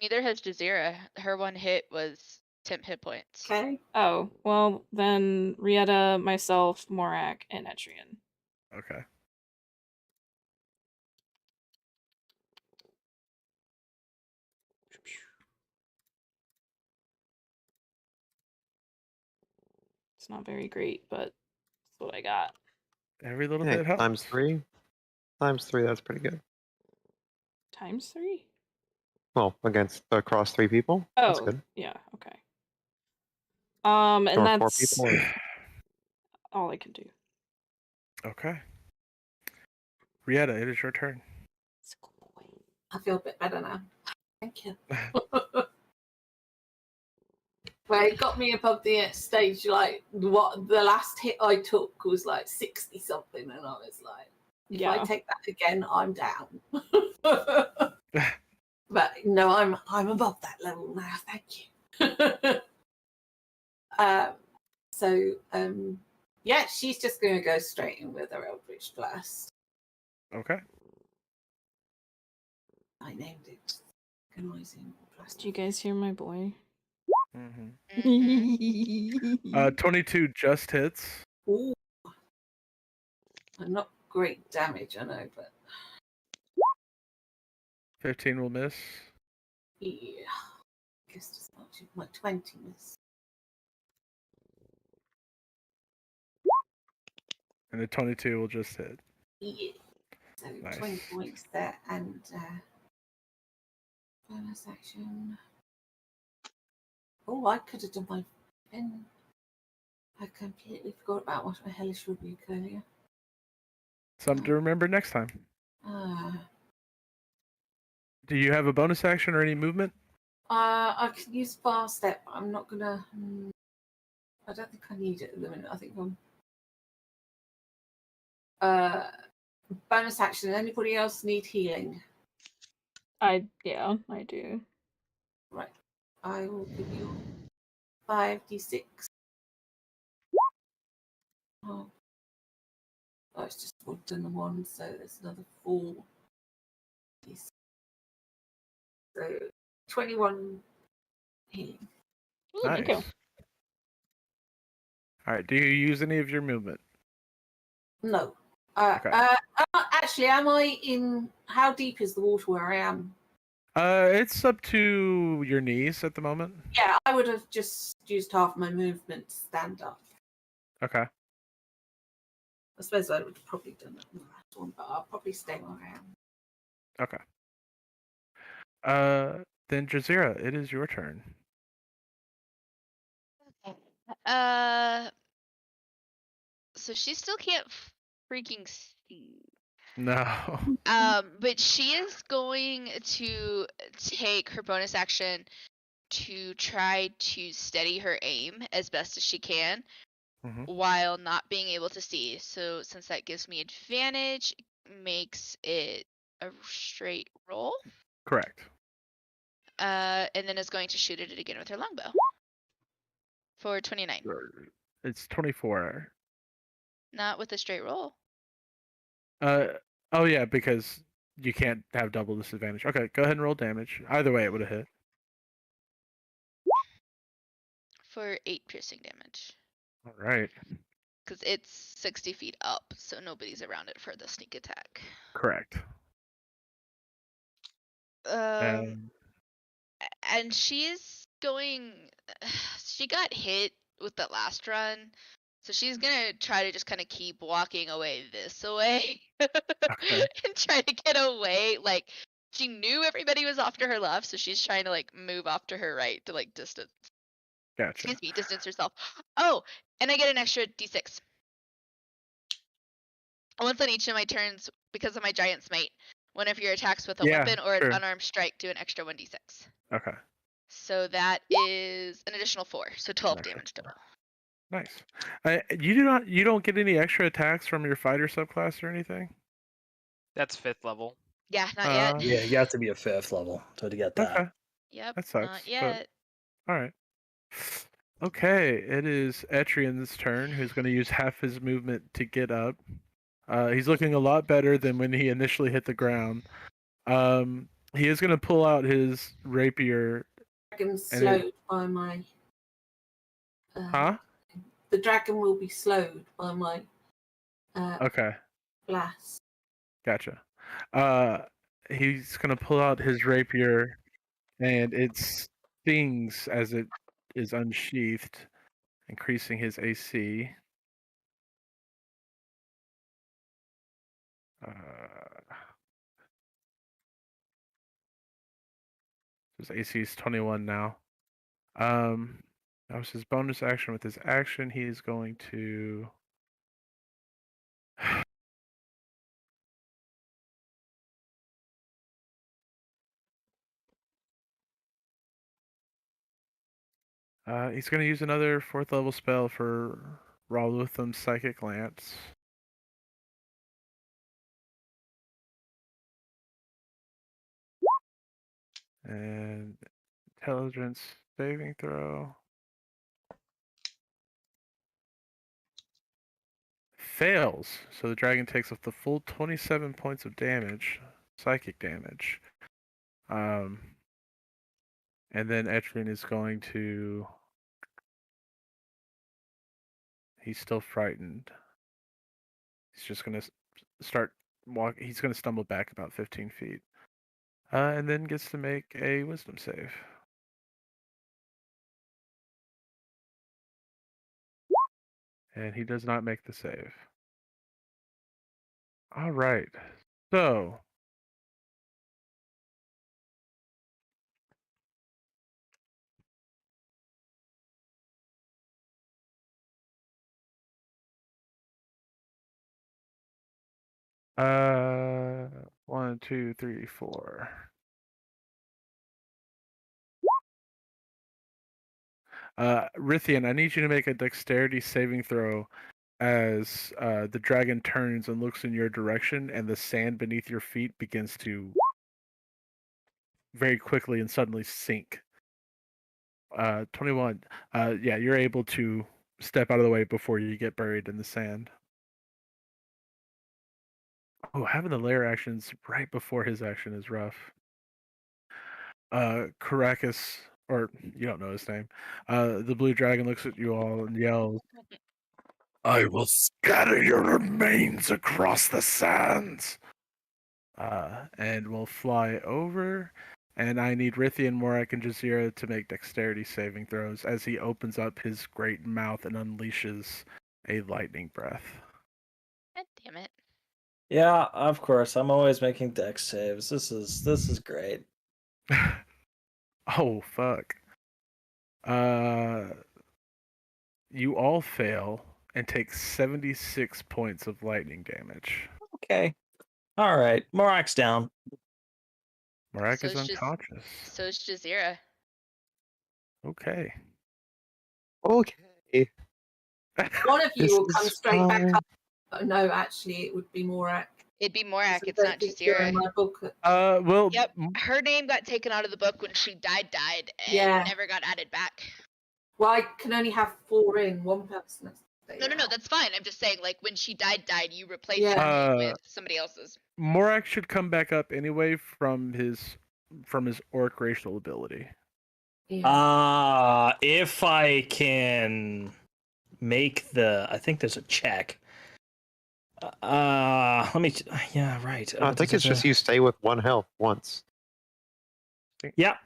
Neither has Jazeera. Her one hit was 10 hit points. Okay. Oh, well, then Rieta, myself, Morak, and Etrian. Okay. It's not very great, but it's what I got. Every little Hey, bit helps. times 3. Times 3, that's pretty good. Times 3? Well, across 3 people. That's Oh, good. yeah, okay. And Or 4 that's people. Or... all I can do. Okay. Rieta, it is your turn. I feel a bit better now. Thank you. Well, it got me above the stage. Like what the last hit I took was like 60 something, and I was like, if I Yeah. take that again, I'm down. But no, I'm above that level now. Thank you. Yeah, she's just going to go straight in with her Eldritch Blast. Okay. I named it Agonizing Blast. Did you guys hear my boy? Mhm. 22 just hits. Ooh. Not great damage, I know, but 15 will miss. yeah. I guess as much as my 20 miss. And the 22 will just hit. Yeah. So Nice. 20 points there, and bonus action. Oh, I could have done my pen. I completely forgot about what my hellish rebuke earlier. Something to remember next time. Ah. Do you have a bonus action or any movement? I can use far step, but I'm not gonna. I don't think I need it at the minute. I think I'm. Bonus action. Anybody else need healing? I do. Right. I will give you 5d6. Oh, it's just one and the 1, so there's another 4. So 21 healing. Ooh, Nice. thank you. All right. Do you use any of your movement? No. Okay. Actually, am I in? How deep is the water where I am? It's up to your knees at the moment. Yeah, I would have just used half my movement to stand up. Okay. I suppose I would have probably done that in the last one, but I'll probably stay where I am. Okay. Then Jazeera, it is your turn. So she still can't freaking see. No. But she is going to take her bonus action to try to steady her aim as best as she can while not being able to see. So since that gives me advantage, makes it a straight roll. Correct. And then is going to shoot at it again with her longbow for 29. It's 24. Not with a straight roll. Oh yeah, because you can't have double disadvantage. Okay, go ahead and roll damage. Either way, it would have hit. For 8 piercing damage. All right. Because it's 60 feet up, so nobody's around it for the sneak attack. Correct. And she's going. She got hit with the last run, So she's gonna try to just kind of keep walking away this way Okay. and try to get away. Like she knew everybody was off to her left, so she's trying to like move off to her right to like distance. Gotcha. Excuse me, distance herself. Oh, and I get an extra d6. Once on each of my turns, because of my giant smite, one of your attacks with a Yeah, weapon or an sure. Unarmed Strike do an extra 1d6. Okay. So that is an additional 4, so 12 Extra damage total. Nice. You don't get any extra attacks from your fighter subclass or anything? That's 5th level. Yeah, not yet. Yeah, you have to be a 5th level to get that. Okay. Yep, That sucks, not but- yet. All right. Okay, it is Etrian's turn, who's going to use half his movement to get up. He's looking a lot better than when he initially hit the ground. He is going to pull out his rapier. Dragon And slowed by my. Huh? The dragon will be slowed by my Okay, blast. gotcha. He's going to pull out his rapier, and it stings as it is unsheathed, increasing his AC. His AC is 21 now. That was his bonus action. With his action, he is going to. He's going to use another 4th level spell for Ralutham's Psychic Lance. And intelligence saving throw. Fails. So the dragon takes up the full 27 points of damage, psychic damage. And then Etrian is going to. He's still frightened. He's just going to start walk. He's going to stumble back about 15 feet. And then gets to make a wisdom save. And he does not make the save. All right. So. One, two, three, four. Rithian, I need you to make a dexterity saving throw as the dragon turns and looks in your direction, and the sand beneath your feet begins to very quickly and suddenly sink. 21. Yeah, you're able to step out of the way before you get buried in the sand. Oh, having the lair actions right before his action is rough. Caracas, or you don't know his name. The blue dragon looks at you all and yells, "I will scatter your remains across the sands!" And will fly over. And I need Rithian, Morak, and Jazeera to make dexterity saving throws as he opens up his great mouth and unleashes a lightning breath. God damn it. Yeah, of course. I'm always making dex saves. This is great. Oh, fuck. You all fail and take 76 points of lightning damage. Okay. All right. Morak's down. Morak So is it's just- unconscious. So it's Jazeera. Okay. Okay. One of you This will come is straight back fine. up. Oh, no, actually, it would be Morak. It'd be Morak, Because it's I not don't think you're Jazeera. in my book. Well, Yep, her name got taken out of the book when she died, and Yeah. never got added back. Well, I can only have 4 in. One person has to stay No, out. that's fine. I'm just saying, like, when she died, you replaced Yeah. her name with somebody else's. Morak should come back up anyway from his orc racial ability. Yeah. If I can make I think there's a check. Let me. Yeah, right. I think it's just you stay with 1 health once. Yeah.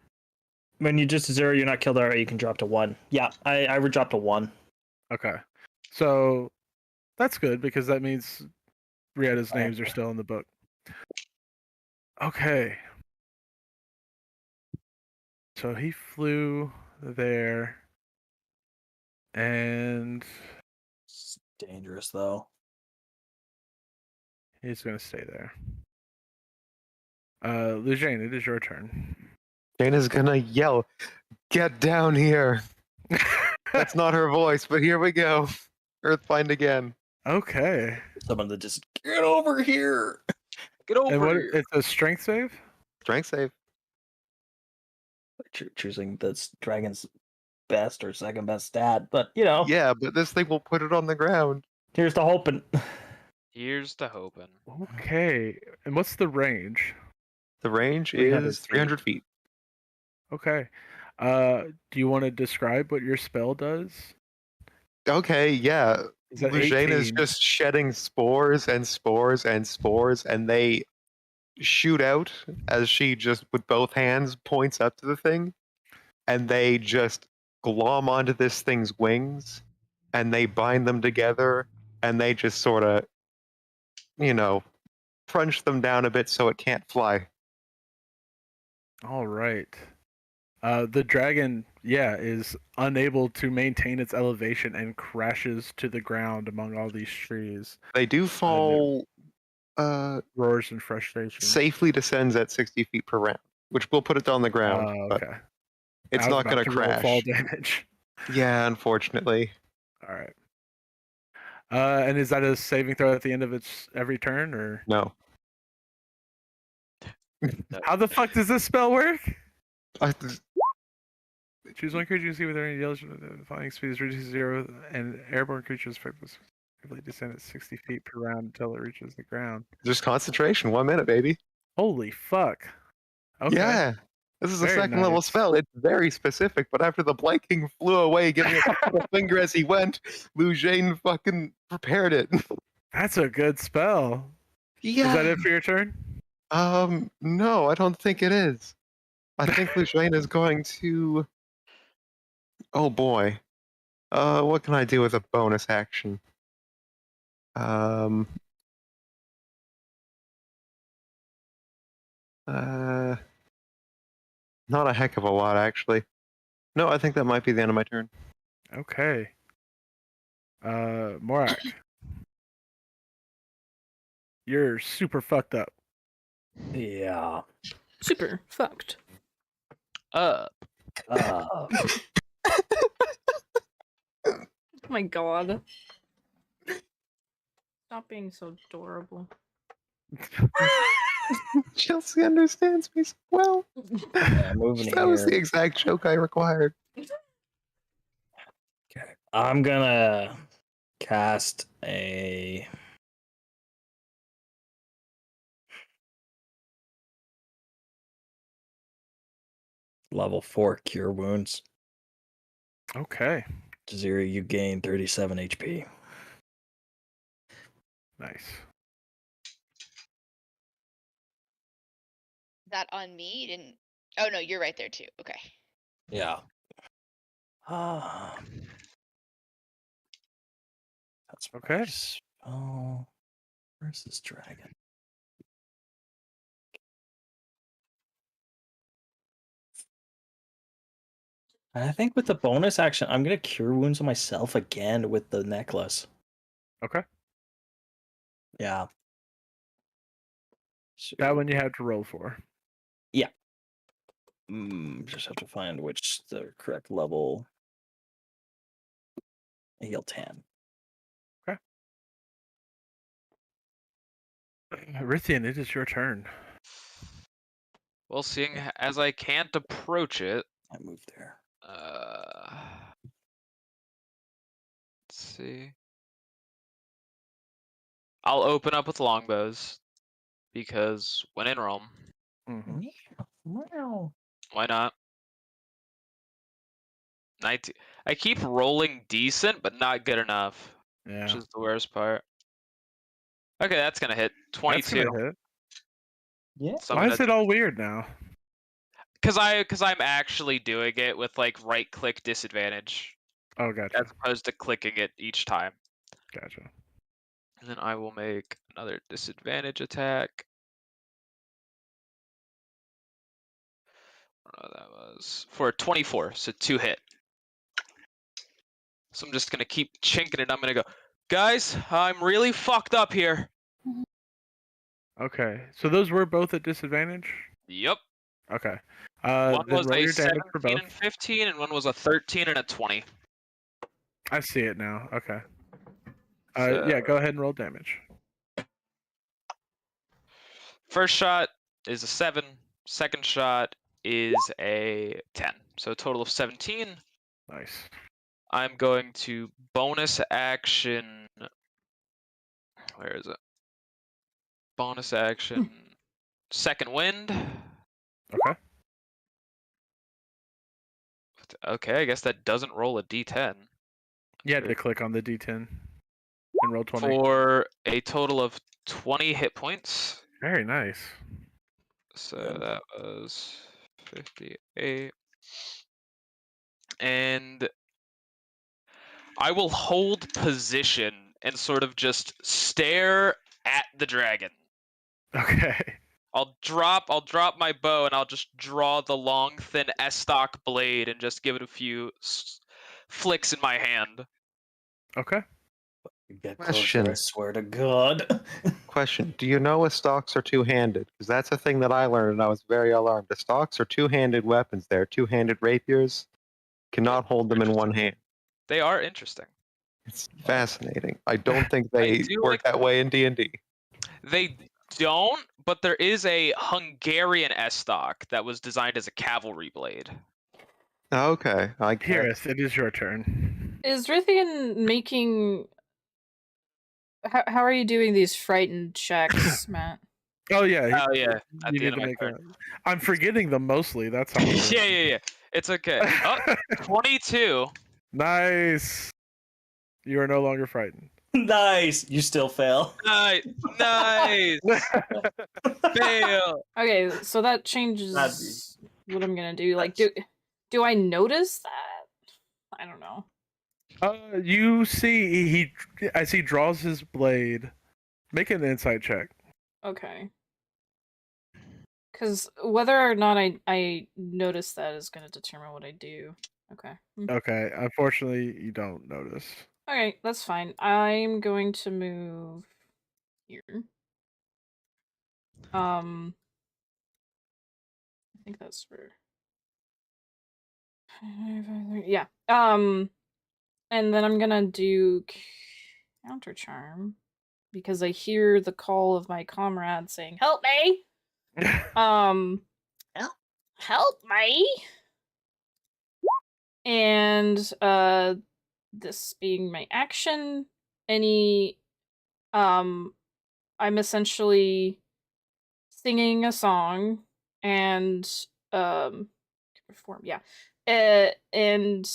When you just 0, you're not killed. Alright, you can drop to 1. Yeah, I would drop to 1. Okay. So that's good because that means Rietta's names are Okay. still in the book. Okay. So he flew there, and It's dangerous though. he's going to stay there. Lujane, it is your turn. Dana's gonna yell, "Get down here!" That's not her voice, but here we go. Earthbind again. Okay. Someone to just get over here. Get over And what? here. It's a strength save? Strength save. Choosing the dragon's best or second best stat, but you know, Yeah, but this thing will put it on the ground. here's to hoping. Here's to hoping. Okay. And what's the range? The range 300 is 300 feet. Okay. Do you want to describe what your spell does? Okay, yeah. Is that Lujane is 18? just shedding spores and spores and spores, and they shoot out as she just, with both hands, points up to the thing, and they just glom onto this thing's wings, and they bind them together, and they just sort of, crunch them down a bit so it can't fly. All right. The dragon, is unable to maintain its elevation and crashes to the ground among all these trees. They do fall. Roars in frustration. Safely descends at 60 feet per round, which will put it on the ground. But Okay. it's I was not about going to roll crash. fall damage. Yeah, unfortunately. All right. And is that a saving throw at the end of its every turn, or No. how the fuck does this spell work? I- Choose one creature you see with any yellow flying speed is reduced to 0, and airborne creatures effectively descend at 60 feet per round until it reaches the ground. Just concentration. 1 minute, baby. Holy fuck. Okay. Yeah. This is a Very second level nice. spell. It's very specific, but after the Blight King flew away, giving it a finger as he went, Lujane fucking prepared it. That's a good spell. Yeah. Is that it for your turn? No, I don't think it is. I think Lujane is going to. Oh boy. What can I do with a bonus action? Not a heck of a lot, actually. No, I think that might be the end of my turn. Okay. Morak. You're super fucked up. Yeah. Super fucked. Uh, Oh my god. Stop being so adorable. Chelsea understands me so well. yeah, moving That was the here. exact joke I required. Okay. I'm gonna cast a level 4 cure wounds. Okay. Zero, you gain 37 HP. Nice. That on me? You didn't. Oh no, you're right there too. Okay. Yeah. That's Okay. Oh, where's this dragon? I think with the bonus action, I'm gonna cure wounds on myself again with the necklace. Okay. Yeah. That one you have to roll for. Yeah. Just have to find which the correct level. Heal 10. Rithian, it is your turn. Well, seeing as I can't approach it, I moved there. Let's see. I'll open up with longbows because when in Rome, Mm-hmm. Wow. why not? 19. I keep rolling decent, but not good enough, Yeah. which is the worst part. Okay, that's gonna hit. That's 22. gonna hit. Yeah. So Why is it all weird now? Because I'm actually doing it with like right click disadvantage Oh, gotcha. as opposed to clicking it each time. Gotcha. And then I will make another disadvantage attack. That was for 24, so 2 hit. So I'm just gonna keep chinking it. I'm gonna go, guys, I'm really fucked up here. Okay, so those were both at disadvantage? Yep. Okay. One Then was roll a your damage for 17 both. and 15, and one was a 13 and a 20. I see it now. Okay. So, yeah, go ahead and roll damage. first shot is a 7. Second shot is a 10. So a total of 17. Nice. I'm going to bonus action. Where is it? Bonus action. Second wind. Okay. Okay, I guess that doesn't roll a d10. You had to click on the d10 and roll 20. For a total of 20 hit points. Very nice. So that was 58. And I will hold position and sort of just stare at the dragon. Okay. I'll drop my bow and I'll just draw the long, thin S-stock blade and just give it a few flicks in my hand. Okay. Get Question. closer, I swear to God. Question: do you know if stalks are two-handed? Because that's a thing that I learned, and I was very alarmed. The stalks are two-handed weapons. They're two-handed rapiers. Cannot hold them in one hand. They are interesting. It's fascinating. I don't think they do work like- that way in D&D. They don't, but there is a Hungarian S-stock that was designed as a cavalry blade. Okay, I guess. Hirith, it is your turn. Is Rithian making? How are you doing these frightened checks, Matt? Oh yeah. Oh yeah, at You the need end to of my make turn. I'm forgetting them mostly. That's how. Yeah. It's okay. Oh, 22. Nice. You are no longer frightened. Nice. You still fail. Nice. Fail. Okay, so that changes what I'm gonna do. Like, do I notice that? I don't know. You see, he as he draws his blade. Make an insight check. Okay. Because whether or not I notice that is going to determine what I do. Okay. Okay. Unfortunately, you don't notice. Okay, that's fine. I'm going to move here. I think that's where. Yeah. And then I'm gonna do counter charm because I hear the call of my comrade saying, "Help me!" Help me! And this being my action, I'm essentially singing a song and perform, yeah. And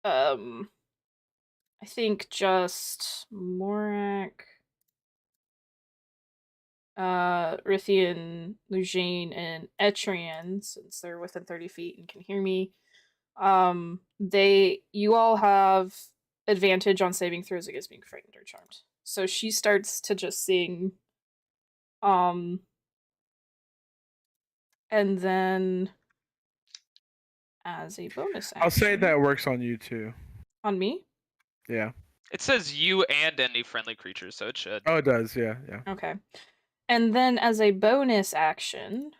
I think just Morak, Rithian, Lugane, and Etrian, since they're within 30 feet and can hear me, you all have advantage on saving throws against being frightened or charmed. So she starts to just sing, and then as a bonus action, I'll say that works on you too. on me. Yeah. It says you and any friendly creature, so it should. Oh, it does. Yeah. Okay. And then as a bonus action,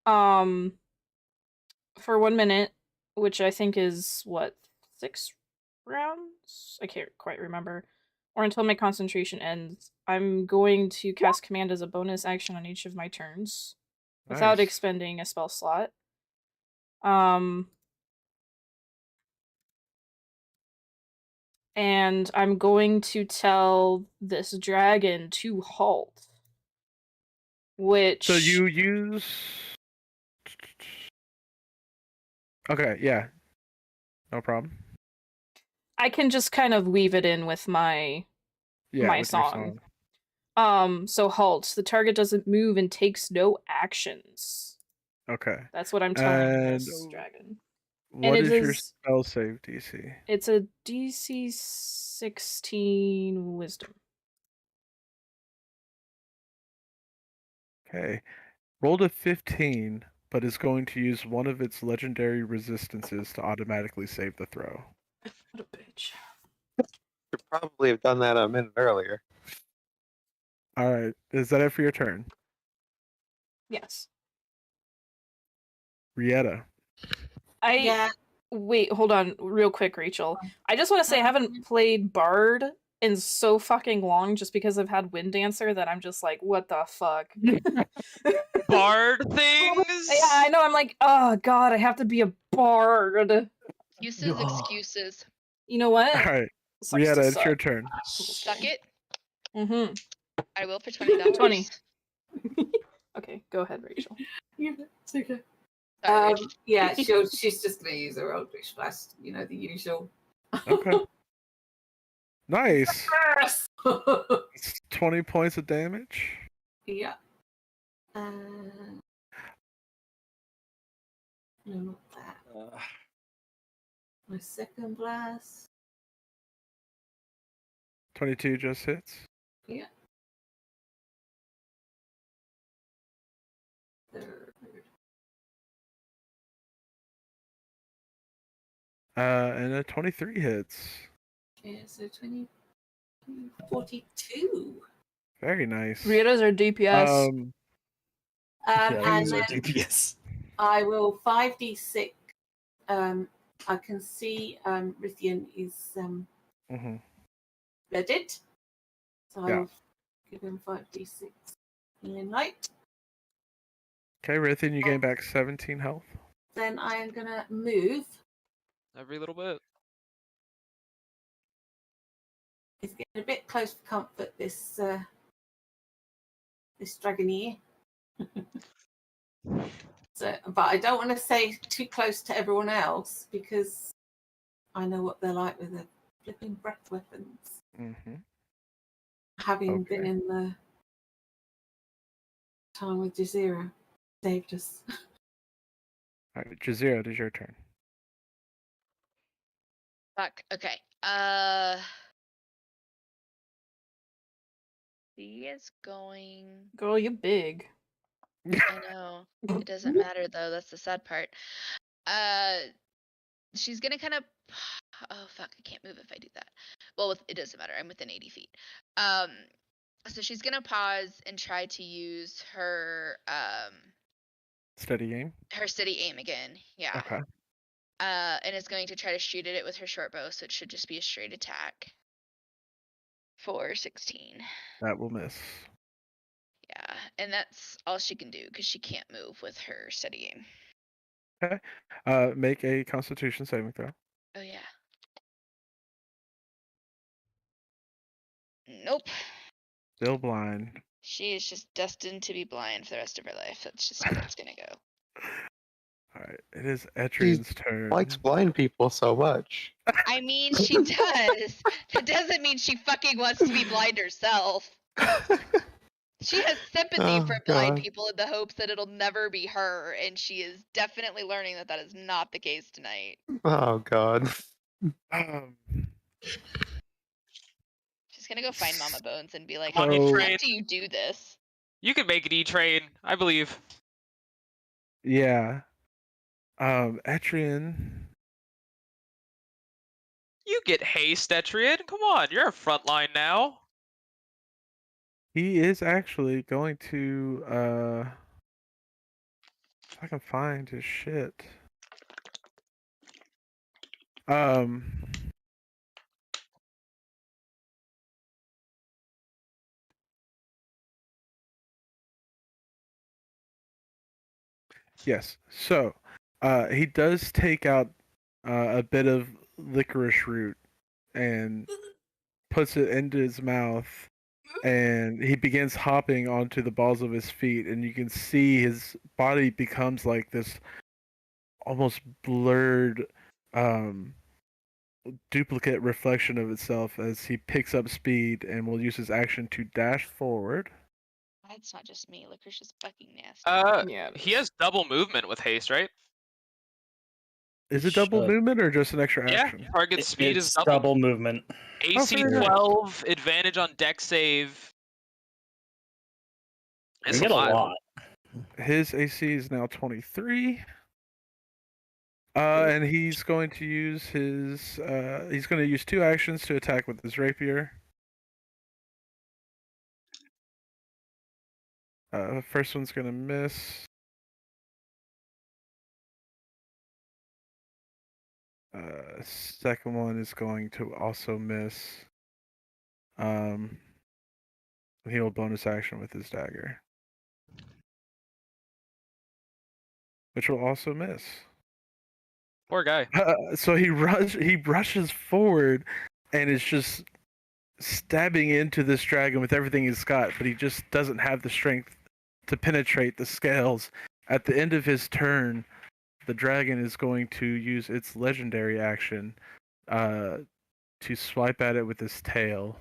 for 1 minute, which I think is what, 6 rounds? I can't quite remember. Or until my concentration ends, I'm going to cast command as a bonus action on each of my turns without Nice. expending a spell slot. And I'm going to tell this dragon to halt. Which... So you use... Okay, yeah. No problem. I can just kind of weave it in with my with your song. So halt. The target doesn't move and takes no actions. Okay. That's what I'm telling And this dragon. what it is your is- spell save DC? It's a DC 16 Wisdom. Okay. Rolled a 15, but is going to use one of its legendary resistances to automatically save the throw. What a bitch. Should probably have done that a minute earlier. All right. Is that it for your turn? Yes. Rieta. Yeah. Wait, hold on, real quick, Rachel. I just want to say I haven't played Bard in so fucking long, just because I've had Wind Dancer that I'm just like, what the fuck? Bard things. Yeah, I know. I'm like, oh god, I have to be a bard. Excuses, excuses. You know what? All right. Sucks Rieta, to it's your suck. turn. Suck it. Mm-hmm. I will for $20. 20. Okay, go ahead, Rachel. Yeah, it's okay. Sorry, Rach. Yeah, she's just going to use her Eldritch Blast, you know, the usual. Okay. Nice. Yes! It's 20 points of damage. Yeah. No, not that. My second blast. 22 just hits. Yeah. Third. And a 23 hits. Yeah, so 20, 42. Very nice. Rieta's our DPS. And these are then DPS. I will 5d6. I can see Rithian is Mhm. blooded. So Yeah. I'll give him 5d6 healing light. Okay, Rithian, you gain back 17 health. Then I am going to move. Every little bit. It's getting a bit close for comfort, this dragon here. So, but I don't want to say too close to everyone else because I know what they're like with their flipping breath weapons. Mm-hmm. Having been Okay. in the time with Jazeera, saved us. All right, Jazeera, it is your turn. Fuck. Okay. He is going. Girl, you big. I know. It doesn't matter though. That's the sad part. She's gonna kind of. Oh fuck! I can't move if I do that. Well, it doesn't matter. I'm within 80 feet. So she's gonna pause and try to use her Steady aim. her steady aim again. Yeah. Okay. And is going to try to shoot at it with her short bow, so it should just be a straight attack. For 16. That will miss. Yeah, and that's all she can do because she can't move with her steady aim. Okay. Make a Constitution saving throw. Oh yeah. Nope. Still blind. She is just destined to be blind for the rest of her life. That's just how it's gonna go. All right. It is Etrian's turn. Likes blind people so much. I mean, she does. That doesn't mean she fucking wants to be blind herself. She has sympathy Oh, for blind God. people in the hopes that it'll never be her, and she is definitely learning that that is not the case tonight. Oh God. She's gonna go find Mama Bones and be like, Come on, "How E-Train. do you do this?" You can make it, E-Train. I believe. Yeah. Etrian. You get haste, Etrian. Come on, you're a front line now. He is actually going to if I can find his shit. Yes. So, he does take out a bit of licorice root and puts it into his mouth, and he begins hopping onto the balls of his feet, and you can see his body becomes like this almost blurred duplicate reflection of itself as he picks up speed and will use his action to dash forward. It's not just me. Licorice is fucking nasty. Yeah. He has double movement with haste, right? Is it double Should. movement or just an extra Yeah. action? Target speed is It's double. double movement. AC fair enough. 12, advantage on deck save. It's We get a lot. His AC is now 23. And he's going to use his. He's going to use 2 actions to attack with his rapier. First one's going to miss. Second one is going to also miss. He'll bonus action with his dagger, which will also miss. Poor guy. So he rushes forward, and is just stabbing into this dragon with everything he's got, but he just doesn't have the strength to penetrate the scales. At the end of his turn, the dragon is going to use its legendary action to swipe at it with his tail.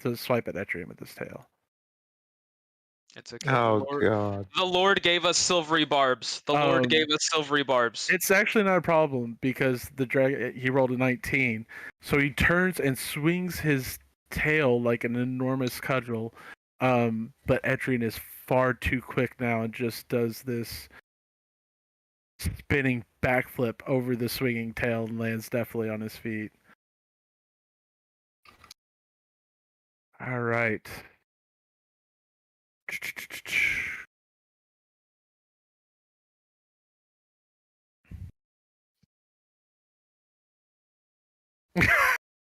To swipe at Adyrn with his tail. It's okay. Oh god. The Lord gave us silvery barbs. The Lord gave us silvery barbs. It's actually not a problem because the dragon, he rolled a 19. So he turns and swings his tail like an enormous cudgel. But Adyrn is far too quick now and just does this spinning backflip over the swinging tail and lands definitely on his feet. All right.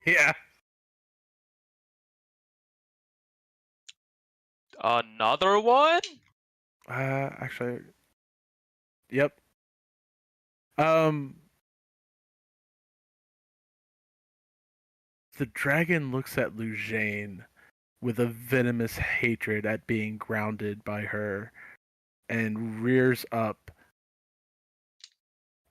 Yeah. Another one? Actually, yep. The dragon looks at Lujane with a venomous hatred at being grounded by her and rears up.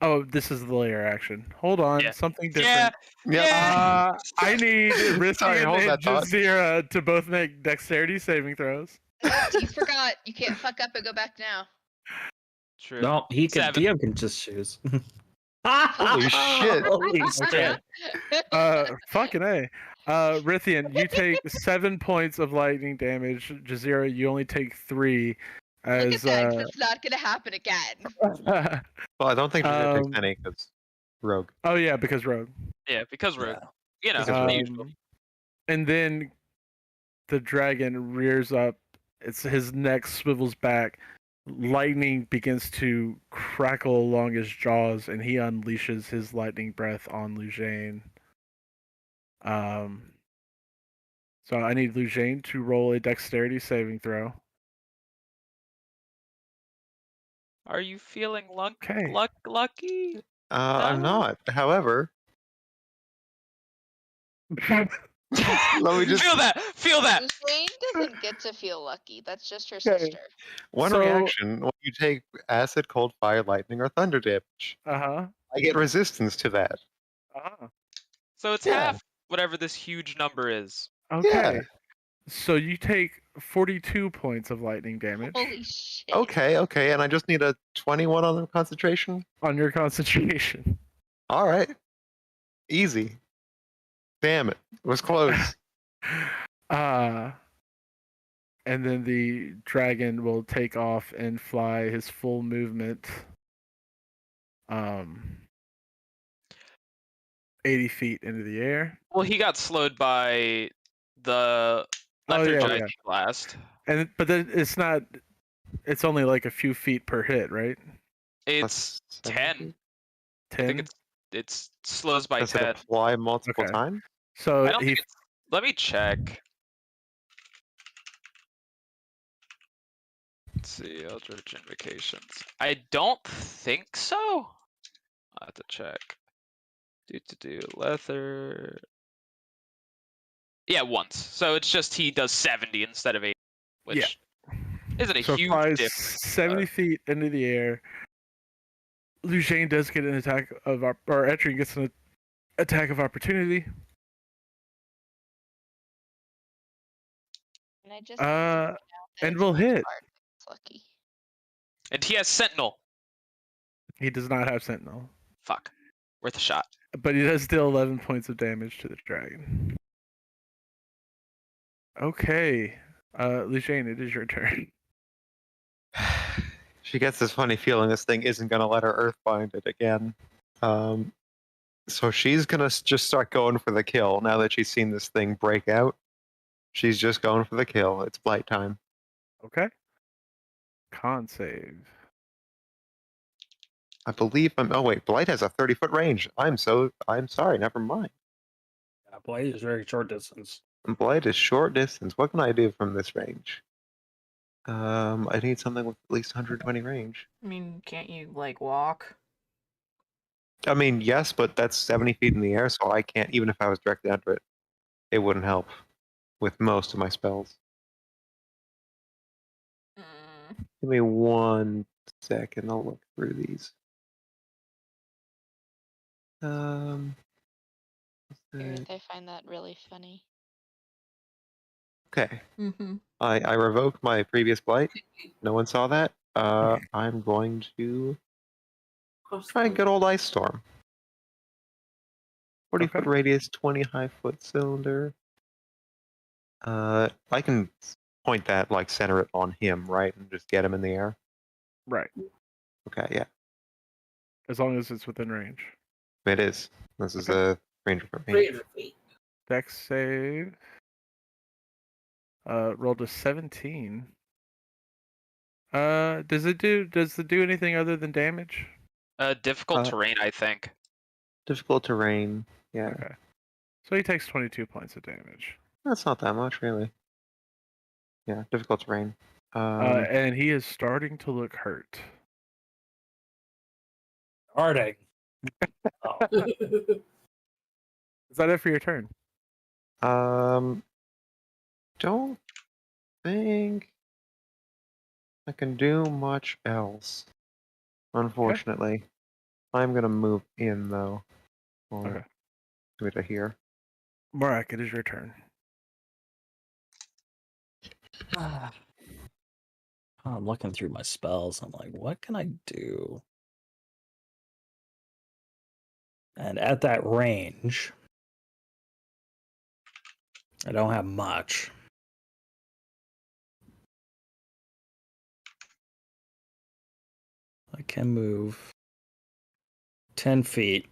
Oh, this is the layer action. Hold on, Yeah. something different. Yeah. I need Sorry, Rithien hold and that thought. Jazeera to both make dexterity saving throws. You forgot. You can't fuck up and go back now. True. No, he can. 7. DM can just choose. Holy shit. Holy Okay. shit. Fucking A. Rithien, you take 7 points of lightning damage. Jazeera, you only take 3. Look at As that, 'cause it's not gonna happen again. Well, I don't think Jazeera takes Um, any because Rogue. oh yeah, because rogue. Yeah, because we're, you know, Because the we're- usual. And then the dragon rears up. His neck swivels back. Lightning begins to crackle along his jaws, and he unleashes his lightning breath on Lujane. So I need Lujane to roll a dexterity saving throw. Are you feeling Okay. lucky? I'm No. not. However, let me just Feel that. Wayne doesn't get to feel lucky. That's just her Okay. sister. one So- reaction when you take acid, cold, fire, lightning, or thunder damage. Uh-huh. I get resistance to that. Uh-huh. So it's Yeah. half whatever this huge number is. Okay. So you take 42 points of lightning damage Holy shit. Okay, and I just need a 21 on the concentration. on your concentration. All right, easy. Damn it, was close. And then the dragon will take off and fly his full movement 80 feet into the air. Well, he got slowed by the energizing blast. But then it's only like a few feet per hit, right? It's Plus 10. 10. I think it slows by Does it 10. apply multiple Okay. times? So I don't he think it's, let me check. Let's see, Eldritch Invocations. I don't think so. I'll have to check. Do leather. Yeah, once. So it's just he does 70 instead of 80, which isn't a so huge flies difference. 70 feet into the air. Lujane does get an attack of or Adyrn gets an attack of opportunity. And I just Uh, And will hit. It's lucky. And he has Sentinel. He does not have Sentinel. Fuck. Worth a shot. But he does deal 11 points of damage to the dragon. Okay. Luciane, it is your turn. She gets this funny feeling this thing isn't going to let her earthbind it again. So she's going to just start going for the kill now that she's seen this thing break out. She's just going for the kill. It's blight time. Okay. Con save. I believe I'm. Oh wait, blight has a 30-foot range. I'm sorry. Never mind. Yeah, blight is very short distance. Blight is short distance. What can I do from this range? I need something with at least 120 range. I mean, can't you like walk? I mean, yes, but that's 70 feet in the air, so I can't. Even if I was directly under it, it wouldn't help with most of my spells. Give me 1 second. I'll look through these. Gareth, I find that really funny. Okay. Mm-hmm. I revoked my previous blight. No one saw that. I'm going to try good old ice storm. 40-foot radius, 20 high-foot cylinder. I can point that, like, center it on him, right, and just get him in the air. Right. Okay, yeah, As long as it's within range. it is. This is Okay. a range for me. 300 feet. Dex save. Rolled a 17. Does it do anything other than damage? Difficult terrain, I think. Difficult terrain. Yeah, Okay. So he takes 22 points of damage. that's not that much, really. Yeah, difficult terrain. And he is starting to look hurt. Heartache. Oh. Is that it for your turn? Don't think I can do much else. Unfortunately, I'm gonna move in though. Okay. Do it here. Morak, it is your turn. I'm looking through my spells. I'm like, what can I do? And at that range, I don't have much. I can move 10 feet.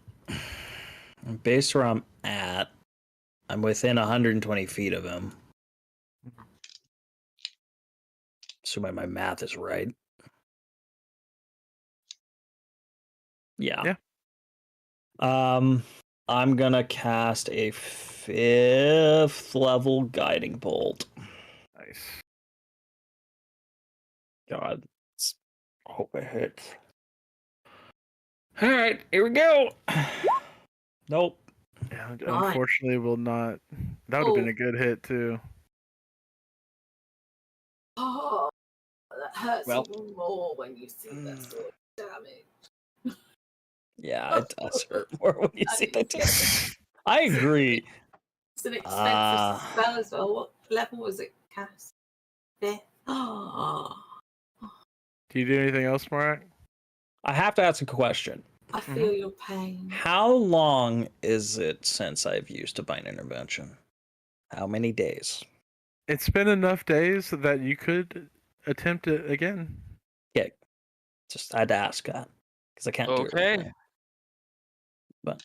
And based where I'm at, I'm within 120 feet of him. Assuming my math is right. Yeah. I'm gonna cast a 5th level guiding bolt. Nice. God, I hope it hits. All right, here we go. Nope. Yeah, unfortunately, will not. That would have been a good hit too. Oh, that hurts Well. even more when you see that sort of damage. Yeah, it does hurt more when you see that. It's I agree. an expensive spell as well. What level was it cast? 5th. Oh, Do you do anything else, Morak? I have to ask a question. I feel your pain. How long is it since I've used Divine Intervention? How many days? It's been enough days that you could attempt it again. Yeah, just I had to ask that because I can't do it. Okay. Right now. But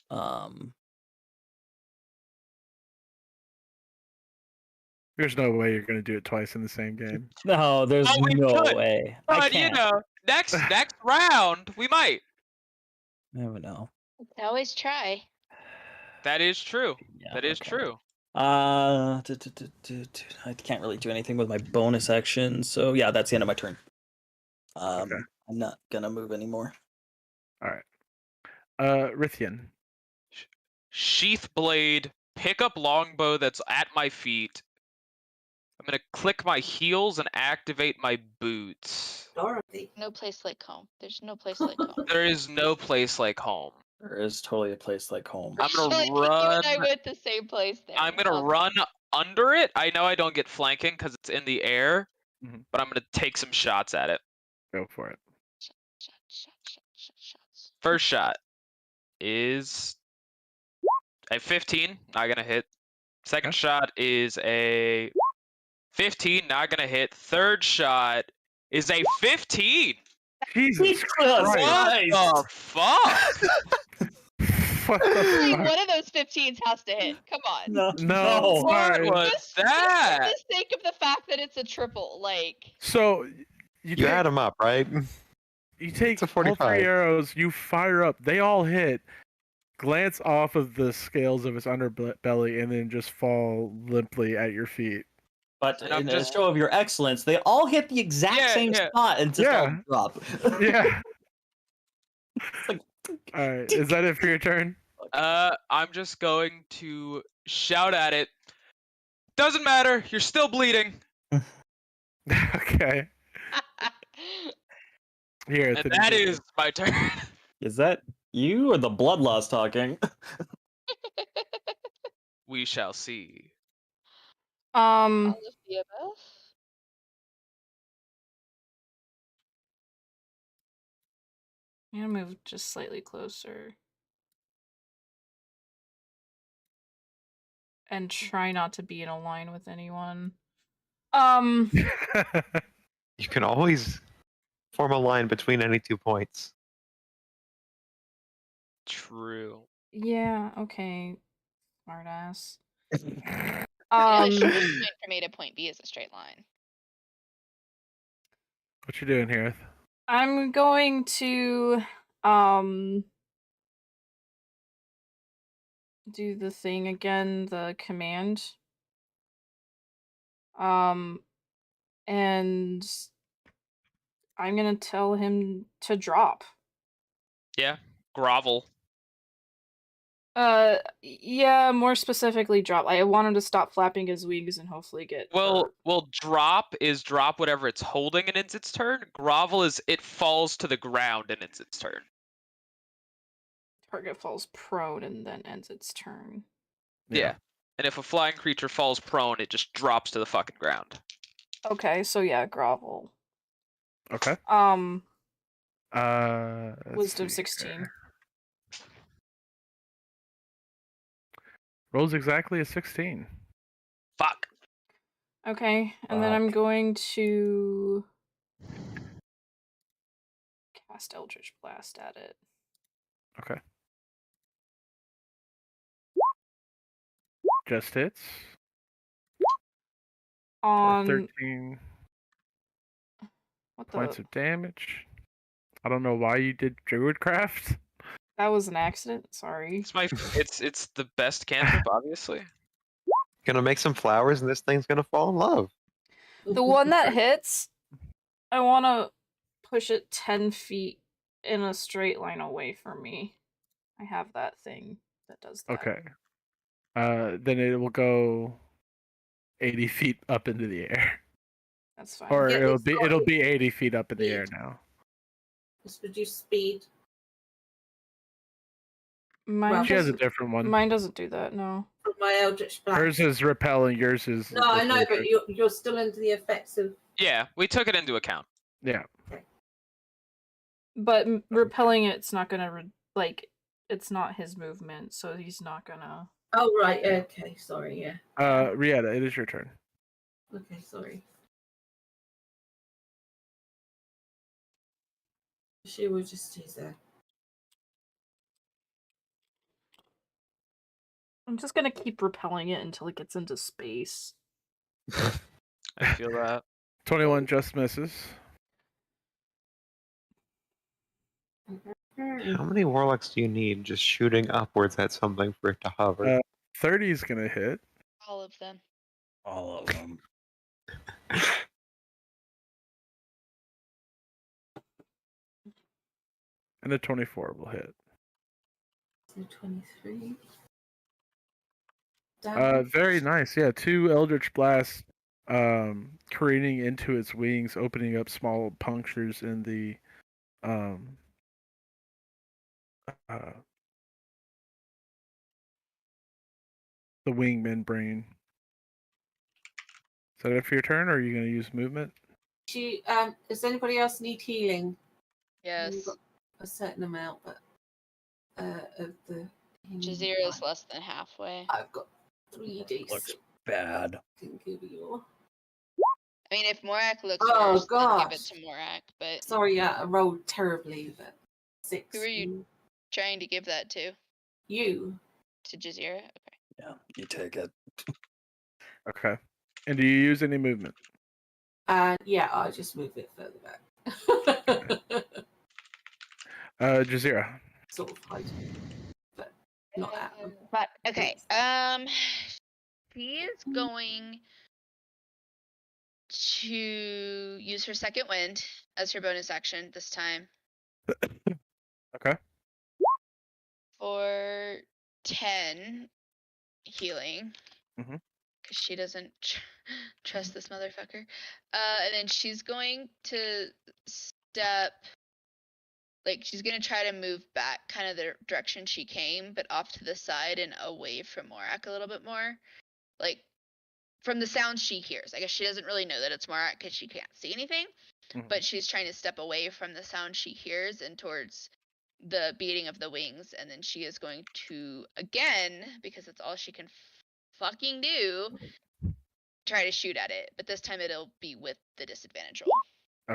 There's no way you're going to do it twice in the same game. no, there's Oh, we no could. way. I But you can't. know, next round we might. Never know. Always try. That is true. Yeah, That is okay. true. I can't really do anything with my bonus action, so yeah, that's the end of my turn. Okay. I'm not gonna move anymore. All right. Rithian. Sheath blade, pick up longbow that's at my feet. I'm gonna click my heels and activate my boots. Dorothy. No place like home. There's no place like home. There is no place like home. There is totally a place like home. I'm gonna I feel like run. You and I went the same place there. I'm gonna run under it. I know I don't get flanking because it's in the air, but I'm gonna take some shots at it. Go for it. Shots. First shot is a 15, not gonna hit. Second Okay. shot is a 15, not gonna hit. Third shot is a 15. Jesus What Christ. the fuck? What the Like, fuck? one of those 15s has to hit. Come on. No, What sorry. was Just that? for the sake of the fact that it's a triple, like. So You add them up, right? You take It's a all 45. 3 arrows, you fire up, they all hit, glance off of the scales of his underbelly, and then just fall limply at your feet. But And I'm in just- a show of your excellence, they all hit the exact same spot and just all drop. Yeah. like, Alright, is that it for your turn? I'm just going to shout at it. Doesn't matter, you're still bleeding. Okay. Here, And that is my turn. Is that you or the bloodlust talking? We shall see. All of the above. I'm gonna move just slightly closer. And try not to be in a line with anyone. You can always form a line between any 2 points. True. Yeah, okay. Smartass. The shortest point from A to point B is a straight line. What you doing here? I'm going to do the thing again, the command. And I'm gonna tell him to drop. Yeah, grovel. Yeah, more specifically drop. I want him to stop flapping his wings and hopefully get hurt. Well, drop is drop whatever it's holding and it's its turn. Grovel is it falls to the ground and it's its turn. Target falls prone and then ends its turn. Yeah. And if a flying creature falls prone, it just drops to the fucking ground. Okay, so yeah, grovel. Okay. Wisdom 16. Here. Rolls exactly a 16. Fuck. Okay, and then I'm going to cast Eldritch Blast at it. Okay. Just hits. On 13 points of damage. I don't know why you did Druidcraft. That was an accident. Sorry. It's the best cantrip, obviously. Gonna make some flowers and this thing's gonna fall in love. The one that hits, I want to push it 10 feet in a straight line away from me. I have that thing that does that. Okay. Then it will go 80 feet up into the air. That's fine. Or Yeah, it'll be 80 feet up in the air now. Just reduce speed. Mine She has a doesn't, different one. mine doesn't do that, no. From my Eldritch Blast. Hers is repelling, yours is... No, I know, but you're still under the effects of... Yeah, we took it into account. Yeah. But repelling it's not gonna, it's not his movement, so he's not gonna... Oh, right, okay, sorry, yeah. Rieta, it is your turn. Okay, sorry. She will just stay there. I'm just gonna keep repelling it until it gets into space. I feel that. 21 just misses. How many warlocks do you need just shooting upwards at something for it to hover? 30 is gonna hit. All of them. All of them. And a 24 will hit. So 23. Very nice. Yeah, 2 Eldritch Blasts careening into its wings, opening up small punctures in the wing membrane. Is that it for your turn, or are you going to use movement? Does anybody else need healing? You've Yes. got a certain amount, but of the. Jazira's less than halfway. I've got 3d6. Looks bad. Can give you. I mean, if Morak looks Oh, worse, then give it gosh. to Morak. But Sorry, yeah, I rolled terribly. But 6. who are you trying to give that to? You. To Jazira? Okay. Yeah, you take it. Okay. And do you use any movement? Yeah, I'll just move it further back. Jazira. Sort of hide, but not at them. But okay. She is going to use her second wind as her bonus action this time. Okay. For 10 healing. Mhm. Because she doesn't trust this motherfucker. And then she's going to step. Like, she's going to try to move back kind of the direction she came, but off to the side and away from Morak a little bit more. Like, from the sound she hears. I guess she doesn't really know that it's Morak because she can't see anything. Mhm. But she's trying to step away from the sound she hears and towards the beating of the wings. And then she is going to, again, because it's all she can fucking do, try to shoot at it. But this time it'll be with the disadvantage roll.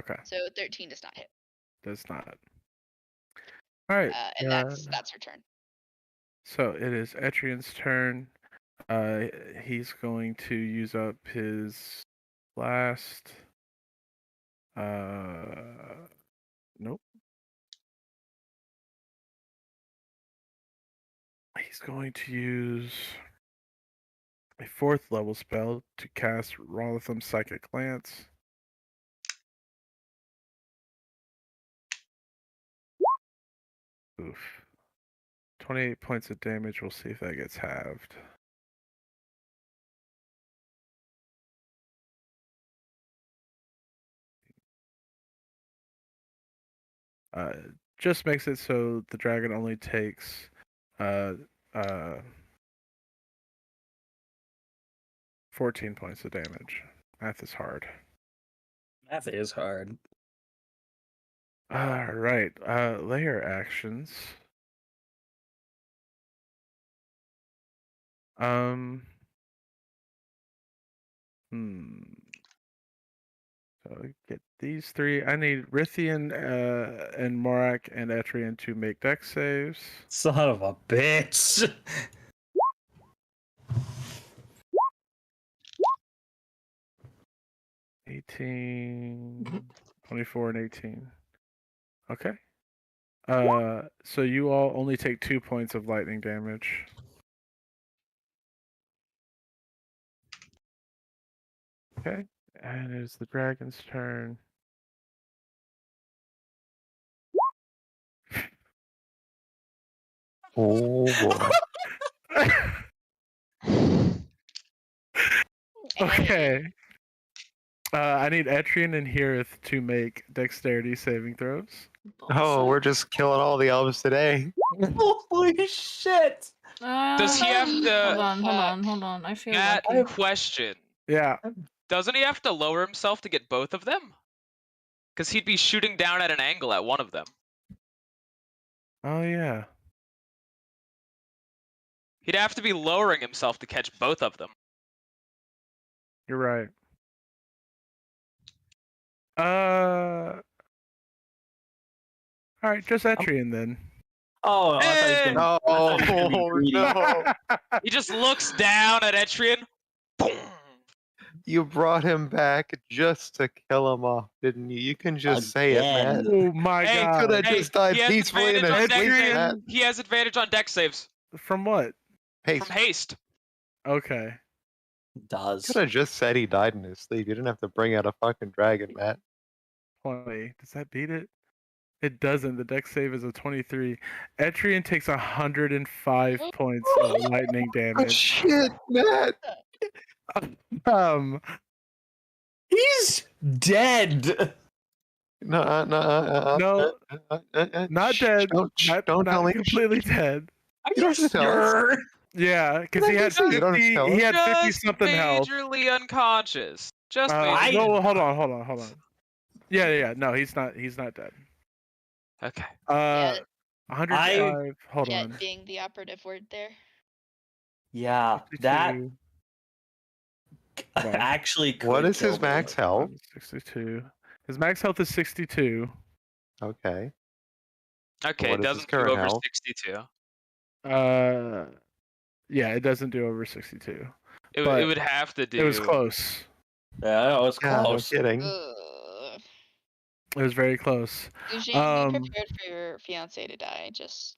Okay. So 13 does not hit. Does not. All right. And that's her turn. So it is Etrian's turn. He's going to use up his last. Nope. He's going to use a 4th level spell to cast Rolithum's Psychic Lance. Oof. 28 points of damage. We'll see if that gets halved. Just makes it so the dragon only takes 14 points of damage. Math is hard. Math is hard. All right. Layer actions. So get these 3. I need Rithian and Morak and Etrian to make dex saves. Son of a bitch. 18, 24, and 18. Okay. So you all only take 2 points of lightning damage. Okay. And it is the dragon's turn. Oh boy. Okay. I need Etrian and Hirith to make dexterity saving throws. Oh, we're just killing all the elves today. Holy shit! Does he have to? Hold on. I feel That lucky. question. Yeah. Doesn't he have to lower himself to get both of them? Because he'd be shooting down at an angle at one of them. Oh, yeah. He'd have to be lowering himself to catch both of them. You're right. All right, just Etrian then. Oh, I thought he was gonna, I thought he was gonna be greedy. no. He just looks down at Etrian. Boom. You brought him back just to kill him off, didn't you? You can just say it, Again. man. Oh my Hey, god. Could have Hey, just died he has peacefully in advantage his on sleep, dex- Matt. He has advantage on dex saves From what? Hey, from haste. Okay. Does. could have just said he died in his sleep. You didn't have to bring out a fucking dragon, Matt. 20. Does that beat it? It doesn't. The dex save is a 23. Etrian takes 105 points of lightning Oh, damage. shit, Matt. He's dead. No, No, not shh, dead. Don't Not tell me. completely dead. You don't have to tell us. Sure. Yeah, because he had You don't 50. tell He us. had 50 Just something health. majorly unconscious. Just majorly. No, hold on. Yeah. No, he's not dead. Okay. Yeah. 105. Hold Yet on. being the operative word there. Yeah, that 62. Hold on. actually could What is kill his me. max health? 62. His max health is 62. Okay. Okay, What it is his doesn't do current over health? 62. Yeah, it doesn't do over 62. It But would have to do. It was close. Yeah, it was Yeah, no close. kidding. Ugh. It was very close. Eugene, be prepared for your fiance to die. Just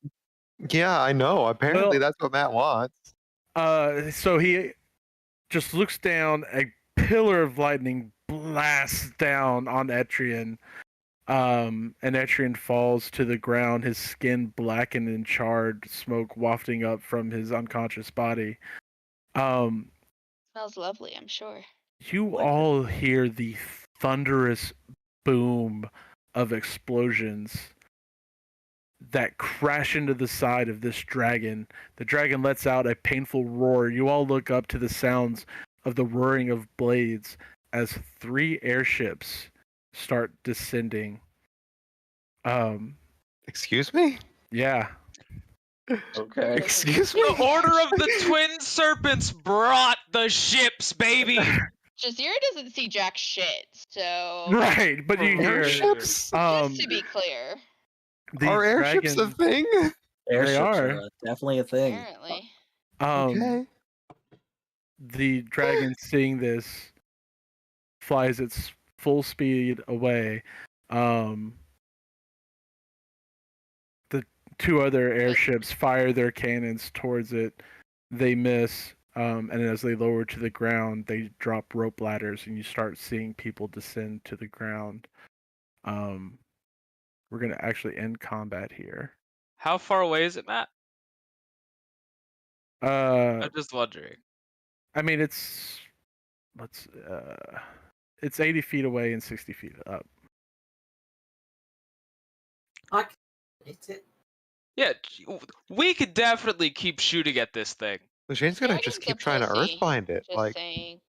Yeah, I know. Apparently, Well- that's what Matt wants. So he just looks down. A pillar of lightning blasts down on Etrian. And Etrian falls to the ground, his skin blackened and charred, smoke wafting up from his unconscious body. smells lovely, I'm sure. You all hear the thunderous boom of explosions that crash into the side of this dragon. The dragon lets out a painful roar. You all look up to the sounds of the roaring of blades as 3 airships start descending. Excuse me? Yeah. Okay. Excuse me? The Order of the Twin Serpents brought the ships, baby. Jazeera doesn't see jack shit, so Right, but you hear Airships? just to be clear, these Are airships a dragons- thing? Airships are. definitely a thing. apparently. Okay. The dragon, seeing this, flies its full speed away. The 2 other airships fire their cannons towards it. They miss, and as they lower to the ground, they drop rope ladders, and you start seeing people descend to the ground. We're gonna actually end combat here. How far away is it, Matt? I'm just wondering. I mean, it's 80 feet away and 60 feet up. I can hit it. Yeah, we could definitely keep shooting at this thing. Shane's gonna Dragon's just a keep trying to pussy, earthbind it. Just Like, saying.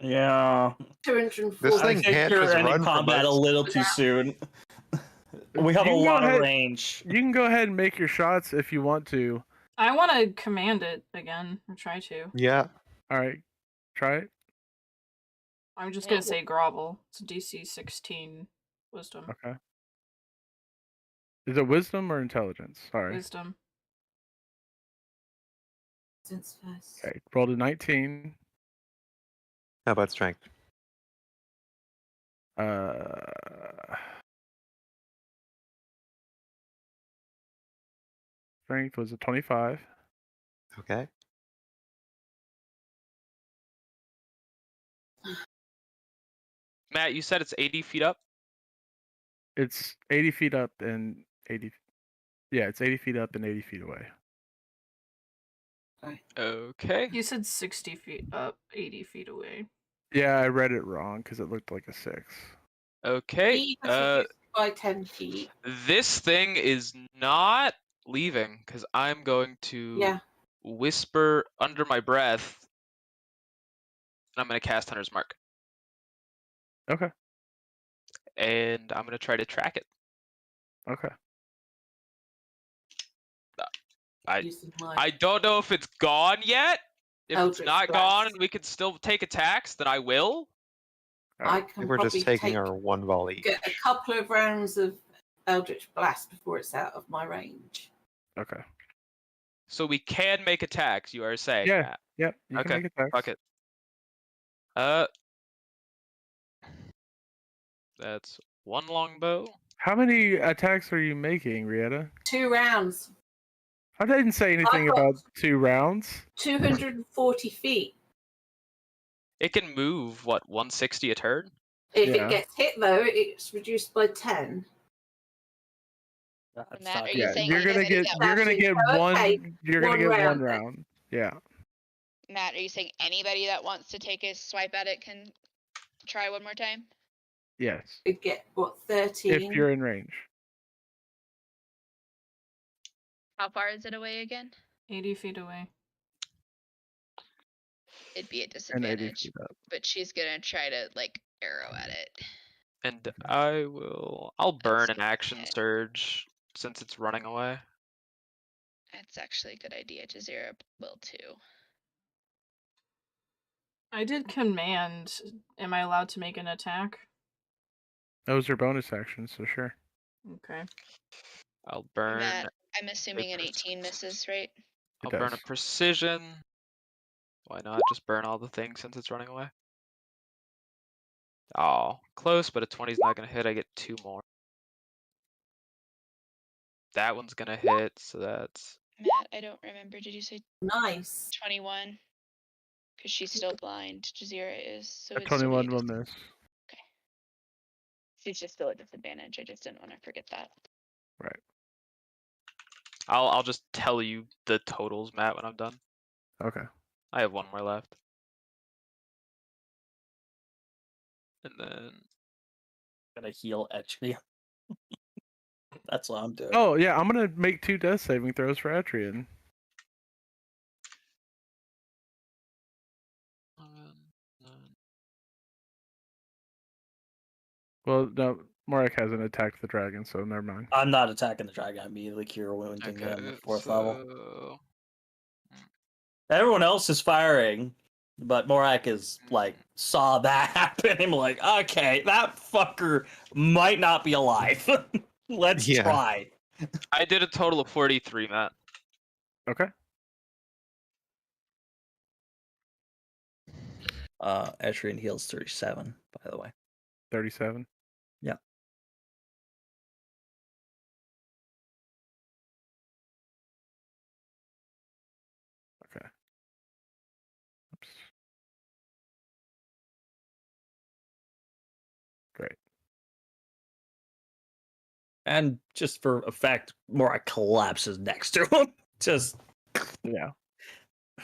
Yeah. 240. This I thing think can't you're just ending run from combat a us. little too soon. We have You a can go lot of ahead- range. You can go ahead and make your shots if you want to. I want to command it again, or try to. Yeah. All right, try it. I'm just gonna say grovel. It's a DC 16 wisdom. Okay. Is it wisdom or intelligence? Sorry. Wisdom. Since first. Okay. Rolled a 19. How about strength? Strength was a 25. Okay. Matt, you said it's 80 feet up? It's 80 feet up and 80. Yeah, it's 80 feet up and 80 feet away. Okay. You said 60 feet up, 80 feet away. Yeah, I read it wrong because it looked like a 6. Okay. He has reduced by 10 feet. This thing is not leaving because I'm going to Yeah. whisper under my breath. And I'm going to cast Hunter's Mark. Okay. And I'm going to try to track it. Okay. Using my I don't know if it's gone yet. If it's Eldritch not Blast. gone and we can still take attacks, then I will. I I can think we're probably just taking our one volley. get a couple of rounds of Eldritch Blast before it's out of my range. Okay. So we can make attacks, you are saying, Yeah. Matt. Yep. You Okay, can make attacks. Fuck it. That's 1 longbow. How many attacks are you making, Rieta? 2 rounds. I didn't say anything got- about 2 rounds. 240 feet. It can move, what, 160 a turn? If Yeah. it gets hit, though, it's reduced by 10. That's Matt, not are good. you Yeah, saying you're gonna anybody get that you're gonna Actually, get okay, one. You're gonna one get one round then. round. Yeah. Matt, are you saying anybody that wants to take a swipe at it can try one more time? Yes. It get, what, 13? If you're in range. How far is it away again? 80 feet away. It'd be a And 80 disadvantage, feet up. but she's gonna try to like arrow at it. And I'll burn an action surge since it's running away. That's actually a good idea. Jazeera will too. I did command. Am I allowed to make an attack? Those are bonus actions, so sure. Okay. I'll burn. Matt, I'm assuming an 18 misses, right? I'll burn a does. precision. Why not just burn all the things since it's running away? Oh, close, but a 20's not gonna hit. I get 2 more. That one's gonna hit, so that's Matt, I don't remember. Did you say Nice. 21? Because she's still blind. Jazeera is. So A it's still 21 will miss. Okay. She's just still at disadvantage. I just didn't want to forget that. Right. I'll just tell you the totals, Matt, when I'm done. Okay. I have 1 more left. And then Gonna heal Etchy. That's what I'm doing. Oh yeah, I'm gonna make 2 death saving throws for Adyrn. Well, no, Marek hasn't attacked the dragon, so never mind. I'm not attacking the dragon. I'm immediately cure wounding him at 4th level. Everyone else is firing, but Morak is like saw that happen. I'm like, okay, that fucker might not be alive. Let's try. I did a total of 43, Matt. Okay. Adyrn heals 37, by the way. 37. Yeah. Okay. Oops. Great. And just for effect, Morak collapses next to him. Just yeah.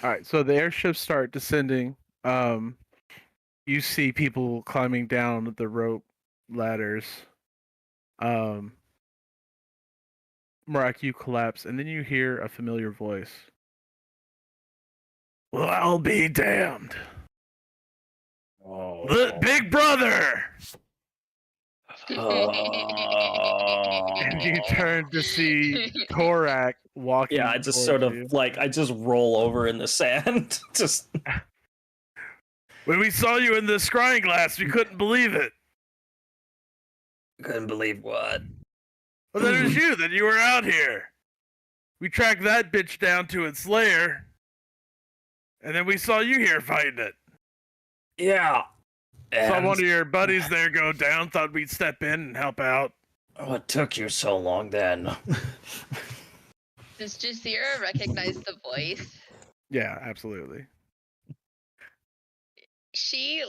All right, so the airships start descending. You see people climbing down the rope ladders. Morak, you collapse, and then you hear a familiar voice. Well, I'll be damned. Oh. The Big Brother! And you turn to see Torak walking. Yeah, I just sort of you. I just roll over in the sand. Just when we saw you in the scrying glass, we couldn't believe it. Couldn't believe what? Well, then it was you. Then you were out here. We tracked that bitch down to its lair, and then we saw you here fighting it. Yeah. Saw one of your buddies there go down. Thought we'd step in and help out. What took you so long then? Does Jazeera recognize the voice? Yeah, absolutely. She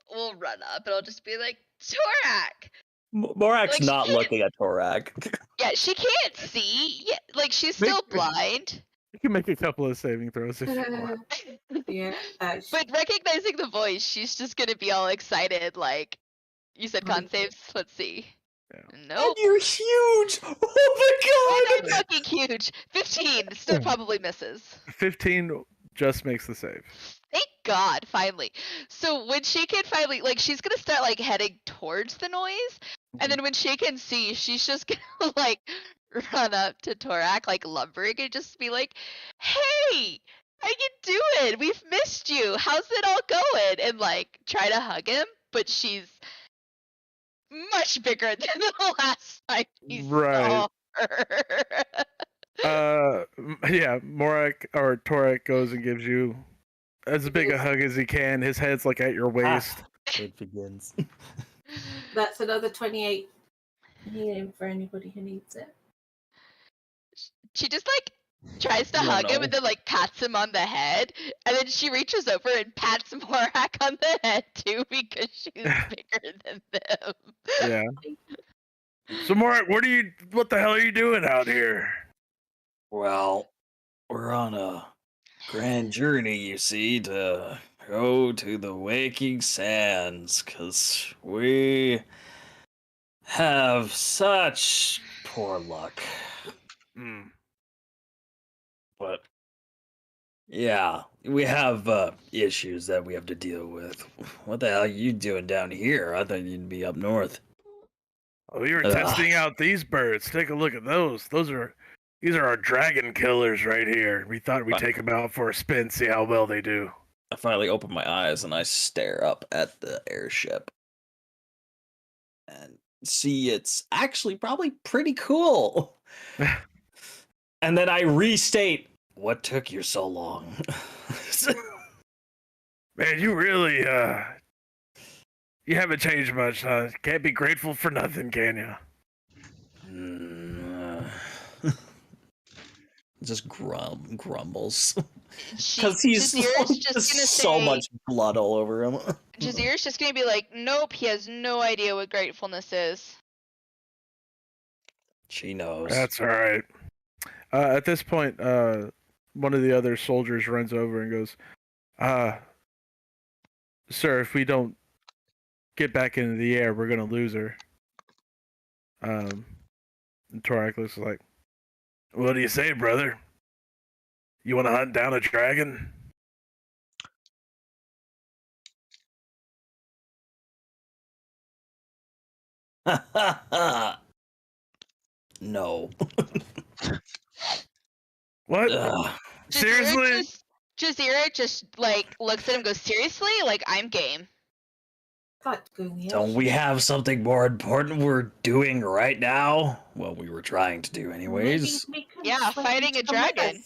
will run up and I'll just be like, Torak! Morak's not looking at Torak. Yeah, she can't see. Yeah, she's still blind. You can make a couple of saving throws if you want. Yeah. But recognizing the voice, she's just gonna be all excited. Like, you said con saves. Let's see. Yeah. Nope. And you're huge. Oh my god. I'm fucking huge. 15 still probably misses. 15 just makes the save. Thank God, finally. So when she can finally, she's gonna start heading towards the noise, and then when she can see, she's just gonna run up to Torak lumbering and just be like, "Hey, how you doing? We've missed you. How's it all going?" And try to hug him, but she's much bigger than the last time he saw her. Yeah, Morak or Torak goes and gives you as big a hug as he can. His head's at your waist. It begins. That's another 28 healing for anybody who needs it. She just tries to hug him and then pats him on the head, and then she reaches over and pats Morak on the head too because she's bigger than them. Yeah. So Morak, what the hell are you doing out here? Well, we're on a grand journey, you see, to go to the Waking Sands, because we have such poor luck. But, yeah, we have issues that we have to deal with. What the hell are you doing down here? I thought you'd be up north. Oh, we were Ugh. testing out these birds. Take a look at those. These are our dragon killers right here. We thought we'd Right. take them out for a spin, see how well they do. I finally open my eyes and I stare up at the airship and see it's actually probably pretty cool. And then I restate, what took you so long? Man, you really, you haven't changed much, huh? Can't be grateful for nothing, can you? Just grumbles. Because he's Jazira's just gonna so say, much blood all over him. Jazira's just gonna be like, nope, he has no idea what gratefulness is. She knows. That's all right. At this point, one of the other soldiers runs over and goes, sir, if we don't get back into the air, we're gonna lose her. And Torak is like, what do you say, brother? You want to hunt down a dragon? No. What? Ugh. Seriously? Jazira just like looks at him and goes, seriously? Like, I'm game. Don't we have something more important we're doing right now? Well, we were trying to do anyways. Yeah, fighting a dragon.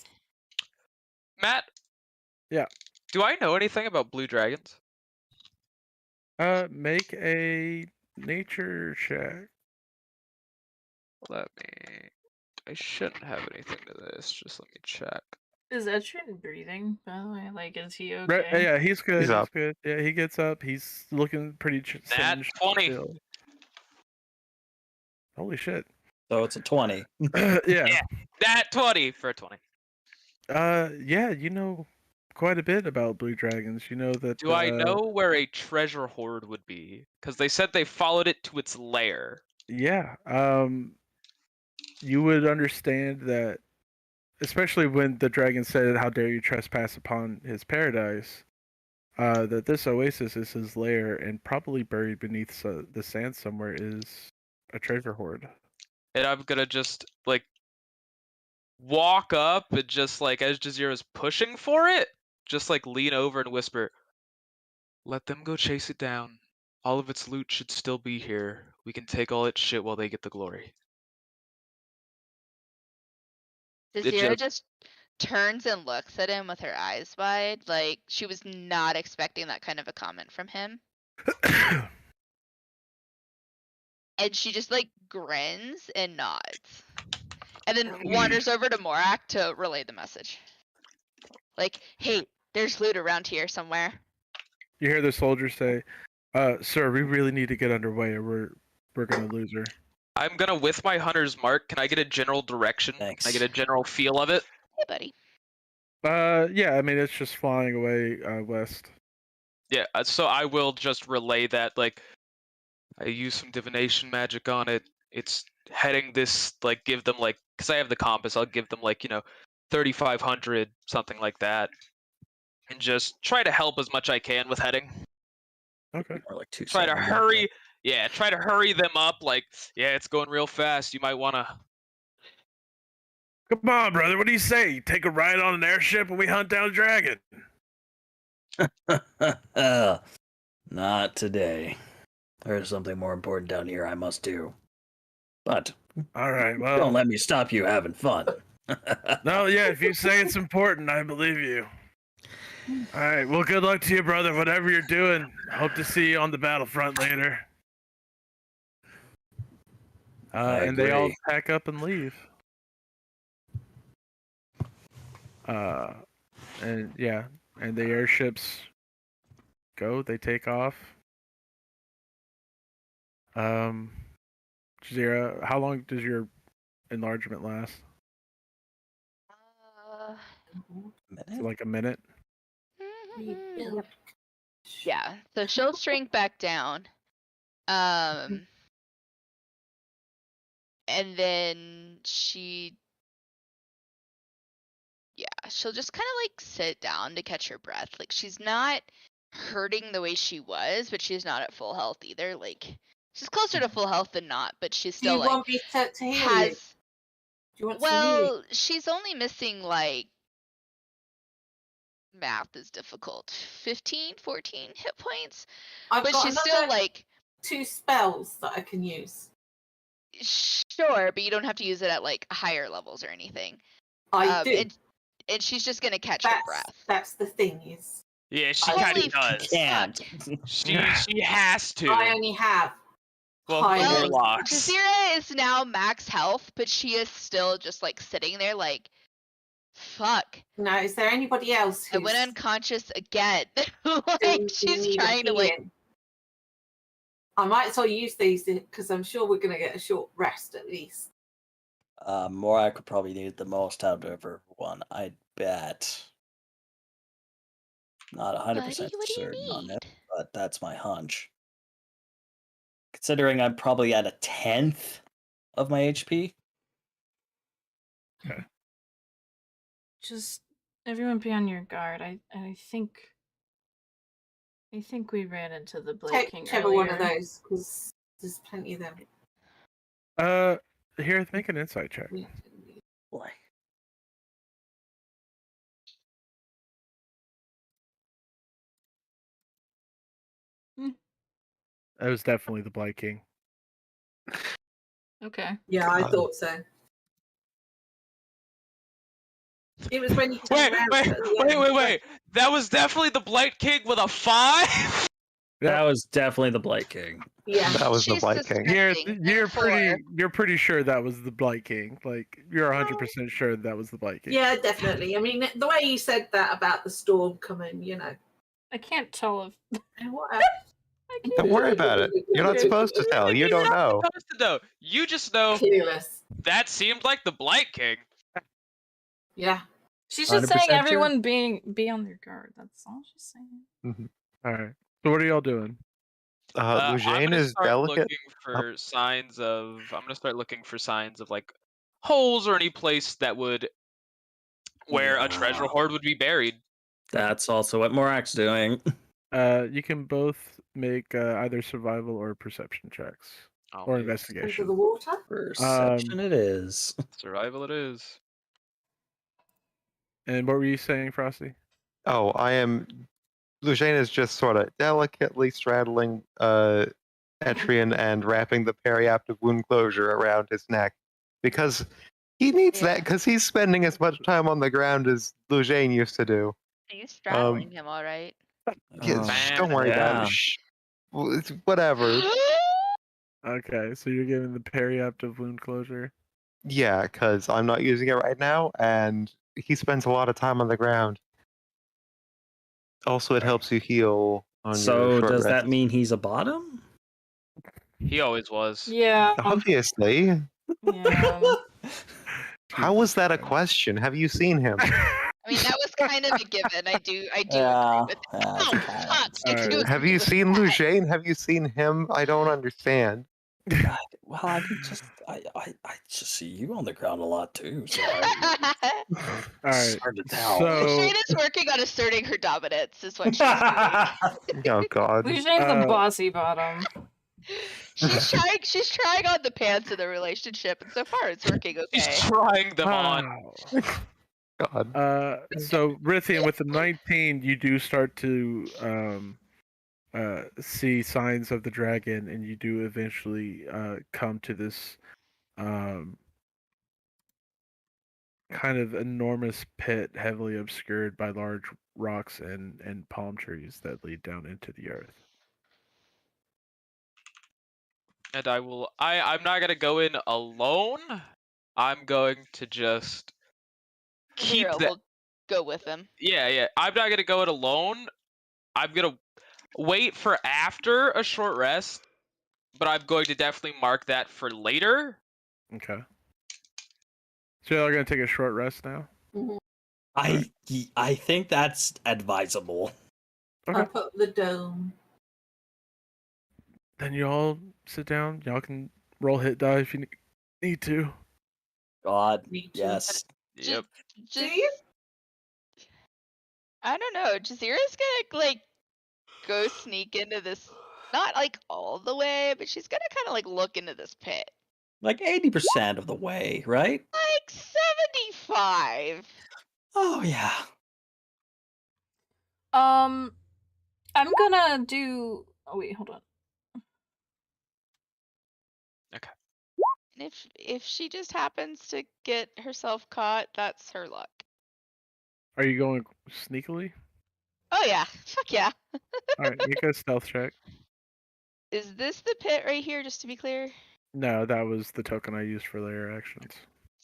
Matt? Yeah. Do I know anything about blue dragons? Make a nature check. Let me... I shouldn't have anything to this. Just let me check. Is Adyrn breathing, by the way? Like, is he Right, okay? yeah, he's good. He's up. Good. Yeah, he gets up. He's looking pretty Nat singed 20. still. Holy shit. So it's a 20. Yeah. Nat 20 for a 20. Yeah, you know quite a bit about blue dragons. You know that. Do I know where a treasure hoard would be? Because they said they followed it to its lair. Yeah. You would understand that, especially when the dragon said, "How dare you trespass upon his paradise?" That this oasis is his lair, and probably buried beneath the sand somewhere is a treasure hoard. And I'm gonna just like walk up and just like as Jazira's pushing for it, just like lean over and whisper, "Let them go chase it down. All of its loot should still be here. We can take all its shit while they get the glory." Jazira just turns and looks at him with her eyes wide, like she was not expecting that kind of a comment from him. And she just like grins and nods. And then wanders over to Morak to relay the message. Like, hey, there's loot around here somewhere. You hear the soldier say, "Sir, we really need to get underway, or we're gonna lose her." I'm gonna, with my hunter's mark, can I get a general direction? Thanks. Can I get a general feel of it? Hey, buddy. Yeah, I mean it's just flying away west. Yeah, so I will just relay that, like, I use some divination magic on it. It's heading this, like, give them, like, because I have the compass, I'll give them, like, 3,500, something like that. And just try to help as much I can with heading. Okay. Or like 2 Try to seconds. hurry, try to hurry them up, like, yeah, it's going real fast, you might want to... Come on, brother. What do you say? Take a ride on an airship and we hunt down a dragon. Not today. There's something more important down here I must do. But All right. Well, don't let me stop you having fun. no, yeah. If you say it's important, I believe you. All right. Well, good luck to you, brother. Whatever you're doing. Hope to see you on the battlefront later. And they all agree. pack up and leave. And yeah, and the airships go. They take off. Jazira, how long does your enlargement last? Like a minute? Yeah, so she'll shrink back down. And then she'll just kind of like sit down to catch her breath. Like she's not hurting the way she was, but she's not at full health either. Like She's closer to full health than not, but she's Do you still like want me to heal you? has. Do you want some healing? Well, she's only missing like math is difficult. 15, 14 hit points. I've But got she's another still like 2 spells that I can use. sure, but you don't have to use it at like higher levels or anything. I do. And she's just gonna catch her breath. That's the thing is. Yeah, she I kind Holy of does. Can't. She has to. I only have Well, high Well, level. warlocks. Jazeera is now max health, but she is still just like sitting there like, fuck. Now, is there anybody else I who's went unconscious again. in Like she's need of trying to like healing? I might as well use these because I'm sure we're going to get a short rest at least. Morak could probably need the most out of everyone, I bet. Not 100% Buddy, what do you certain on it, need? but that's my hunch. Considering I'm probably at 1/10 of my HP. Just everyone be on your guard. I think we ran into the Blade Take King whichever earlier. one of those because there's plenty of them. Here, make an insight check. Boy. That was definitely the Blight King. Okay. Yeah, I thought so. It was when you Wait, turned around at the end. wait. That was definitely the Blight King with a 5? That was definitely the Blight King. Yeah. That was the She's Blight King. suspecting, therefore- You're pretty sure that was the Blight King. Like you're 100% sure that was the Blight King. Yeah, definitely. I mean, the way you said that about the storm coming, I can't tell if Whatever. I can't Don't worry about it. You're not supposed to tell. You don't know. Supposed to know. You just know Clueless. that seemed like the Blight King. Yeah. She's just 100% saying sure? everyone be on their guard. That's all she's saying. All right. So what are y'all doing? I'm Lujane gonna is start delicate. looking for signs of. I'm gonna start looking for signs of like holes or any place that would where a treasure hoard would be buried. That's also what Morak's doing. You can both make either survival or perception checks Oh, or man. Under investigation. the water. Perception it is. Survival it is. And what were you saying, Frosty? Oh, Lujane is just sort of delicately straddling Etrian and wrapping the periaptive wound closure around his neck because he needs that because he's spending as much time on the ground as Lujane used to do. Are you straddling him all right? Don't worry about Yeah. it. Whatever. Okay, so you're giving the periaptive wound closure. Yeah, because I'm not using it right now, and he spends a lot of time on the ground. Also, it helps you heal on your So short does that rests. mean he's a bottom? He always was. Yeah. Obviously. Yeah. How was that a question? Have you seen him? I mean, that was kind of a given. I do Yeah, agree with yeah, that. it's Oh, kind of- fuck. I do Alright. Have agree you with seen that. Lujane? Have you seen him? I don't understand. Well, I just see you on the ground a lot too. So All right. hard to tell. So Shayna's working on asserting her dominance, is what she's doing. Oh God. Lujane's the bossy bottom. She's trying on the pants of the relationship, and so far it's working He's okay. trying them on. God. So Rithian, with the 19, you do start to see signs of the dragon, and you do eventually come to this kind of enormous pit, heavily obscured by large rocks and palm trees that lead down into the earth. And I'm not gonna go in alone. I'm going to just keep Hero the will go with him. Yeah. I'm not gonna go it alone. I'm gonna wait for after a short rest, but I'm going to definitely mark that for later. Okay. So y'all are gonna take a short rest now. I think that's advisable. I put the dome. Then you all sit down. Y'all can roll hit die if you need to. God, Me too. yes. Yep. Do you? I don't know. Jazeera's gonna like go sneak into this Not like all the way, but she's gonna kind of like look into this pit. Like 80% of the way, right? Like 75. Oh yeah. I'm gonna do. Oh wait, hold on. Okay. And if she just happens to get herself caught, that's her luck. Are you going sneakily? Oh yeah, fuck yeah. All right, make a stealth check. Is this the pit right here, just to be clear? No, that was the token I used for layer actions.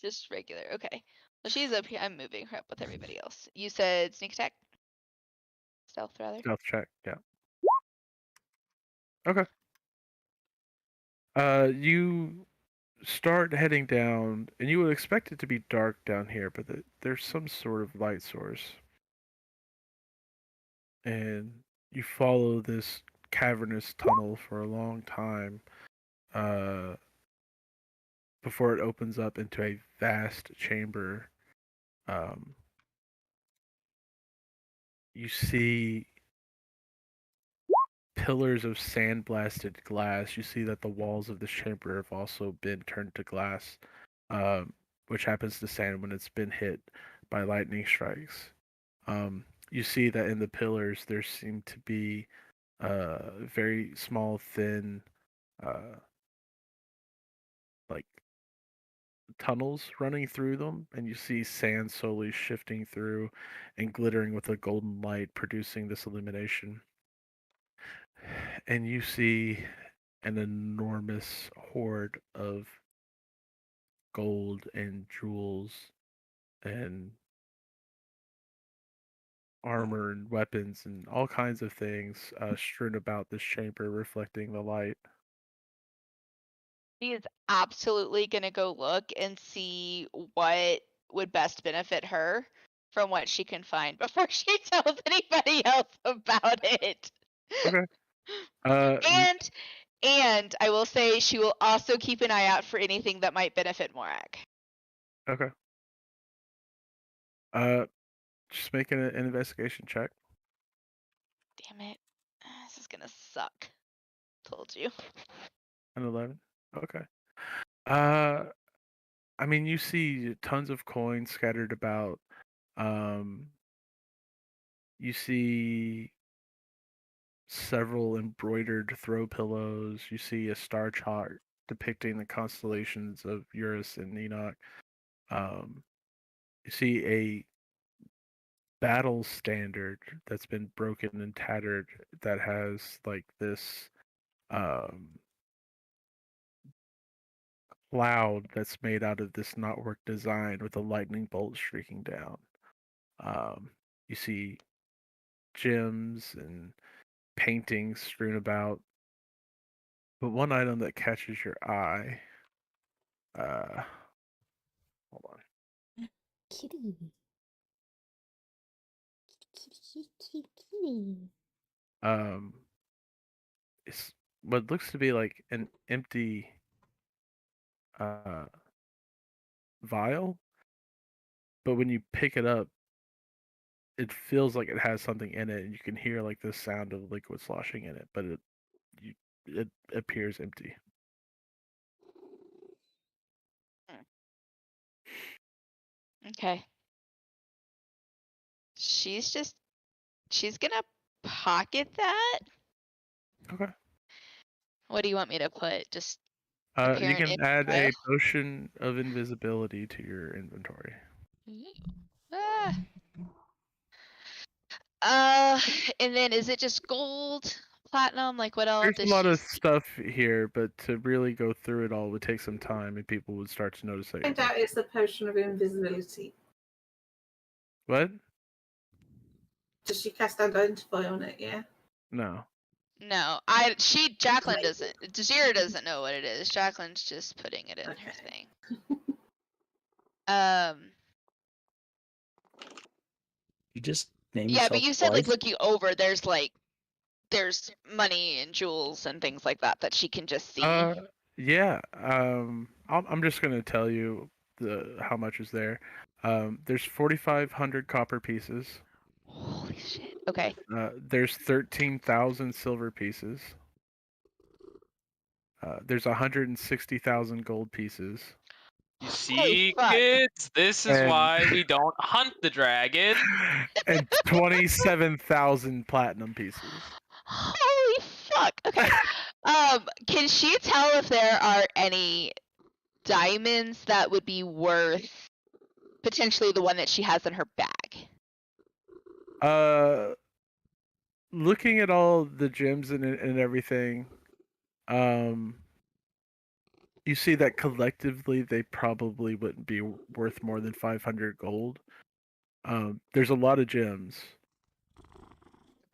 Just regular, okay. Well, she's up here. I'm moving her up with everybody else. You said sneak attack? Stealth, rather? Stealth check, yeah. Okay. You start heading down, and you would expect it to be dark down here, but there's some sort of light source. And you follow this cavernous tunnel for a long time before it opens up into a vast chamber. You see pillars of sandblasted glass. You see that the walls of this chamber have also been turned to glass, which happens to sand when it's been hit by lightning strikes. You see that in the pillars there seem to be very small, thin, like tunnels running through them, and you see sand slowly shifting through and glittering with a golden light, producing this illumination. And you see an enormous hoard of gold and jewels and armor and weapons and all kinds of things strewn about this chamber, reflecting the light. She is absolutely gonna go look and see what would best benefit her from what she can find before she tells anybody else about it. Okay. And I will say she will also keep an eye out for anything that might benefit Morak. Okay. Just make an investigation check. Damn it. This is gonna suck. Told you. An 11. Okay. I mean, you see tons of coins scattered about. You see several embroidered throw pillows. You see a star chart depicting the constellations of Urus and Enoch. You see a battle standard that's been broken and tattered that has like this cloud that's made out of this knotwork design with a lightning bolt streaking down. You see gems and paintings strewn about, but one item that catches your eye. Hold on. Kitty. Kitty. It's what looks to be like an empty vial, but when you pick it up, it feels like it has something in it, and you can hear like the sound of liquid sloshing in it, but it appears empty. Okay. She's gonna pocket that. Okay. What do you want me to put? Just You apparent can add a info? potion of invisibility to your inventory. And then is it just gold, platinum? Like what else? There's a lot of stuff here, but to really go through it all would take some time, and people would start to notice that. Find out it's the potion of invisibility. What? Does she cast identify on it? Yeah. No. No, Jacqueline doesn't. Jazira doesn't know what it is. Jacqueline's just putting it in her thing. You just name Yeah, yourself but you said like twice? looking over, there's money and jewels and things like that she can just see. Yeah. I'm just gonna tell you how much is there. There's 4,500 copper pieces. Holy shit. Okay. There's 13,000 silver pieces. There's 160,000 gold pieces. You Holy see, fuck. kids, this is And- why we don't hunt the dragon. And 27,000 platinum pieces. Holy fuck. Okay. Can she tell if there are any diamonds that would be worth potentially the one that she has in her bag? Looking at all the gems and everything, you see that collectively they probably wouldn't be worth more than 500 gold. There's a lot of gems,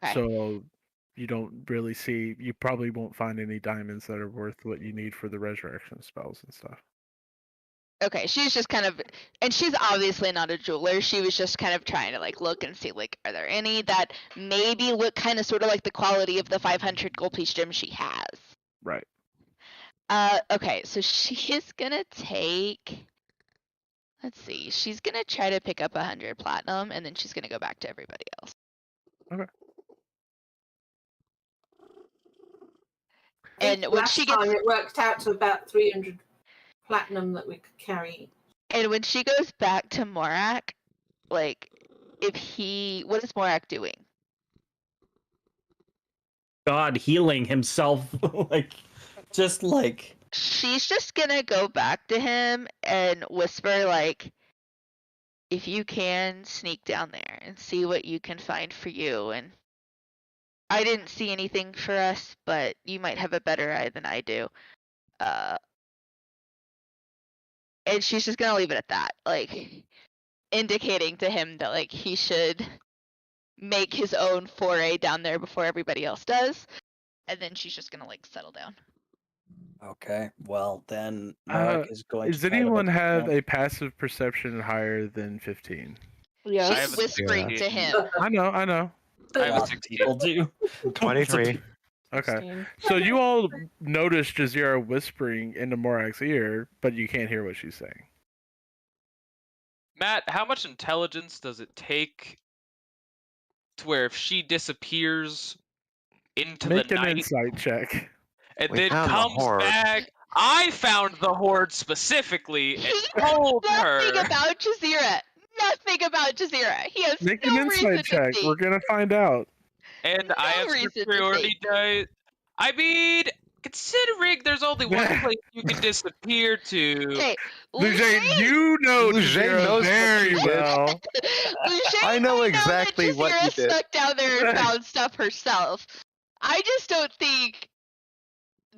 Okay. so you don't really see. You probably won't find any diamonds that are worth what you need for the resurrection spells and stuff. Okay, she's just kind of, and she's obviously not a jeweler. She was just kind of trying to like look and see like, are there any that maybe look kind of sort of like the quality of the 500 gold piece gem she has? Right. Okay, so she is gonna take. Let's see. She's gonna try to pick up 100 platinum, and then she's gonna go back to everybody else. Okay. And when last she gets, time it worked out to about 300 platinum that we could carry. and when she goes back to Morak, like, what is Morak doing? God healing himself, like, just like. She's just gonna go back to him and whisper like, if you can, sneak down there and see what you can find for you. And I didn't see anything for us, but you might have a better eye than I do. And she's just gonna leave it at that, like indicating to him that like he should make his own foray down there before everybody else does. And then she's just gonna like settle down. Okay, well then Marek is going to. Does anyone have a passive perception higher than 15? Yes. I She's have a whispering 16. to him. I know. I have a Lots of 16. people do. 23. Okay. 16. So you all notice Jazeera whispering into Morak's ear, but you can't hear what she's saying. Matt, how much intelligence does it take to where if she disappears into Make the an night insight check. and We then found the comes horde. back? I found the horde specifically and He knows told nothing her. about Jazeera. Nothing about Jazeera. He has Make no an reason insight check. to think. We're gonna find out. And I No have reason to superiority dice. I mean, considering there's only one place you can disappear to. Hey, Lujane, you know Lujane Jazeera knows what very she did. well. Lujane I know might exactly that what you Jazeera did. snuck down there and found stuff herself. I just don't think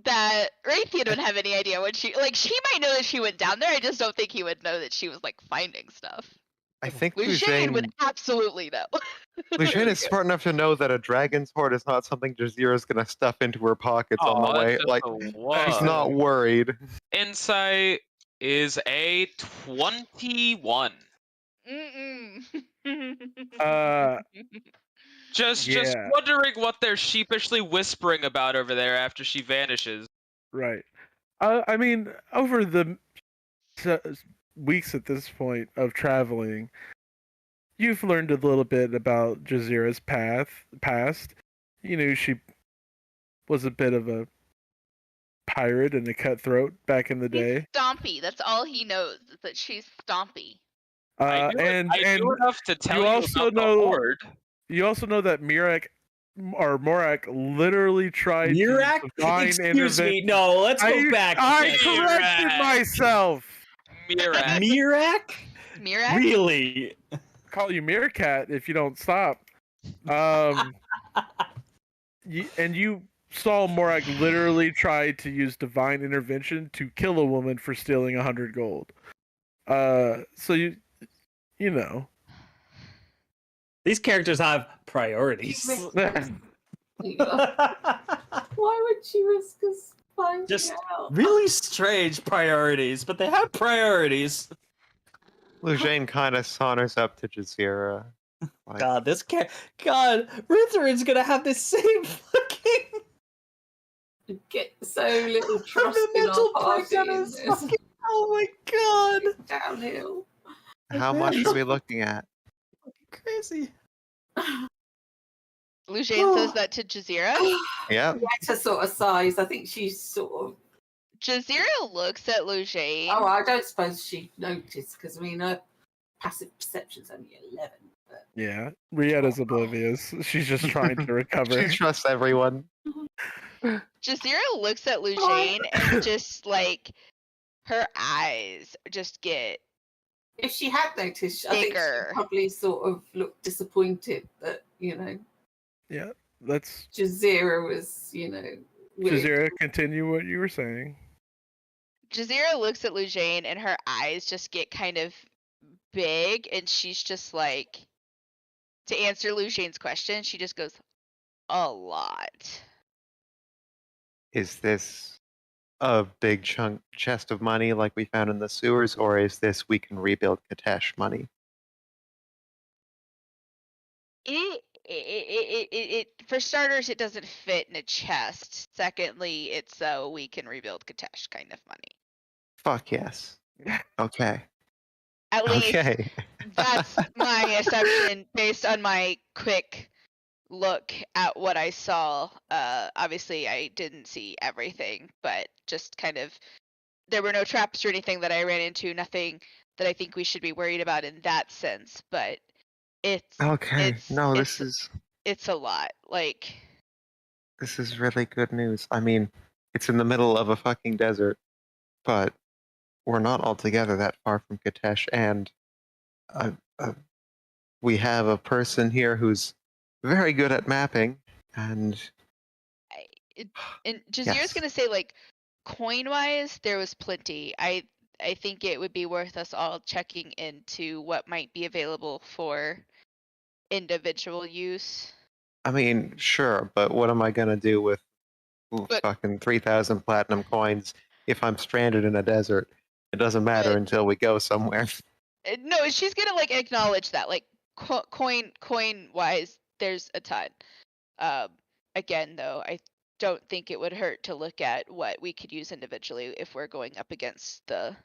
that Raytheon would have any idea what she like. She might know that she went down there. I just don't think he would know that she was like finding stuff. I think Lujane would Lujane absolutely know. is smart enough to know that a dragon's hoard is not something Jazeera's gonna stuff into her pockets on the way. That's Like, just a she's one. not worried. Insight is a 21. Just Yeah. wondering what they're sheepishly whispering about over there after she vanishes. Right. I mean, over the weeks at this point of traveling, you've learned a little bit about Jazeera's past. You know, she was a bit of a pirate and a cutthroat back in the day. He's stompy. That's all he knows is that she's stompy. I knew enough to tell you also about know- the horde. You also know that Morak literally tried Mirak? to divine Excuse me. intervention. No, let's go back. I a corrected Mirak. myself. Mirak. Mirak? Mirak? Really? Call you Meerkat if you don't stop. You saw Morak literally try to use divine intervention to kill a woman for stealing 100 gold. So you know. These characters have priorities. Why would she risk us finding Just out? really strange priorities, but they have priorities. Lujane kind of saunters up to Jazeera. Like, God, God, Rutherin's gonna have the same fucking Get so little trust in mental our party. breakdown in is this. fucking. Oh my god, Downhill. how much are we looking at? crazy. Lujane says that to Jazeera. Yeah. That's her sort of size. I think she's sort of Jazeera looks at Lujane. Oh, I don't suppose she noticed because I mean, her passive perception's only 11. But... Yeah, Rietta's oblivious. She's just trying to recover. She trusts everyone. Jazeera looks at Lujane and just like her eyes just get if she had noticed, I think she bigger. probably sort of looked disappointed that Yeah, that's Jazeera was weird. Jazeera. Continue what you were saying. Jazeera looks at Lujane and her eyes just get kind of big, and she's just like, to answer Lujane's question, she just goes, a lot. Is this a big chest of money like we found in the sewers, or is this we can rebuild Katesh money? It for starters, it doesn't fit in a chest. Secondly, it's so we can rebuild Katesh kind of money. Fuck yes. Okay. At least Okay. that's my assumption based on my quick look at what I saw. Obviously, I didn't see everything, but just kind of, there were no traps or anything that I ran into. Nothing that I think we should be worried about in that sense. But it's Okay. No, it's this a lot. Like, is really good news. I mean, it's in the middle of a fucking desert, but we're not altogether that far from Katesh, and we have a person here who's very good at mapping, and Jazeera's Yes. gonna say, like, coin wise, there was plenty. I think it would be worth us all checking into what might be available for individual use. I mean, sure, but what am I gonna do with But- fucking 3,000 platinum coins if I'm stranded in a desert? It doesn't matter But- until we go somewhere. No, she's gonna like acknowledge that, like, coin wise, there's a ton. Again, though, I don't think it would hurt to look at what we could use individually if we're going up against the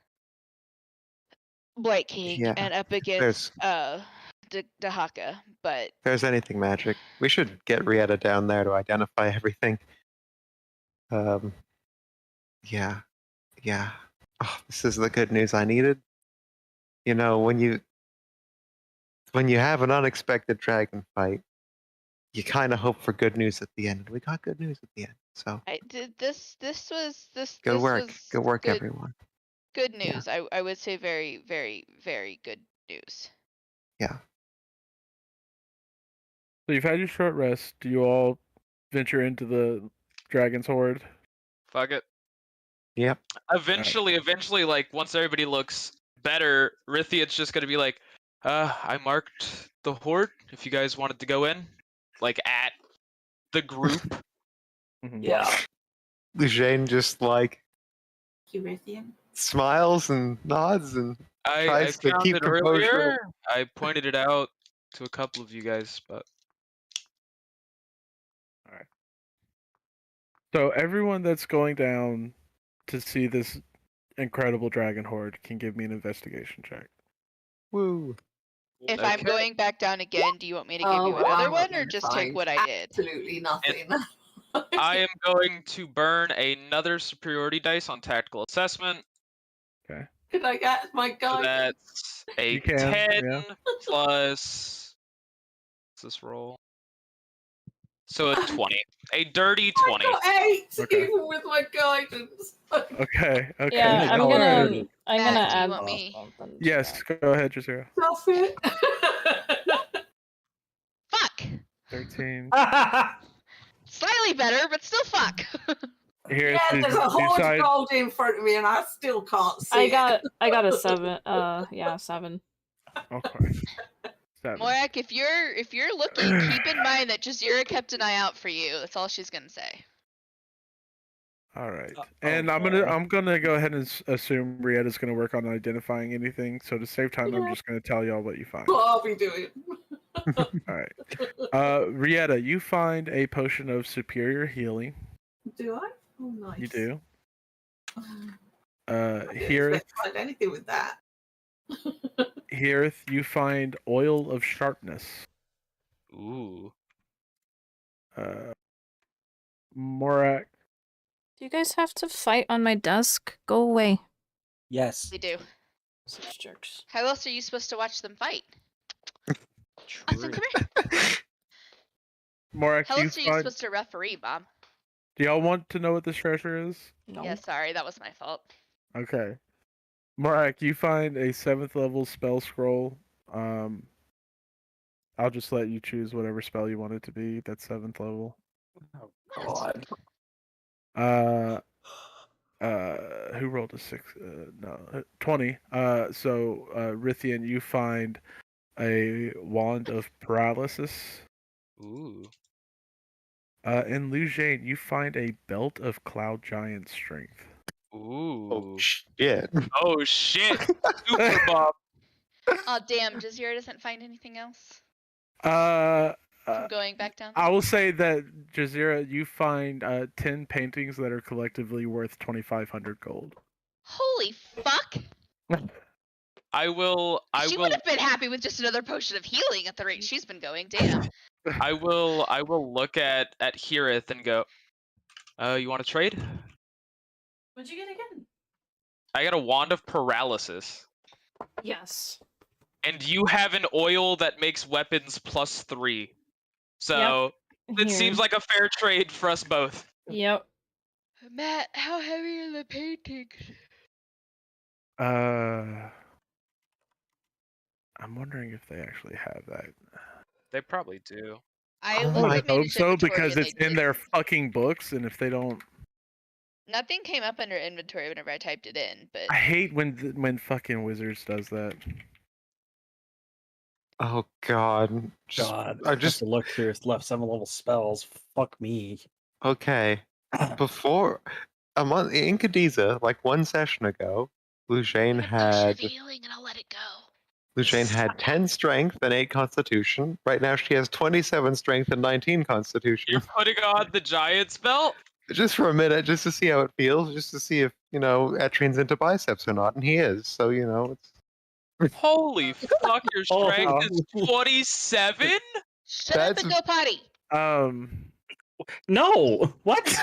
Blight King Yeah, and up against Dahaka. But If there's anything magic, we should get Rieta down there to identify everything. Yeah. Oh, this is the good news I needed. You know, when you have an unexpected dragon fight, you kind of hope for good news at the end. And we got good news at the end. So I did this was good work. was Good work, good, everyone. good Yeah. news. I would say very, very, very good news. Yeah. So you've had your short rest. Do you all venture into the dragon's horde? Fuck it. Yep. Eventually, like once everybody looks better, Rithia's just gonna be like, I marked the horde if you guys wanted to go in. Like at the group. Mhm. Yeah. Lujane just like Eurythian. smiles and nods and I tries to found keep it composure. earlier. I pointed it out to a couple of you guys, but So everyone that's going down to see this incredible dragon horde can give me an investigation check. Woo. If I'm Okay. going back down again, do you want me to give you well, another I'm not one, or gonna just take find what I did? Absolutely nothing. I am going to burn another superiority dice on tactical assessment. Could I get my So guy? that's a You can, 10 yeah. plus. What's this roll? So a 20. A dirty 20. I got 8, Okay. even with my guidance. Okay. Yeah, Okay. I'm Oh, gonna dirty. I'm gonna Matt, do you add want me? something to Yes, that. go ahead, Jazeera. Stop it. Fuck. 13. Slightly better, but still fuck. Here, Yeah, do there's a horde decide- of gold in front of me, and I still can't see. I got a 7. Yeah, 7. Okay. 7. Morak, if you're looking, keep in mind that Jazeera kept an eye out for you. That's all she's gonna say. All right. Oh, And okay. I'm gonna go ahead and assume Rietta's gonna work on identifying anything. So to save time, I'm Yeah. just gonna tell y'all what you find. What I'll be doing. All right. Rietta, you find a potion of superior healing. Do I? Oh, nice. You do. I didn't Here, expect to find anything with that. Here, you find oil of sharpness. Ooh. Morak, Do you guys have to fight on my desk? Go away. Yes. They do. Such jerks. How else are you supposed to watch them fight? Awesome, True. come here. Morak, How else are you supposed to referee, Bob? do y'all want to know what this treasure is? No. Yeah, sorry, that was my fault. Okay. Morak, you find a 7th level spell scroll. I'll just let you choose whatever spell you want it to be. That's 7th level. Oh God. Who rolled a 6? No, 20. So Rithian, you find a wand of paralysis. Ooh. And Lujane, you find a belt of cloud giant strength. Ooh. Oh shit. Oh shit. Super Bob. Oh damn, Jazeera doesn't find anything else Uh, from going back down. I will say that Jazeera, you find 10 paintings that are collectively worth 2,500 gold. Holy fuck! I will She would have been happy with just another potion of healing at the rate she's been going. Damn. I will look at Hirith and go, you want to trade? What'd you get again? I got a wand of paralysis. Yes. And you have an oil that makes weapons +3. So it Here. seems like a fair trade for us both. Yep. Matt, how heavy are the paintings? I'm wondering if they actually have that. They probably do. I Oh, looked I at hope Managed so Inventory because and it's they in their didn't. fucking books, and if they don't, Nothing came up under inventory whenever I typed it in, but I hate when fucking Wizards does that. Oh god. God. I I just just look here. It's left 7-level spells. Fuck me. okay. Before a month in Cadiza, like one session ago, Lujane have a potion had of healing and I'll let it go. Lujane had 10 strength and 8 constitution. Right now she has 27 strength and 19 constitution. You're putting on the giant's belt? Just for a minute, just to see how it feels, just to see if, Etrian's into biceps or not, and he is. So, it's Holy fuck, your strength Oh. is 27? Shut up and go potty. No. What?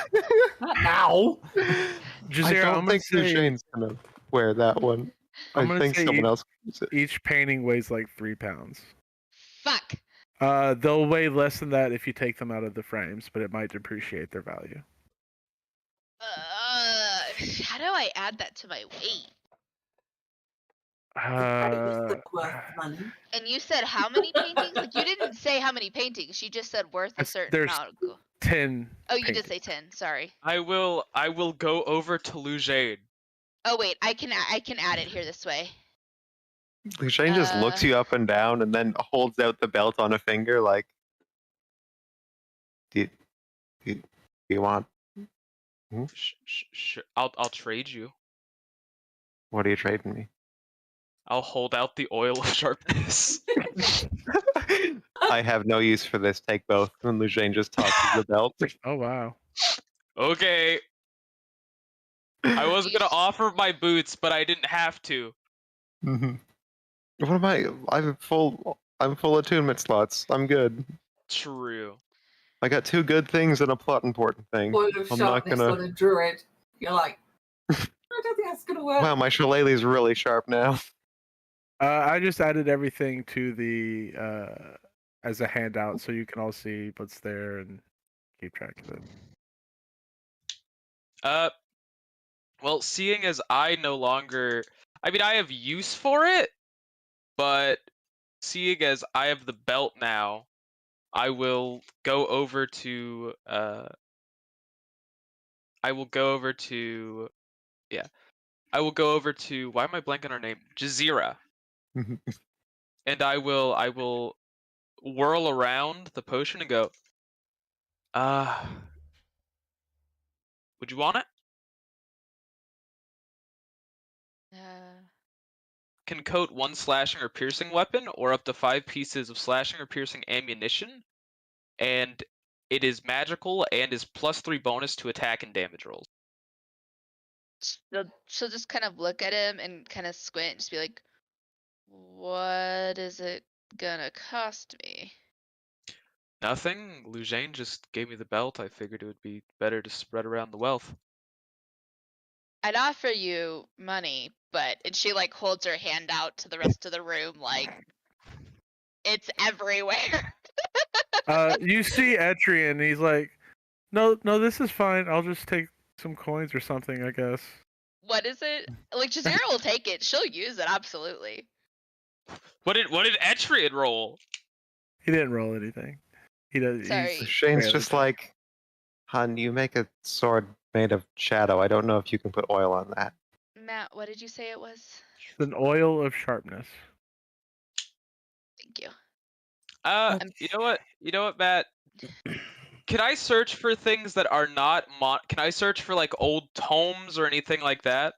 Not now. I Jazeera, don't I'm gonna think say Lujane's gonna wear that one. I'm I gonna think say someone else can use it. each painting weighs like 3 pounds. Fuck. They'll weigh less than that if you take them out of the frames, but it might depreciate their value. How do I add that to my weight? Worth money. And you said how many paintings? Like you didn't say how many paintings. You just said worth a certain There's amount. 10. Oh, you did paintings. say 10. Sorry. I will go over to Lujane. Oh wait, I can add it here this way. Lujane just looks you up and down and then holds out the belt on a finger like, do you want? I'll trade you. What are you trading me? I'll hold out the oil of sharpness. I have no use for this. Take both. And Lujane just tosses the belt. Oh wow. Okay. I was gonna offer my boots, but I didn't have to. Mm-hmm. What am I? I'm full attunement slots. I'm good. True. I got 2 good things and a plot important thing. Oil of I'm not sharpness gonna. on a druid. You're like, I don't think that's gonna work. Wow, my shillelagh's really sharp now. I just added everything to the as a handout so you can all see what's there and keep track of it. Well, seeing as I no longer, I mean, I have use for it, but seeing as I have the belt now, I will go over to why am I blanking on her name? Jazeera. And I will whirl around the potion and go, would you want it? Can coat 1 slashing or piercing weapon or up to 5 pieces of slashing or piercing ammunition, and it is magical and is +3 bonus to attack and damage rolls. She'll just kind of look at him and kind of squint and just be like, what is it gonna cost me? Nothing. Lujane just gave me the belt. I figured it would be better to spread around the wealth. I'd offer you money, but and she like holds her hand out to the rest of the room like it's everywhere. You see Etrian, he's like, no, this is fine. I'll just take some coins or something, I guess. What is it? Like Jazeera will take it. She'll use it absolutely. What did Etrian roll? He didn't roll anything. He does. Sorry. Shane's barely just done. like, "Hun, you make a sword made of shadow. I don't know if you can put oil on that." Matt, what did you say it was? It's an oil of sharpness. Thank you. You know what, Matt? Can I search for things that are not can I search for like old tomes or anything like that?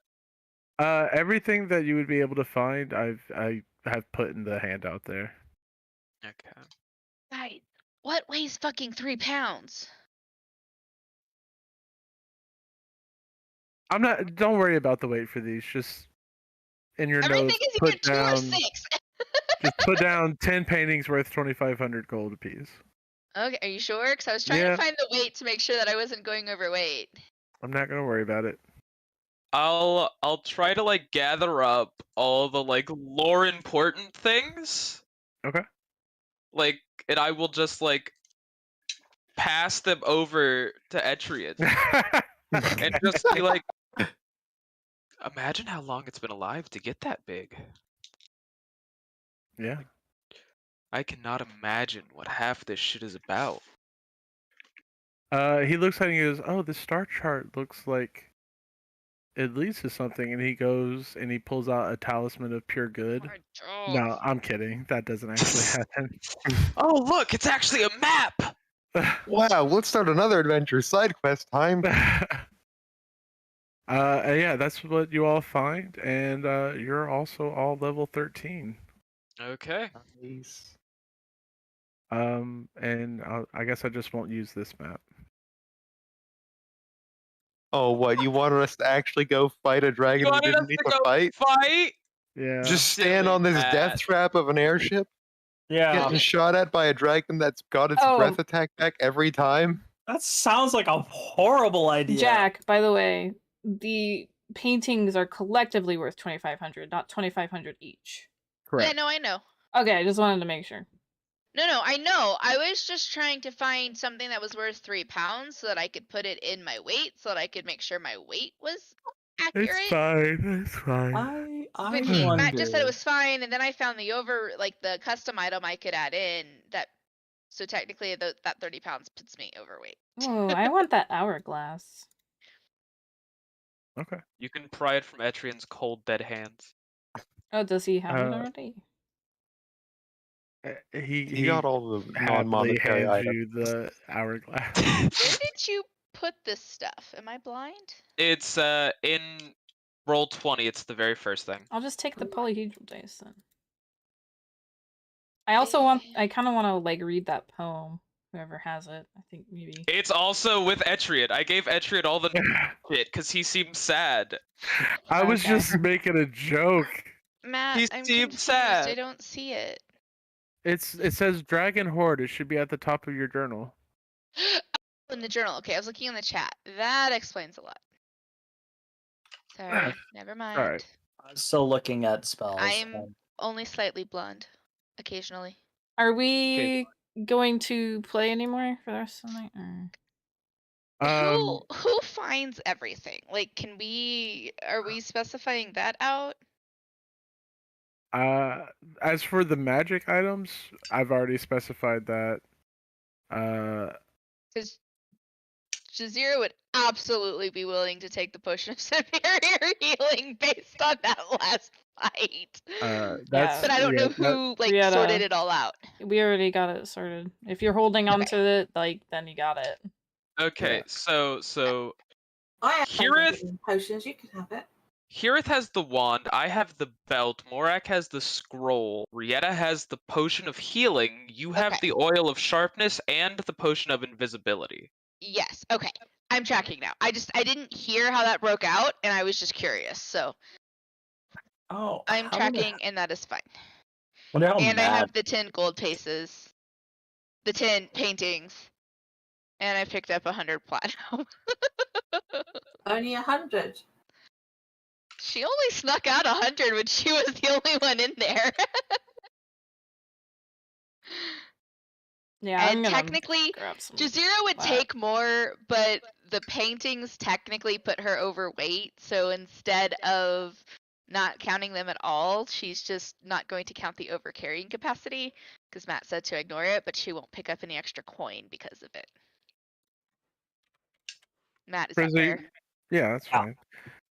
Everything that you would be able to find, I have put in the handout there. Okay. Guys, what weighs fucking 3 pounds? I'm not. Don't worry about the weight for these. Just in your Everything notes, is put either 2 or down. 6. Just put down 10 paintings worth 2,500 gold apiece. Okay, are you sure? Because I was trying Yeah. to find the weight to make sure that I wasn't going overweight. I'm not gonna worry about it. I'll try to like gather up all the like lore important things. Okay. Like, and I will just like pass them over to Etrian and just be like, imagine how long it's been alive to get that big. Yeah. I cannot imagine what half this shit is about. He looks at it and he goes, "Oh, this star chart looks like it leads to something." And he goes and he pulls out a talisman of pure good. Oh. No, I'm kidding. That doesn't actually happen. Oh, look, it's actually a map. Wow, let's start another adventure. Side quest time. Yeah, that's what you all find, and you're also all level 13. Okay. Nice. And I guess I just won't use this map. Oh, what? You wanted us to actually go fight a dragon You we wanted us didn't need to to go fight? fight? Yeah. Just Silly stand on this Matt. death trap of an airship, Yeah, getting shot at by a dragon that's got its Oh. breath attack back every time. that sounds like a horrible idea. Jack, by the way, the paintings are collectively worth 2,500, not 2,500 each. Correct. Yeah, no, I know. Okay, I just wanted to make sure. No, I know. I was just trying to find something that was worth 3 pounds so that I could put it in my weight so that I could make sure my weight was accurate. It's fine. It's fine. I But Matt just said it was fine, and then I found the custom item I could add in that. So technically, that 30 pounds puts me overweight. Oh, I want that hourglass. Okay. You can pry it from Etrian's cold, dead hands. Oh, does he have it Uh, already? He got all the happily non-monetary hands items. you the hourglass. Where did you put this stuff? Am I blind? It's in roll 20. It's the very first thing. I'll just take the polyhedral dice then. I also want. I kind of want to like read that poem. Whoever has it, I think maybe. It's also with Etrian. I gave Etrian all the shit because he seemed sad. I was Okay. just making a joke. Matt, He I'm seemed confused. sad. I don't see it. It says Dragon Horde. It should be at the top of your journal. In the journal. Okay, I was looking in the chat. That explains a lot. Sorry, never mind. Alright. I'm still looking at spells. I'm only slightly blonde, occasionally. Are we going to play anymore for the rest of the night? Or... Who finds everything? Like, are we specifying that out? As for the magic items, I've already specified that. Because Jazeera would absolutely be willing to take the potion of superior healing based on that last fight. That's But I don't know who sorted it all out. We already got it sorted. If you're holding on to it, then you got it. Okay, so I have Hirith potions. You can have it. Hirith has the wand, I have the belt, Morak has the scroll, Rieta has the potion of healing, you have Okay. the oil of sharpness and the potion of invisibility. Yes. Okay. I'm tracking now. I didn't hear how that broke out, and I was just curious. So I'm tracking, and that is fine. Wonder how And I mad. have the 10 gold pieces, the 10 paintings, and I picked up 100 platinum. Only 100. She only snuck out 100 when she was the only one in there. Yeah, I'm And gonna technically, grab some. Jazeera would that. take more, but the paintings technically put her overweight. So instead of not counting them at all, she's just not going to count the overcarrying capacity because Matt said to ignore it, but she won't pick up any extra coin because of it. Matt, is that Frizzy, fair? yeah, that's fine.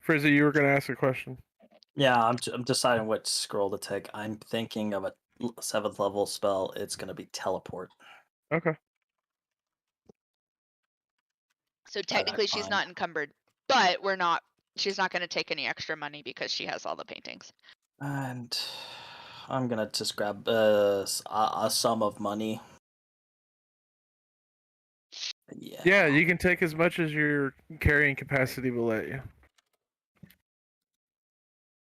Frizzy, you were going to ask a question. Yeah, I'm deciding which scroll to take. I'm thinking of a 7th level spell. It's going to be teleport. Okay. So technically she's not encumbered, but she's not going to take any extra money because she has all the paintings. And I'm going to just grab a sum of money. Yeah. Yeah, you can take as much as your carrying capacity will let you.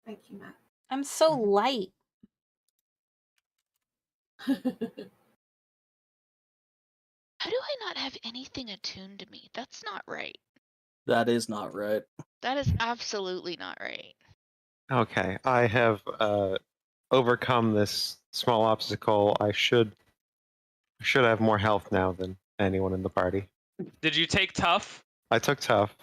Thank you, Matt. I'm so light. How do I not have anything attuned to me? That's not right. That is not right. That is absolutely not right. Okay, I have overcome this small obstacle. I should have more health now than anyone in the party. Did you take tough? I took tough.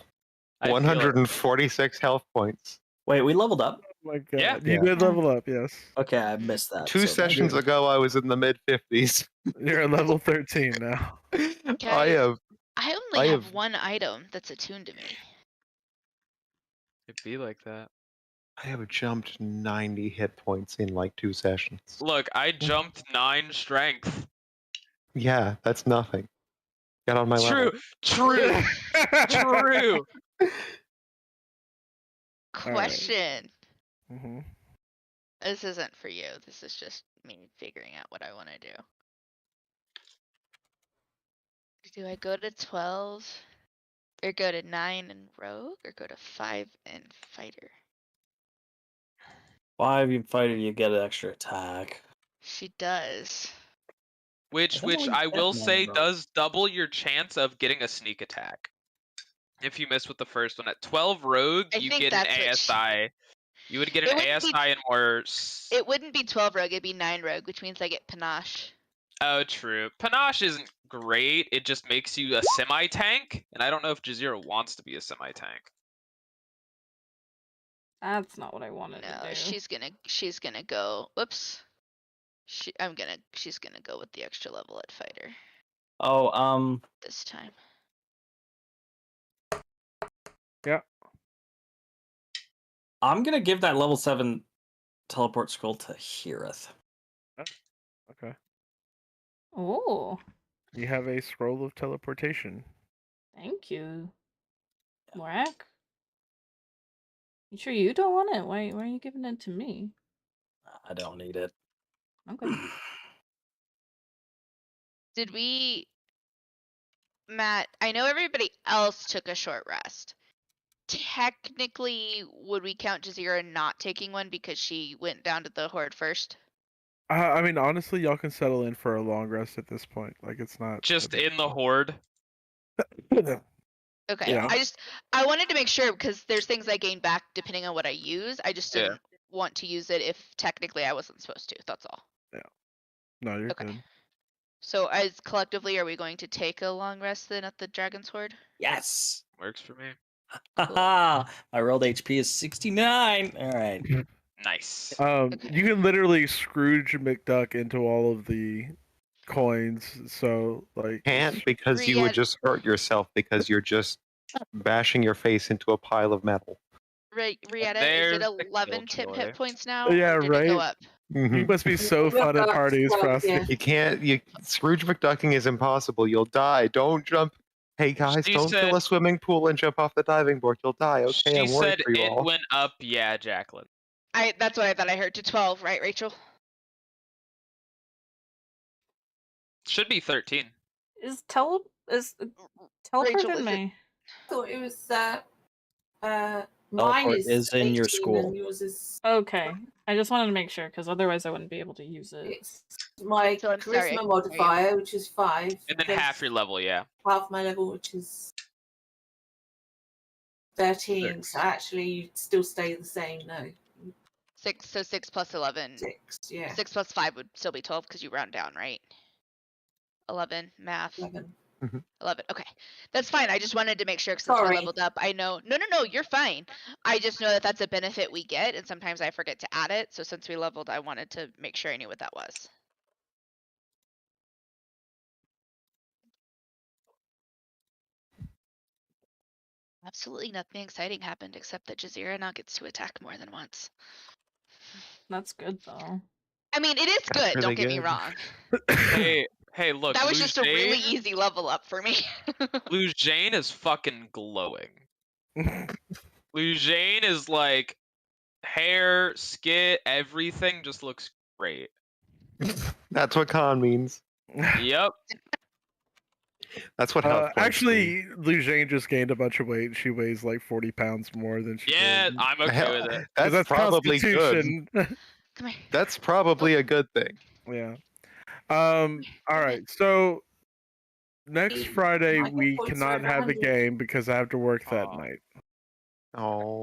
I feel it. 146 health points. Wait, we leveled up? Oh my god. Yeah. You did level up, yes. Okay, I missed that. Two sessions ago, I was in the mid 50s. You're at level 13 now. I only have one item that's attuned to me. It'd be like that. I have jumped 90 hit points in like 2 sessions. Look, I jumped 9 strength. Yeah, that's nothing. Get on my level. True. Question. Mm-hmm. This isn't for you. This is just me figuring out what I want to do. Do I go to 12 or go to 9 and rogue or go to 5 and fighter? 5 in fighter, you get an extra attack. She does. Which I will say does double your chance of getting a sneak attack. If you miss with the first one. At 12 rogue, you get an ASI. You would get an ASI and more... It wouldn't be 12 rogue, it'd be 9 rogue, which means I get panache. Oh, true. Panache isn't great. It just makes you a semi-tank, and I don't know if Jazeera wants to be a semi-tank. That's not what I wanted to do. She's gonna go. Whoops. She's gonna go with the extra level at fighter. Oh, this time. Yeah. I'm gonna give that level 7 teleport scroll to Hirith. Okay. Oh. You have a scroll of teleportation. Thank you. Whack. You sure you don't want it? Why are you giving it to me? I don't need it. Okay. Did we... Matt, I know everybody else took a short rest. Technically, would we count Jazeera not taking one because she went down to the horde first? I mean, honestly, y'all can settle in for a long rest at this point. Like, it's not... Just in the horde? Okay, Yeah. I wanted to make sure because there's things I gain back depending on what I use. I just didn't want to use it if technically I wasn't supposed to. That's all. Yeah. No, you're good. So as collectively, are we going to take a long rest then at the Dragon's Horde? Yes. Works for me. Haha. My rolled HP is 69. All right. Nice. You can literally Scrooge McDuck into all of the coins. So like Can't because you would just hurt yourself because you're just bashing your face into a pile of metal. Right, Rieta, is it 11 tip hit points now? Yeah, or did right. It go up? You must be so fun at parties, Frosty. You can't. Scrooge McDucking is impossible. You'll die. Don't jump. Hey guys, don't fill a swimming pool and jump off the diving board. You'll die. Okay, I'm worried for you all. It went up. Yeah, Jacqueline. That's what I thought I heard, to 12, right, Rachel? Should be 13. Is teleport in me? I thought it was mine is in your 18 school. and yours is... Okay. I just wanted to make sure because otherwise I wouldn't be able to use it. It's my charisma modifier, which is 5. And then half your level, yeah. Half my level, which is 13, Six. so actually you'd still stay the same, no. 6, so 6 plus 11. 6, yeah. 6 plus 5 would still be 12 because you round down, right? 11, math. 11. 11. Okay, that's fine. I just wanted to make sure because since we Sorry. leveled up, I know. No, you're fine. I just know that that's a benefit we get, and sometimes I forget to add it. So since we leveled, I wanted to make sure I knew what that was. Absolutely nothing exciting happened except that Jazeera now gets to attack more than once. That's good though. I mean, it is That's good. really Don't get me good. wrong. Hey, look. That was just a really Lujane- easy level up for me. Lujane is fucking glowing. Lujane is like hair, skin, everything just looks great. That's what con means. Yep. That's what health points mean. Actually, Lujane just gained a bunch of weight. She weighs like 40 pounds more than she Yeah, did. I'm okay with it. 'Cause That's probably good. Constitution. Come here. That's probably a good thing. Yeah. All right. So next Friday My we points are cannot over have a 100. game because I have to work that Aw. night. Oh.